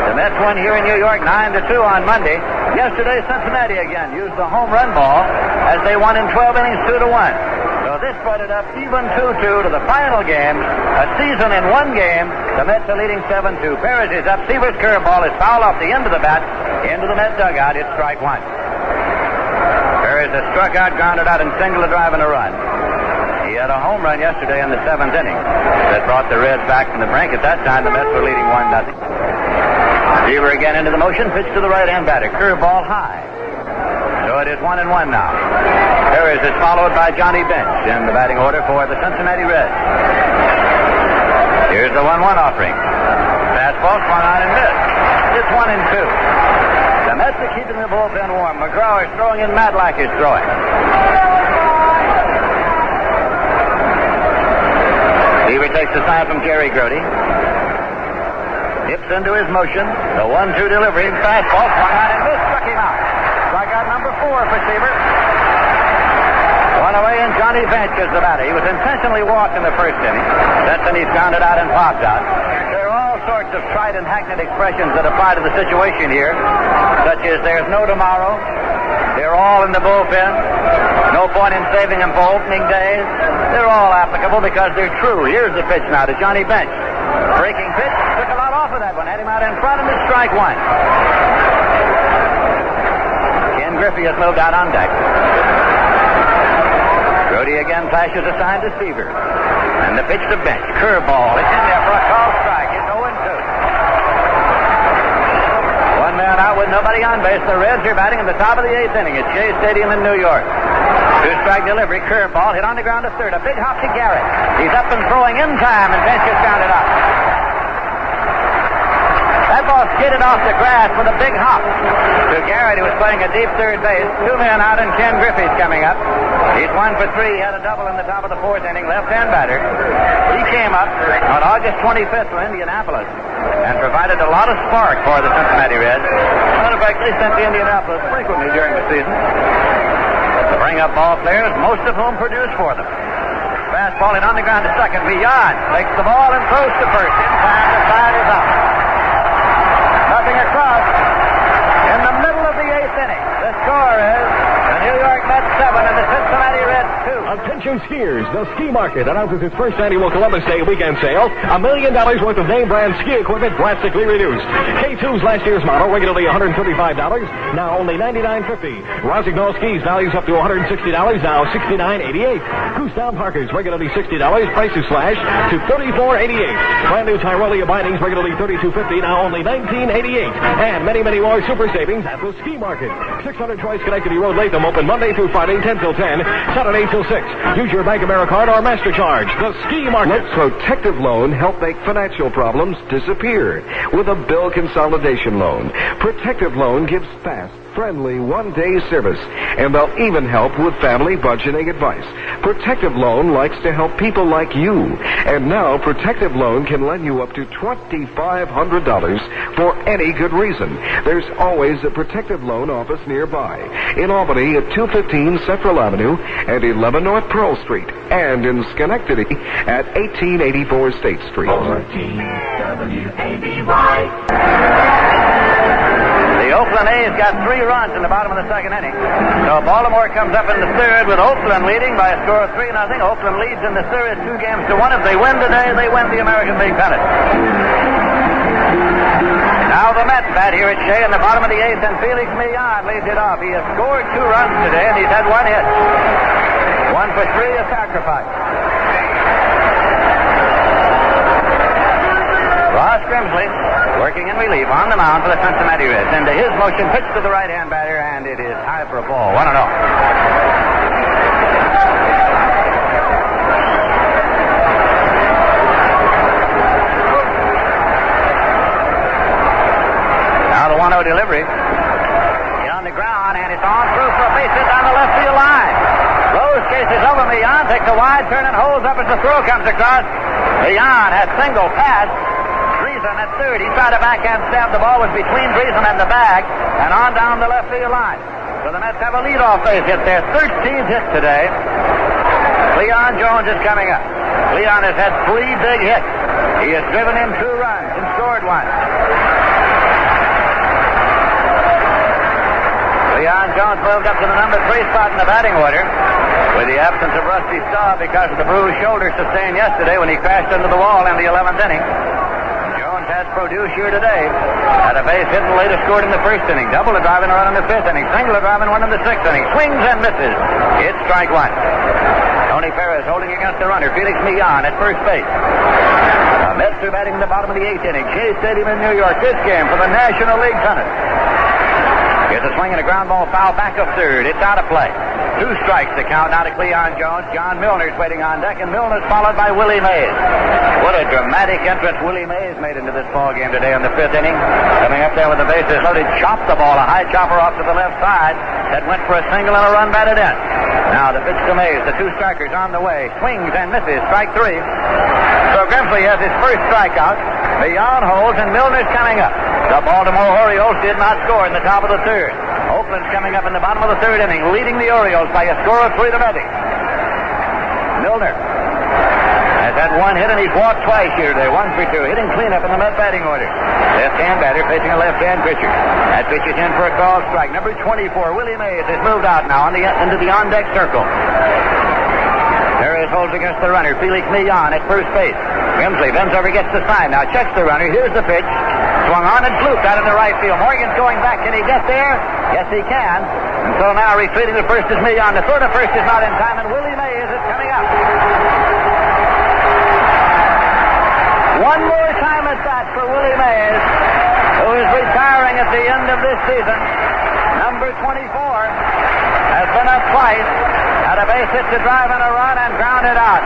The Mets won here in New York 9-2 on Monday. Yesterday, Cincinnati again used the home run ball as they won in 12 innings 2-1. So this brought it up even 2-2 to the final game. A season in 1 game. The Mets are leading 7-2. Perez is up. Seaver's curveball is fouled off the end of the bat into the Met dugout. It's strike 1. Perez has struck out, grounded out, and singled a drive and a run. He had a home run yesterday in the 7th inning that brought the Reds back from the brink. At that time, the Mets were leading 1-0. Seaver again into the motion, pitch to the right-hand batter. Curveball high. So it is 1-1 now. Perez is followed by Johnny Bench in the batting order for the Cincinnati Reds. Here's the 1-1 offering. Fastball swung on and missed. It's 1-2. The Mets are keeping the bullpen warm. McGraw is throwing in. Matlack is throwing. Seaver takes the sign from Jerry Grody. Hips into his motion. The 1-2 delivery. Fastball swung on and missed. Struck him out. Strikeout number 4 for Seaver. One away, and Johnny Bench is the batter. He was intentionally walked in the first inning. Then he's grounded out and popped out. There are all sorts of tried and hackneyed expressions that apply to the situation here, such as there's no tomorrow. They're all in the bullpen. No point in saving them for opening days. They're all applicable because they're true. Here's the pitch now to Johnny Bench. Breaking pitch. Took a lot off of that one. Had him out in front, and it's strike 1. Ken Griffey has moved out on deck. Grody again flashes a sign to Seaver. And the pitch to Bench. Curveball. It's in there for a call strike. It's 0-2. 1 man out with nobody on base. The Reds are batting in the top of the 8th inning at Shea Stadium in New York. 2-strike delivery. Curveball hit on the ground to third. A big hop to Garrett. He's up and throwing in time, and Bench is grounded out. That ball skidded off the grass with a big hop to Garrett, who was playing a deep third base. 2 men out, and Ken Griffey's coming up. He's 1 for 3. He had a double in the top of the 4th inning. Left-hand batter. He came up on August 25th from Indianapolis and provided a lot of spark for the Cincinnati Reds. Matter of fact, they sent to Indianapolis frequently during the season to bring up ball players, most of whom produced for them. Fastball in on the ground to second. Beyond takes the ball and throws to first. In time, the side is up. Nothing across. In the middle of the 8th inning, the score is the New York Mets 7 and the Cincinnati Reds 2. Attention skiers, the Ski Market announces its first annual Columbus Day weekend sale. $1 million worth of name brand ski equipment drastically reduced. K2's last year's model, regularly $135, now only $99.50. Rossignol skis values up to $160, now $69.88. Goose Down Parkers, regularly $60, prices slashed to $34.88. Brand new Tyrolia bindings, regularly $32.50, now only $19.88. And many, many more super savings at the Ski Market. 600 Troy Schenectady Road, Latham, open Monday through Friday, 10 till 10, Saturday till 6. Use your Bank AmeriCard or MasterCharge. The Ski Market. Let Protective Loan help make financial problems disappear with a bill consolidation loan. Protective Loan gives fast, friendly, one-day service, and they'll even help with family budgeting advice. Protective Loan likes to help people like you, and now Protective Loan can lend you up to $2,500 for any good reason. There's always a Protective Loan office nearby. In Albany at 215 Central Avenue and 11 North Pearl Street, and in Schenectady at 1884 State Street. The Oakland A's got 3 runs in the bottom of the 2nd inning. So Baltimore comes up in the 3rd with Oakland leading by a score of 3-0. Oakland leads in the series 2-1. If they win today, they win the American League pennant. Now the Mets bat here at Shea in the bottom of the 8th, and Felix Millan leads it off. He has scored 2 runs today, and he's had 1 hit. 1 for 3, a sacrifice. Ross Grimsley working in relief on the mound for the Cincinnati Reds. Into his motion, pitch to the right-hand batter, and it is high for a ball. 1-0. Now the 1-0 delivery. Get on the ground, and it's on through for a base hit down the left field line. Rose chases over Millan, takes a wide turn and holds up as the throw comes across. Millan has single pass. Dreesen at third. He tried a backhand stab. The ball was between Dreesen and the bag and on down the left field line. So the Mets have a leadoff base hit there. 13th hit today. Leon Jones is coming up. Leon has had 3 big hits. He has driven in 2 runs and scored 1. Leon Jones moved up to the number 3 spot in the batting order with the absence of Rusty Staub because of the bruised shoulder sustained yesterday when he crashed into the wall in the 11th inning. Jones has produced here today. Had a base hit and later scored in the 1st inning. Double a drive and a run in the 5th inning. Single a drive and 1 in the 6th inning. Swings and misses. It's strike 1. Tony Perez holding against the runner. Felix Millan at first base. The Mets are batting in the bottom of the 8th inning. Shea Stadium in New York. This game for the National League pennant. Here's a swing and a ground ball foul back of third. It's out of play. 2 strikes to count now to Cleon Jones. John Milner's waiting on deck, and Milner's followed by Willie Mays. What a dramatic entrance Willie Mays made into this ball game today in the 5th inning. Coming up there with the bases loaded, chopped the ball, a high chopper off to the left side that went for a single and a run batted in. Now the pitch to Mays, the 2 strikers on the way. Swings and misses, strike 3. So Grimsley has his first strikeout. Millan holds, and Milner's coming up. The Baltimore Orioles did not score in the top of the 3rd. Oakland's coming up in the bottom of the 3rd inning, leading the Orioles by a score of 3-0. Milner has had 1 hit, and he's walked twice here today. 1 for 2, hitting cleanup in the Met batting order. Left-hand batter facing a left-hand pitcher. That pitch is in for a called strike. Number 24, Willie Mays, has moved out now into the on-deck circle. Perez holds against the runner. Felix Millan at first base. Grimsley bends over, gets the sign. Now checks the runner. Here's the pitch. Swung on and flooped out in the right field. Morgan's going back. Can he get there? Yes, he can. And so now retreating to first is Millan. The throw to first is not in time, and Willie Mays is coming up. 1 more time at bat for Willie Mays, who is retiring at the end of this season. Number 24 has been up twice. Had a base hit to drive and a run and grounded out.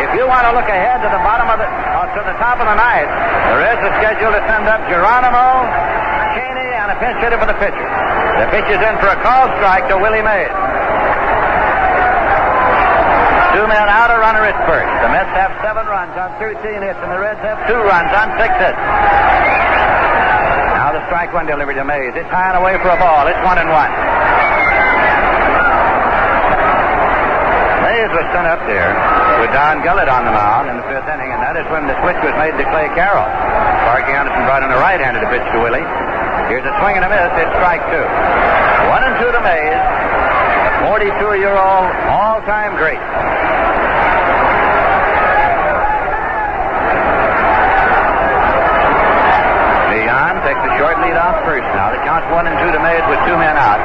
If you want to look ahead to the bottom of to the top of the ninth. The Reds are scheduled to send up Geronimo, Cheney, and a pinch hitter for the pitcher. The pitch is in for a called strike to Willie Mays. 2 men out, a runner at first. The Mets have 7 runs on 13 hits, and the Reds have 2 runs on 6 hits. Now the strike one delivered to Mays. It's high and away for a ball. It's 1-1. Mays was sent up there with Don Gullett on the mound in the 5th inning, and that is when the switch was made to Clay Carroll. Sparky Anderson brought in a right-hander to pitch to Willie. Here's a swing and a miss. It's strike 2. 1-2 to Mays, the 42-year-old all-time great. Leon takes the short lead off first now. The count's 1-2 to Mays with 2 men out.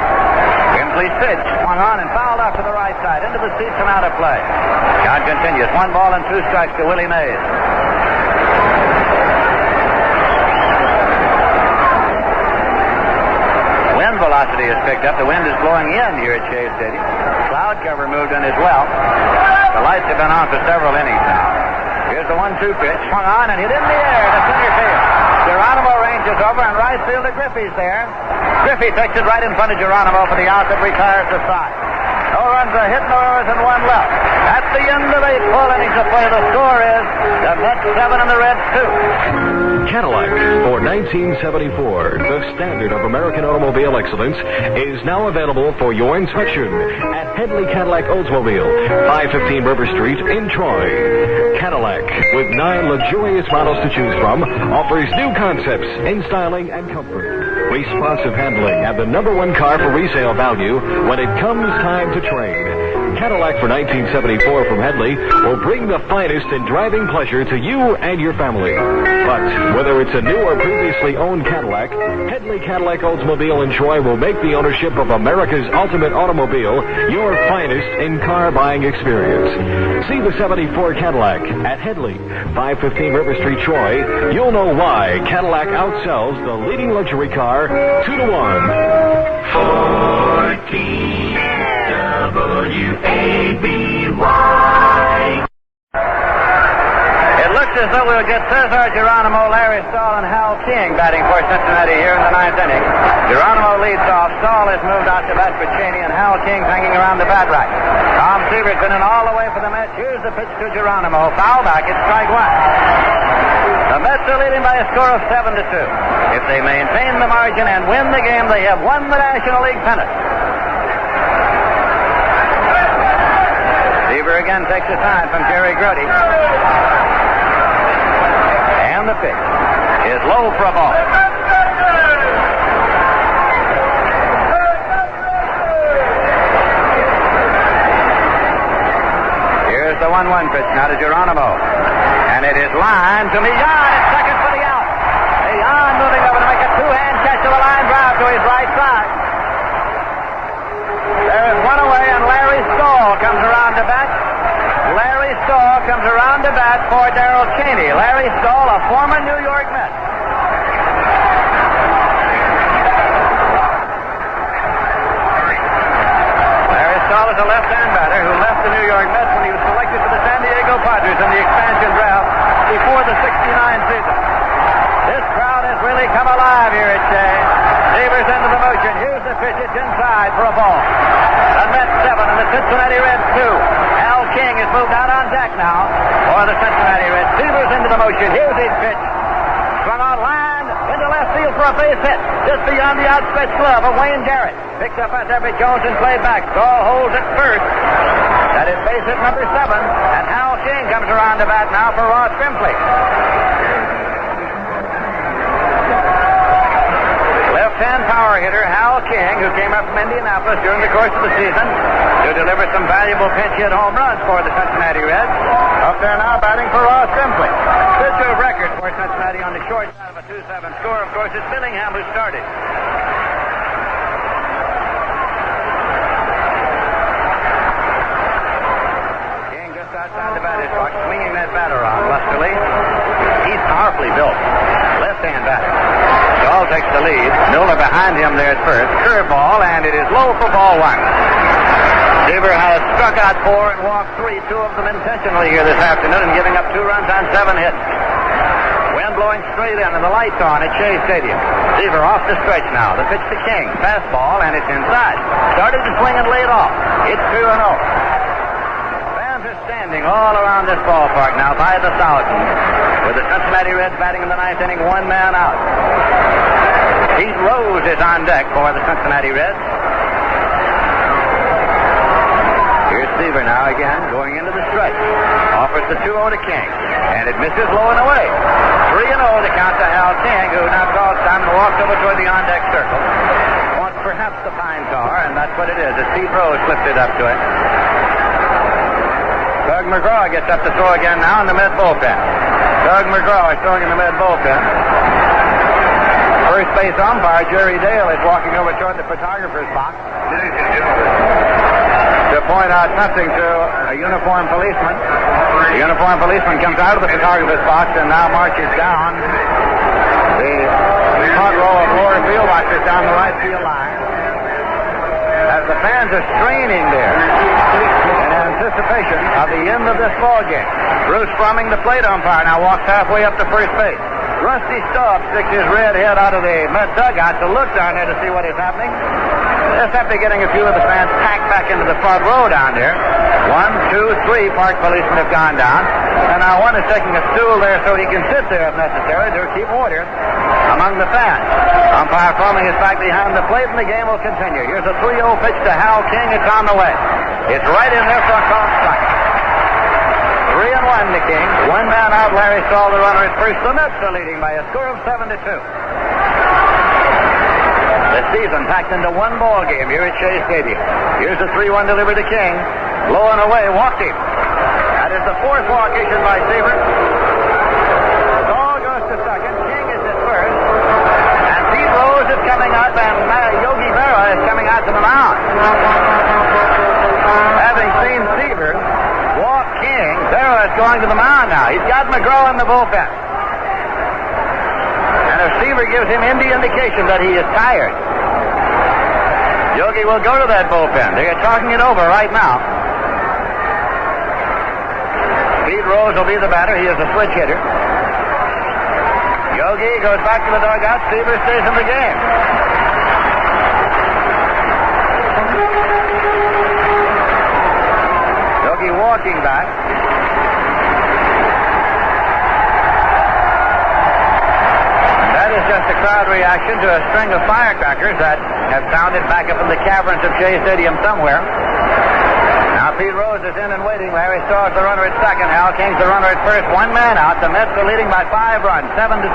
Grimsley's pitch swung on and fouled off to the right side into the seats and out of play. Count continues. 1 ball and 2 strikes to Willie Mays. Wind velocity is picked up. The wind is blowing in here at Shea Stadium. Cloud cover moved in as well. The lights have been on for several innings now. Here's the 1-2 pitch. Swung on and hit in the air to center field. Geronimo ranges over, and right fielder Griffey's there. Griffey takes it right in front of Geronimo for the out that retires the side. No runs are hit, no errors, and 1 left. At the end of 8 full innings of play, the score is the Mets 7 and the Reds 2. Cadillac for 1974, the standard of American automobile excellence, is now available for your inspection at Headley Cadillac Oldsmobile, 515 River Street in Troy. Cadillac, with 9 luxurious models to choose from, offers new concepts in styling and comfort, responsive handling, and the #1 car for resale value when it comes time to trade. Cadillac for 1974 from Headley will bring the finest in driving pleasure to you and your family. But whether it's a new or previously owned Cadillac, Headley Cadillac Oldsmobile in Troy will make the ownership of America's ultimate automobile your finest in car buying experience. See the 74 Cadillac at Headley, 515 River Street, Troy. You'll know why Cadillac outsells the leading luxury car 2-1. 14 W-A-B-Y. It looks as though we'll get Cesar Geronimo, Larry Stahl, and Hal King batting for Cincinnati here in the 9th inning. Geronimo leads off. Stahl has moved out to bat for Cheney, and Hal King's hanging around the bat right. Tom Seaver's been in all the way for the Mets. Here's the pitch to Geronimo. Foul back. It's strike 1. The Mets are leading by a score of 7-2. If they maintain the margin and win the game, they have won the National League pennant. Seaver again takes a sign from Jerry Grody. And the pitch is low for a ball. Here's the 1-1 pitch now to Geronimo. And it is lined to Millan at second for the out. Millan moving over to make a 2-hand catch of a line drive to his right side. There is 1 away, and Larry Stahl comes around to bat. Larry Stahl comes around to bat for Darrell Cheney. Larry Stahl, a former New York Met. Larry Stahl is a left-hand batter who left the New York Mets when he was selected for the San Diego Padres in the expansion draft before the '69 season. This crowd has really come alive here at Shea. Seaver's into the motion. Here's the pitch. It's inside for a ball. The Mets 7 and the Cincinnati Reds 2. Al King has moved out on deck now for the Cincinnati Reds. Seaver's into the motion. Here's his pitch. Swung on line into left field for a base hit. Just beyond the outstretched glove of Wayne Garrett. Picked up by Debbie Jones and played back. Stahl holds it first. That is base hit number 7. And Al King comes around to bat now for Ross Grimsley. Left-hand power hitter Hal King, who came up from Indianapolis during the course of the season to deliver some valuable pinch hit home runs for the Cincinnati Reds. Up there now batting for Ross Grimsley. Pitcher of record for Cincinnati on the short side of a 2-7 score. Of course, it's Billingham who started. King just outside the batter's box, swinging that bat around lustily. He's powerfully built. Left-hand batter. Stahl takes the lead. Miller behind him there at first. Curveball, and it is low for ball 1. Seaver has struck out 4 and walked 3, 2 of them intentionally here this afternoon, and giving up 2 runs on 7 hits. Wind blowing straight in, and the lights on at Shea Stadium. Seaver off the stretch now. The pitch to King. Fastball, and it's inside. Started to swing and laid off. It's 2-0. Fans are standing all around this ballpark now by the thousands, with the Cincinnati Reds batting in the 9th inning, 1 man out. Pete Rose is on deck for the Cincinnati Reds. Here's Seaver now again, going into the stretch. Offers the 2-0 to King, and it misses low and away. 3-0 to count to Hal King, who now calls time and walks over toward the on-deck circle. Wants perhaps the pine tar, and that's what it is. As Pete Rose flipped it up to it. Doug McGraw gets up to throw again now in the mid bullpen. Doug McGraw is throwing in the mid bullpen. First base umpire Jerry Dale is walking over toward the photographer's box to point out something to a uniformed policeman. The uniformed policeman comes out of the photographer's box and now marches down the front row of lower field watchers down the right field line. As the fans are straining there in anticipation of the end of this ball game. Bruce Frumming, the plate umpire, now walks halfway up to first base. Rusty Staub sticks his red head out of the mid dugout to look down there to see what is happening. Just after getting a few of the fans packed back into the front row down there. 1, 2, 3 park policemen have gone down. And now one is taking a stool there so he can sit there if necessary to keep order among the fans. Umpire Frumming is back behind the plate, and the game will continue. Here's a 3-0 pitch to Hal King. It's on the way. It's right in there for a called strike. 3-1 to King. 1 man out. Larry Stahl, the runner at first. The Mets are leading by a score of 7-2. The season packed into 1 ball game here at Shea Stadium. Here's a 3-1 delivery to King. Low and away, walked him. That is the 4th walk issued by Seaver. Stahl goes to second. King is at first. And Pete Rose is coming up, and Yogi Berra is coming out to the mound. Having seen Seaver walk King, Berra is going to the mound now. He's got McGraw in the bullpen. And if Seaver gives him any indication that he is tired, Yogi will go to that bullpen. They are talking it over right now. Pete Rose will be the batter. He is a switch hitter. Yogi goes back to the dugout. Seaver stays in the game. Yogi walking back. Just a crowd reaction to a string of firecrackers that have sounded back up in the caverns of Shea Stadium somewhere. Now Pete Rose is in and waiting. Larry Stahl is the runner at second. Hal King's the runner at first. 1 man out. The Mets are leading by 5 runs, 7-2.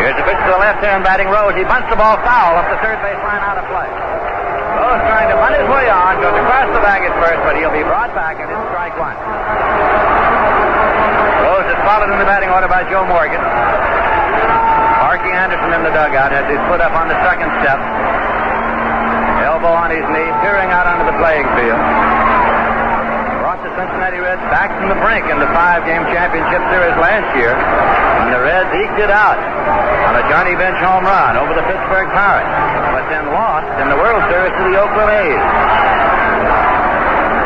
Here's a pitch to the left hand batting Rose. He bunts the ball foul up the third base line out of play. Rose trying to bunt his way on. Goes across the bag at first, but he'll be brought back and it's strike 1. Rose is followed in the batting order by Joe Morgan. Marky Anderson in the dugout has his foot up on the second step. Elbow on his knee, peering out onto the playing field. Brought the Cincinnati Reds back from the brink in the 5-game championship series last year, when the Reds eked it out on a Johnny Bench home run over the Pittsburgh Pirates, but then lost in the World Series to the Oakland A's.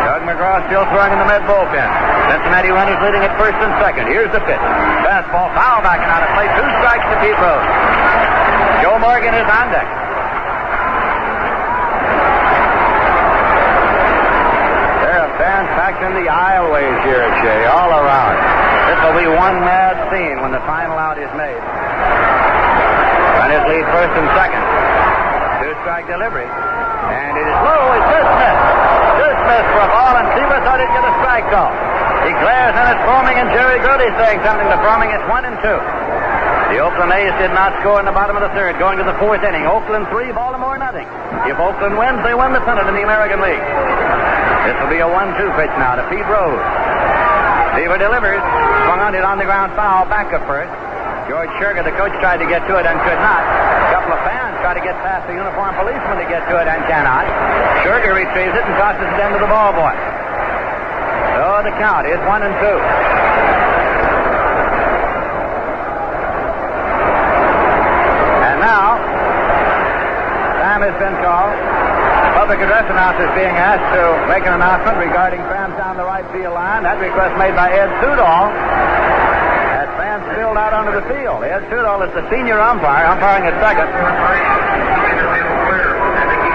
Doug McGraw still throwing in the mid bullpen. Cincinnati runners leading at first and second. Here's the pitch. Fastball foul backing out of play. 2 strikes to Pete Rose. Joe Morgan is on deck. There are fans packed in the aisleways here at Shea, all around. This will be one mad scene when the final out is made. Runners lead first and second. 2-strike delivery. And it is low. It's dismissed. Dismissed for a ball, and Seaver thought he'd get a strike call. He glares and it's Frumming, and Jerry Grote saying something to Frumming. It's 1-2. The Oakland A's did not score in the bottom of the third, going to the 4th inning. Oakland 3, Baltimore nothing. If Oakland wins, they win the pennant in the American League. This will be a 1-2 pitch now to Pete Rose. Seaver delivers. Swung on it on the ground foul, back at first. George Sherger, the coach, tried to get to it and could not. A couple of fans try to get past the uniformed policeman to get to it and cannot. Sherger retrieves it and tosses it into the ball boy. So the count is 1-2. And now, time has been called. Well, the address announcer is being asked to make an announcement regarding fans down the right field line. That request made by Ed Sudol. As fans spilled out onto the field. Ed Sudol is the senior umpire, umpiring at second.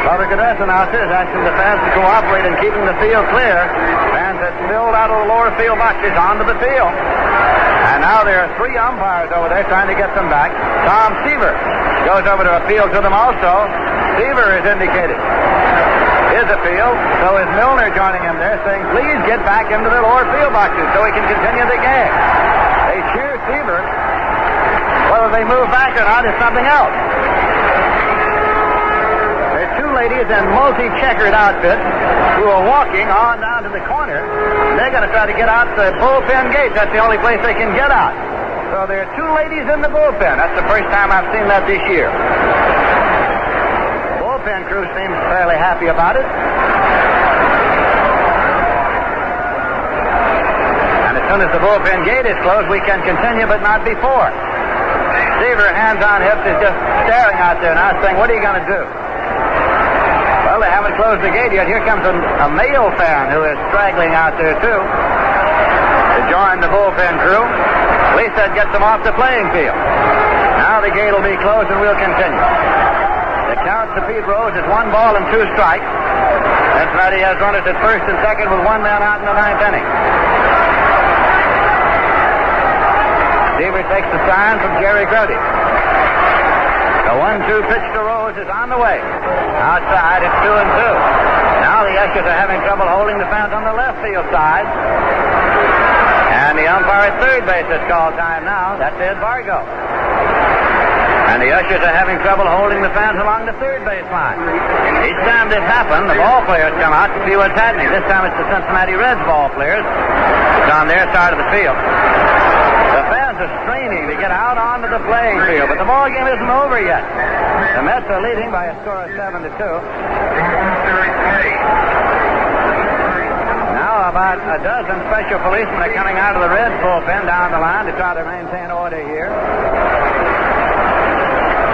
Public address announcer is asking the fans to cooperate in keeping the field clear. Fans had spilled out of the lower field boxes onto the field. And now there are 3 umpires over there trying to get them back. Tom Seaver goes over to appeal to them also. Seaver is indicated his appeal. So is Milner joining him there, saying, please get back into the lower field boxes so we can continue the game. They cheer Seaver. Whether they move back or not is something else. There's 2 ladies in multi-checkered outfits who are walking on down to the corner. They're going to try to get out the bullpen gate. That's the only place they can get out. So there are 2 ladies in the bullpen. That's the first time I've seen that this year. The bullpen crew seems fairly happy about it. And as soon as the bullpen gate is closed, we can continue, but not before. Seaver, hands on hips, is just staring out there now, saying, what are you going to do? Well, they haven't closed the gate yet. Here comes a male fan who is straggling out there, too, to join the bullpen crew. At least that gets them off the playing field. Now the gate will be closed and we'll continue. The count to Pete Rose is 1 ball and 2 strikes. Cincinnati has runners at first and second with 1 man out in the 9th inning. Seaver takes the sign from Jerry Grody. The 1-2 pitch to Rose is on the way. Outside, it's 2-2. Now the ushers are having trouble holding the fans on the left field side. And the umpire at third base has called time now. That's Ed Vargo. And the ushers are having trouble holding the fans along the third base line. Each time this happens, the ball players come out to see what's happening. This time it's the Cincinnati Reds ball players. It's on their side of the field. The fans are straining to get out onto the playing field, but the ball game isn't over yet. The Mets are leading by a score of 7-2. Now about a dozen special policemen are coming out of the Reds bullpen down the line to try to maintain order here.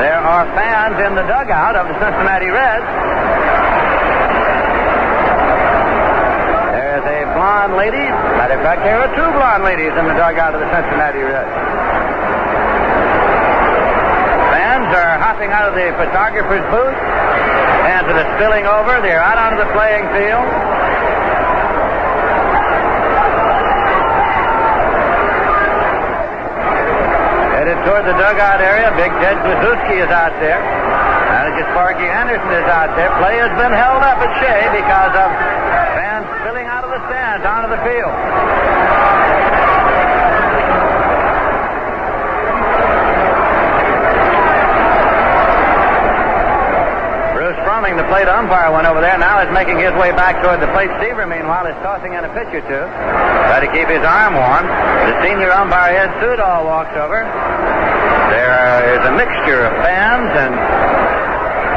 There are fans in the dugout of the Cincinnati Reds. There's a blonde lady. Matter of fact, there are 2 blonde ladies in the dugout of the Cincinnati Reds. Fans are hopping out of the photographer's booth. Fans that are spilling over. They're out onto the playing field. Headed toward the dugout area. Big Ted Kluszewski is out there. Manager Sparky Anderson is out there. Play has been held up at Shea because of fans spilling out of the stands onto the field. Bruce Fromming, the plate umpire, went over there. Now is making his way back toward the plate. Seaver, meanwhile, is tossing in a pitch or 2. Try to keep his arm warm. The senior umpire, Ed Sudol, walks over. There is a mixture of fans and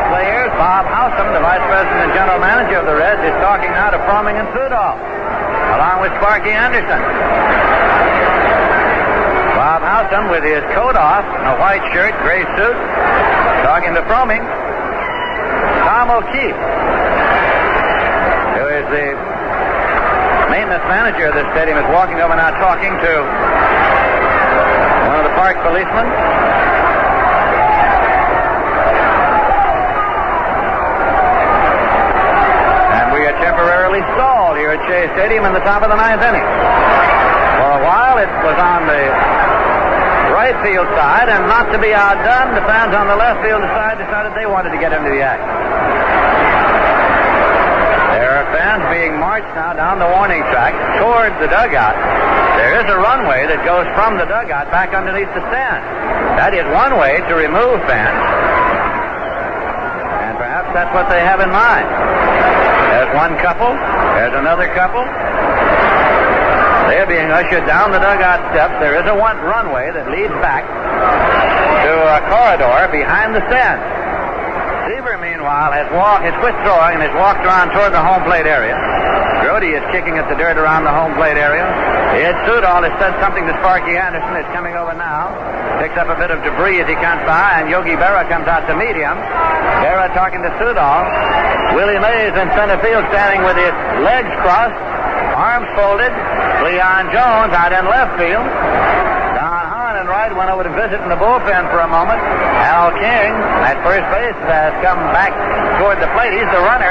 players. Bob Howsam, the vice president and general manager of the Reds, is talking now to Fromming and Sudol, along with Sparky Anderson. Bob Howsam, with his coat off, a white shirt, gray suit, talking to Fromming. Tom O'Keefe, who is the maintenance manager of this stadium, is walking over now talking to one of the park policemen. And we are temporarily stalled here at Shea Stadium in the top of the 9th inning. For a while it was on the right field side, and not to be outdone, the fans on the left field side decided they wanted to get into the act. There are fans being marched now down the warning track toward the dugout. There is a runway that goes from the dugout back underneath the stand. That is one way to remove fans. And perhaps that's what they have in mind. There's one couple. There's another couple. They're being ushered down the dugout steps. There is a runway that leads back to a corridor behind the stand. Seaver, meanwhile, has quit throwing and has walked around toward the home plate area. Rowdy is kicking at the dirt around the home plate area. Ed Sudol has said something to Sparky Anderson. It's coming over now. Picks up a bit of debris as he comes by, and Yogi Berra comes out to meet him. Berra talking to Sudol. Willie Mays in center field standing with his legs crossed, arms folded. Cleon Jones out in left field. Don Hahn in right went over to visit in the bullpen for a moment. Al King at first base has come back toward the plate. He's the runner.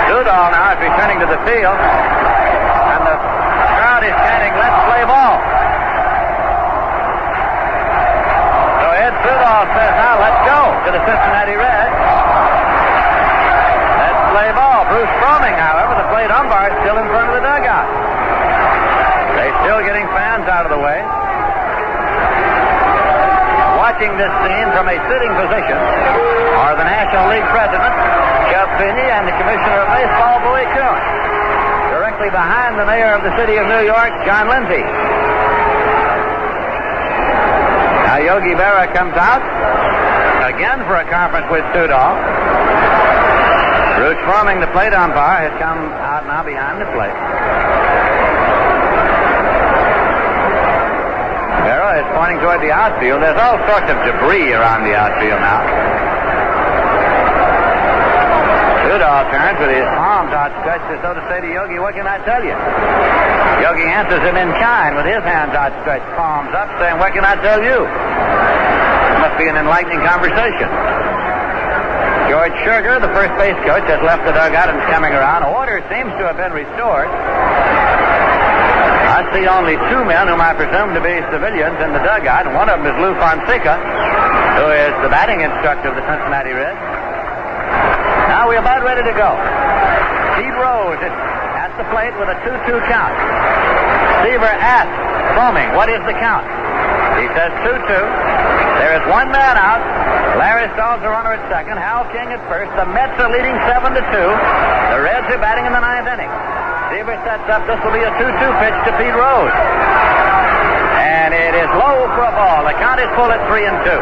Sudol now is returning to the field. And the crowd is chanting, "Let's play ball." So Ed Sudol says, "Now let's go," to the Cincinnati Reds. Let's play ball. Bruce Fromming, however, the plate umpire, is still in front of the dugout. They're still getting fans out of the way. Watching this scene from a sitting position are the National League President, Jeff Finney, and the Commissioner of Baseball, Bowie Kuhn. Directly behind the Mayor of the City of New York, John Lindsay. Now Yogi Berra comes out again for a conference with Sudol. Bruce Fromming, the plate umpire, has come out now behind the plate. Berra is pointing toward the outfield. There's all sorts of debris around the outfield now. Sudol turns with his palms outstretched as though to say to Yogi, "What can I tell you?" Yogi answers him in kind with his hands outstretched, palms up, saying, "What can I tell you?" It must be an enlightening conversation. George Sugar, the first base coach, has left the dugout and is coming around. Order seems to have been restored. I see only two men whom I presume to be civilians in the dugout, and one of them is Lou Fonseca, who is the batting instructor of the Cincinnati Reds. Now we're about ready to go. Pete Rose is at the plate with a 2-2 count. Seaver asks Fromming, "What is the count?" He says 2-2. There is one man out. Larry Stahl's the runner at second. Hal King at first. The Mets are leading 7-2. The Reds are batting in the ninth inning. Seaver sets up. This will be a 2-2 pitch to Pete Rose. And it is low for a ball. The count is full at 3-2.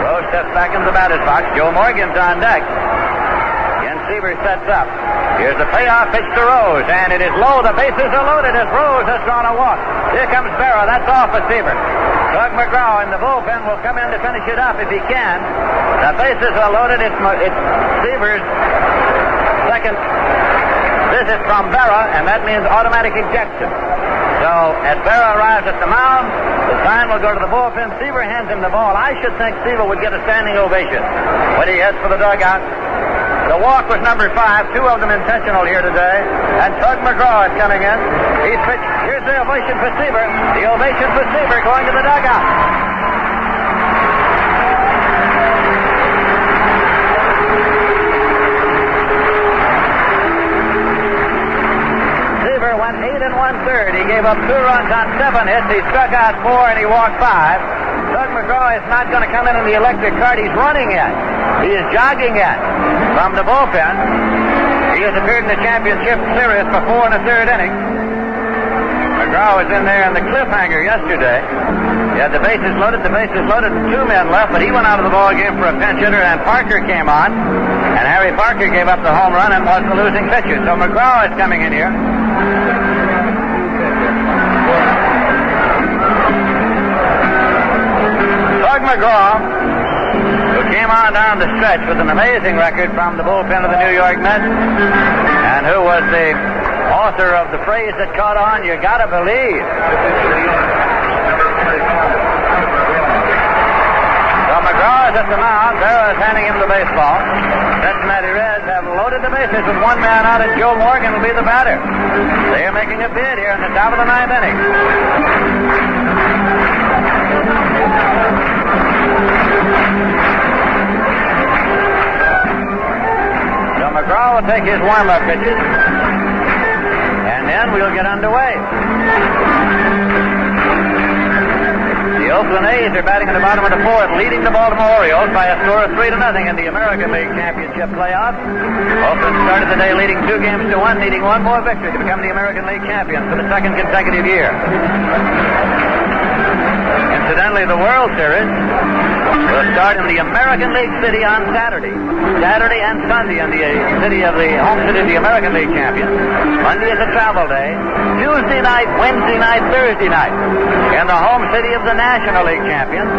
Rose steps back into the batter's box. Joe Morgan's on deck. Again, Seaver sets up. Here's the payoff pitch to Rose, and it is low. The bases are loaded as Rose has drawn a walk. Here comes Berra. That's off for Seaver. Doug McGraw in the bullpen will come in to finish it up if he can. The bases are loaded. It's Seaver's second visit from Berra, and that means automatic ejection. So as Berra arrives at the mound, the sign will go to the bullpen. Seaver hands him the ball. I should think Seaver would get a standing ovation when he heads for the dugout. The walk was number 5, 2 of them intentional here today. And Tug McGraw is coming in. He's pitched. Here's the ovation for Seaver. The ovation for Seaver going to the dugout. Seaver went 8 1/3. He gave up 2 runs on 7 hits. He struck out 4 and he walked 5. Tug McGraw is not going to come in the electric cart. He's running in. He is jogging in from the bullpen. He has appeared in the championship series for 4 1/3 innings. McGraw was in there in the cliffhanger yesterday. He had the bases loaded, and 2 men left, but he went out of the ball game for a pinch hitter, and Parker came on. And Harry Parker gave up the home run and was the losing pitcher. So McGraw is coming in here. Tug McGraw, who came on down the stretch with an amazing record from the bullpen of the New York Mets, and who was the author of the phrase that caught on, "You gotta believe." So McGraw is at the mound. Berra is handing him the baseball. Cincinnati Reds have loaded the bases with 1 man out, and Joe Morgan will be the batter. They are making a bid here in the top of the 9th inning. So McGraw will take his warm-up pitches, and then we'll get underway. The Oakland A's are batting in the bottom of the 4th, leading the Baltimore Orioles by a score of 3-0 in the American League Championship playoffs. Oakland started the day leading 2-1, needing 1 more victory to become the American League champions for the 2nd consecutive year. Incidentally, the World Series will start in the American League City on Saturday and Sunday in the city of the home city of the American League champions. Monday is a travel day. Tuesday night, Wednesday night, Thursday night in the home city of the National League champions.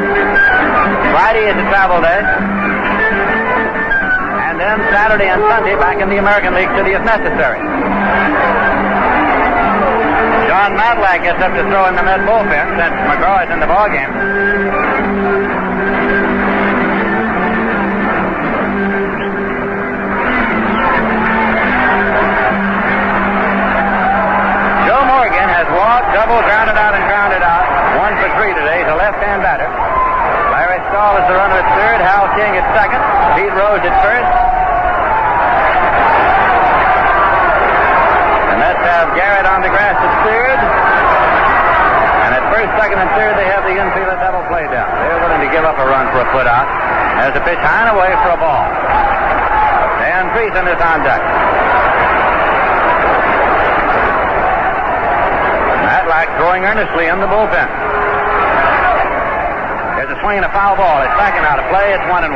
Friday is a travel day. And then Saturday and Sunday back in the American League city if necessary. John Matlack gets up to throw in the Met bullpen since McGraw is in the ballgame. Joe Morgan has walked, double, grounded out, and grounded out. 1 for 3 today. He's a left-hand batter. Larry Stahl is the runner at third. Hal King at second. Pete Rose at first. And let's have Garrett on the grass at third. And at first, second, and third, they have the infielder double play down. They're willing to give up a run for a put out. There's a pitch high and away for a ball. Dan Friesen is on deck. Matlack throwing earnestly in the bullpen. There's a swing and a foul ball. It's backing out of play. It's 1-1.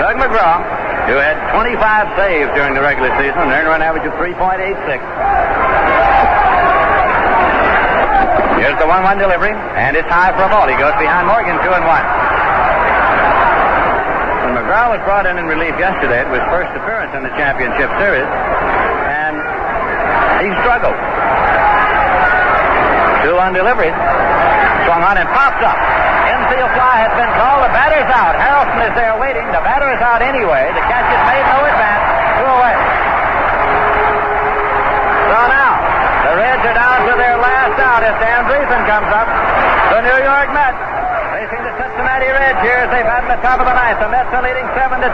Doug McGraw, who had 25 saves during the regular season, and earned an average of 3.86. Here's the 1-1 delivery, and it's high for a ball. He goes behind Morgan, 2-1. When McGraw was brought in relief yesterday, it was first appearance in the championship series, and he struggled. 2-1 delivery, swung on and popped up. Infield fly has been called. The batter's out. Harrelson is there waiting. The batter is out anyway. The catch is made, no advance. 2 away. So now, the Reds are down to their last out if Dan Friesen comes up. The New York Mets facing the Cincinnati Reds here as they bat in the top of the ninth. The Mets are leading 7-2.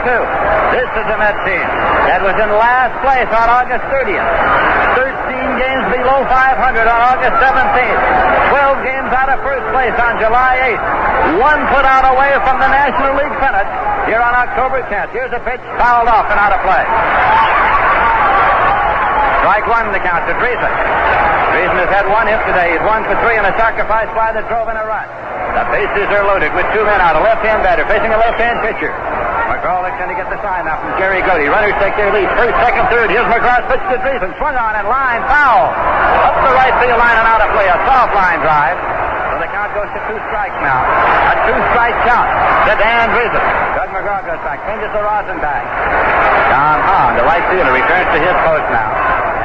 This is a Mets team that was in last place on August 30th. 13 games below 500 on August 17th. 12 games out of first place on July 8th. 1 put out away from the National League pennant here on October 10th. Here's a pitch fouled off and out of play. Strike 1 the count to Friesen. Friesen has had 1 hit today. He's 1 for 3 and a sacrifice fly that drove in a run. The bases are loaded with 2 men out. A left-hand batter facing a left-hand pitcher. McGraw looks in to get the sign now from Jerry Goody. Runners take their lead. First, second, third. Here's McGraw's pitch to Friesen. Swung on and line foul. Up the right field line and out of play. A soft line drive. So the count goes to 2 strikes now. A 2-strike count to Dan Friesen. Doug McGraw goes back. Changes the rosin bag. Don Hahn, the right fielder, returns to his post now.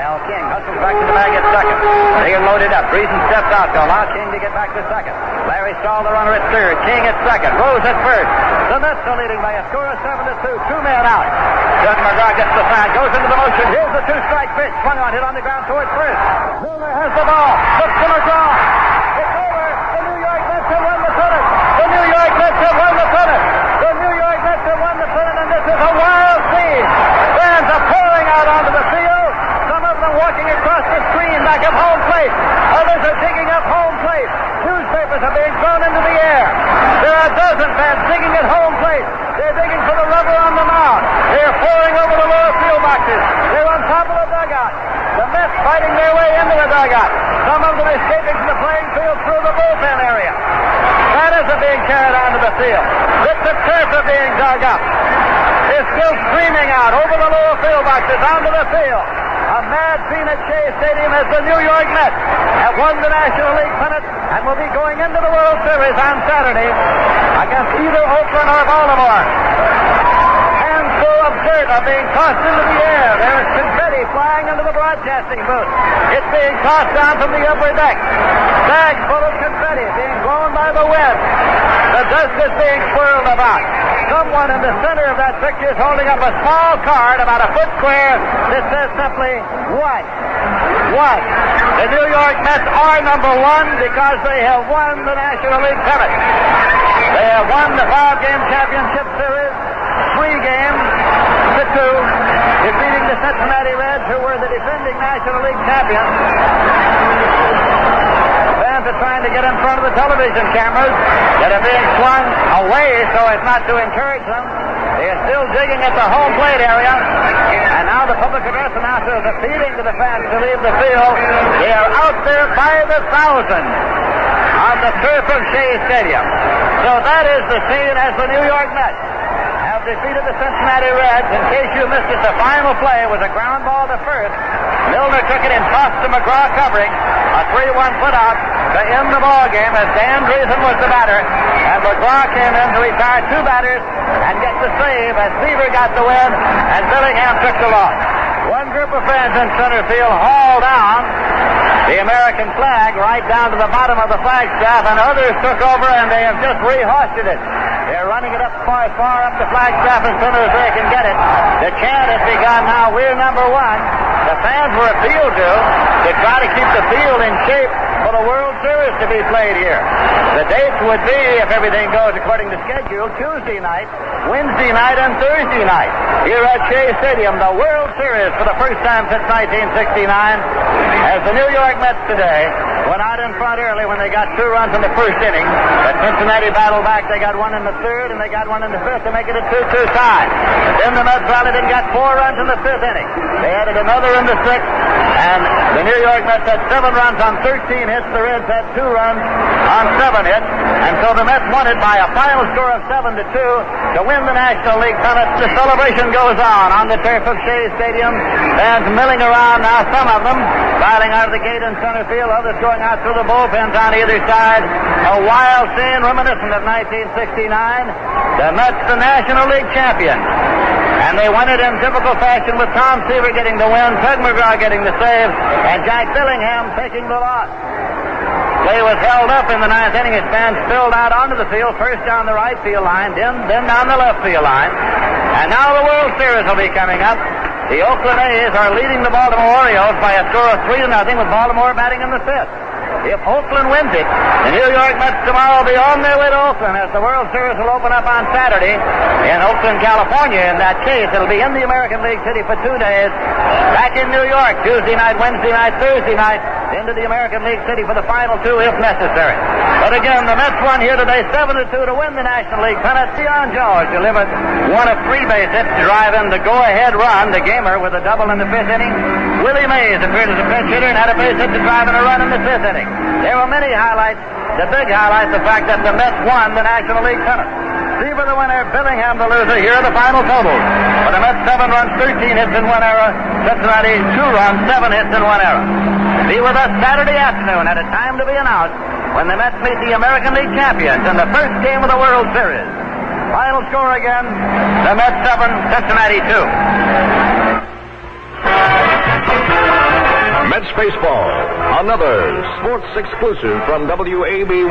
Hal King hustles back to the bag at second. They are loaded up. Friesen steps out to allow King to get back to second. Larry Stahl, the runner at third. King at second. Rose at first. The Mets are leading by a score of 7-2. 2 men out. Doug McGraw gets the sign. Goes into the motion. Here's the 2-strike pitch. Swung on. Hit on the ground towards first. Milner has the ball. Looks to McGraw. It's over. The New York Mets have won the pennant. The New York Mets have won the pennant. The New York Mets have won the pennant, and this is a wild scene. Fans are pouring out onto the field. Some of them walking across the screen back of home plate. Others are digging up home plate. Newspapers are being thrown into the air. There are a dozen fans digging at home plate. They're digging for the rubber on the mound. They're pouring over the lower field boxes. They're on top of the dugout. The Mets fighting their way into the dugout. Some of them escaping from the playing field through the bullpen area. Batters are being carried onto the field. Bits of turf are being dug up. They're still streaming out over the lower field boxes onto the field. A mad scene at Shea Stadium as the New York Mets have won the National League pennant and will be going into the World Series on Saturday against either Oakland or Baltimore. Handful of dirt are being tossed into the air. There is confetti flying into the broadcasting booth. It's being tossed down from the upper deck. Bags full of confetti being blown by the wind. The dust is being swirled about. Someone in the center of that picture is holding up a small card about a foot square that says simply, what? What? The New York Mets are number 1 because they have won the National League pennant. They have won the 5-game championship series, 3 games to 2, defeating the Cincinnati Reds, who were the defending National League champions. Fans are trying to get in front of the television cameras that are being swung away so as not to encourage them. They are still digging at the home plate area. And now the public address announcer is appealing to the fans to leave the field. They are out there by the thousands on the turf of Shea Stadium. So that is the scene as the New York Mets have defeated the Cincinnati Reds. In case you missed it, the final play was a ground ball to first. Milner took it and tossed to McGraw covering. A 3-1 putout to end the ball game as Dan Dreesen was the batter. And McGraw came in to retire two batters and get the save as Seaver got the win and Billingham took the loss. One group of fans in center field hauled down the American flag right down to the bottom of the flagstaff, and others took over and they have just rehoisted it. They're running it up far up the flagstaff as soon as they can get it. The chant has begun now. We're number one. The fans were appealed to try to keep the field in shape for the World Series to be played here. The dates would be, if everything goes according to schedule, Tuesday night, Wednesday night, and Thursday night here at Shea Stadium. The World Series for the first time since 1969 as the New York Mets today went out in front early when they got 2 runs in the first inning. But Cincinnati battled back. They got 1 in the third and they got 1 in the fifth to make it a 2-2 tie. Then the Mets rallied and got 4 runs in the fifth inning. They added another in the sixth, and the New York Mets had 7 runs on 13 hits. The Reds had 2 runs on 7 hits. And so the Mets won it by a final score of 7-2 to win the National League pennant. The celebration goes on the turf of Shea Stadium. Fans milling around now, some of them filing out of the gate in center field, others going out through the bullpens on either side. A wild scene reminiscent of 1969. The Mets, the National League champions. And they won it in typical fashion with Tom Seaver getting the win, Tug McGraw getting the save, and Jack Billingham taking the loss. Play was held up in the 9th inning as fans spilled out onto the field, first down the right field line, then down the left field line. And now the World Series will be coming up. The Oakland A's are leading the Baltimore Orioles by a score of 3-0 with Baltimore batting in the 5th. If Oakland wins it, the New York Mets tomorrow will be on their way to Oakland as the World Series will open up on Saturday in Oakland, California. In that case, it'll be in the American League City for 2 days. Back in New York, Tuesday night, Wednesday night, Thursday night, into the American League City for the final 2 if necessary. But again, the Mets won here today 7-2 to win the National League pennant. Deion Jones delivered 1 of 3 base hits to drive in the go-ahead run, the gamer with a double in the 5th inning. Willie Mays appeared as a pinch hitter and had a base hit to drive in a run in the 5th inning. There were many highlights. The big highlight, the fact that the Mets won the National League pennant. Seaver the winner, Billingham the loser. Here are the final totals. For the Mets, 7 runs, 13 hits in 1 error. Cincinnati, 2 runs, 7 hits in 1 error. Be with us Saturday afternoon at a time to be announced when the Mets meet the American League champions in the first game of the World Series. Final score again, the Mets 7, Cincinnati 2. Mets baseball, another sports exclusive from WABY.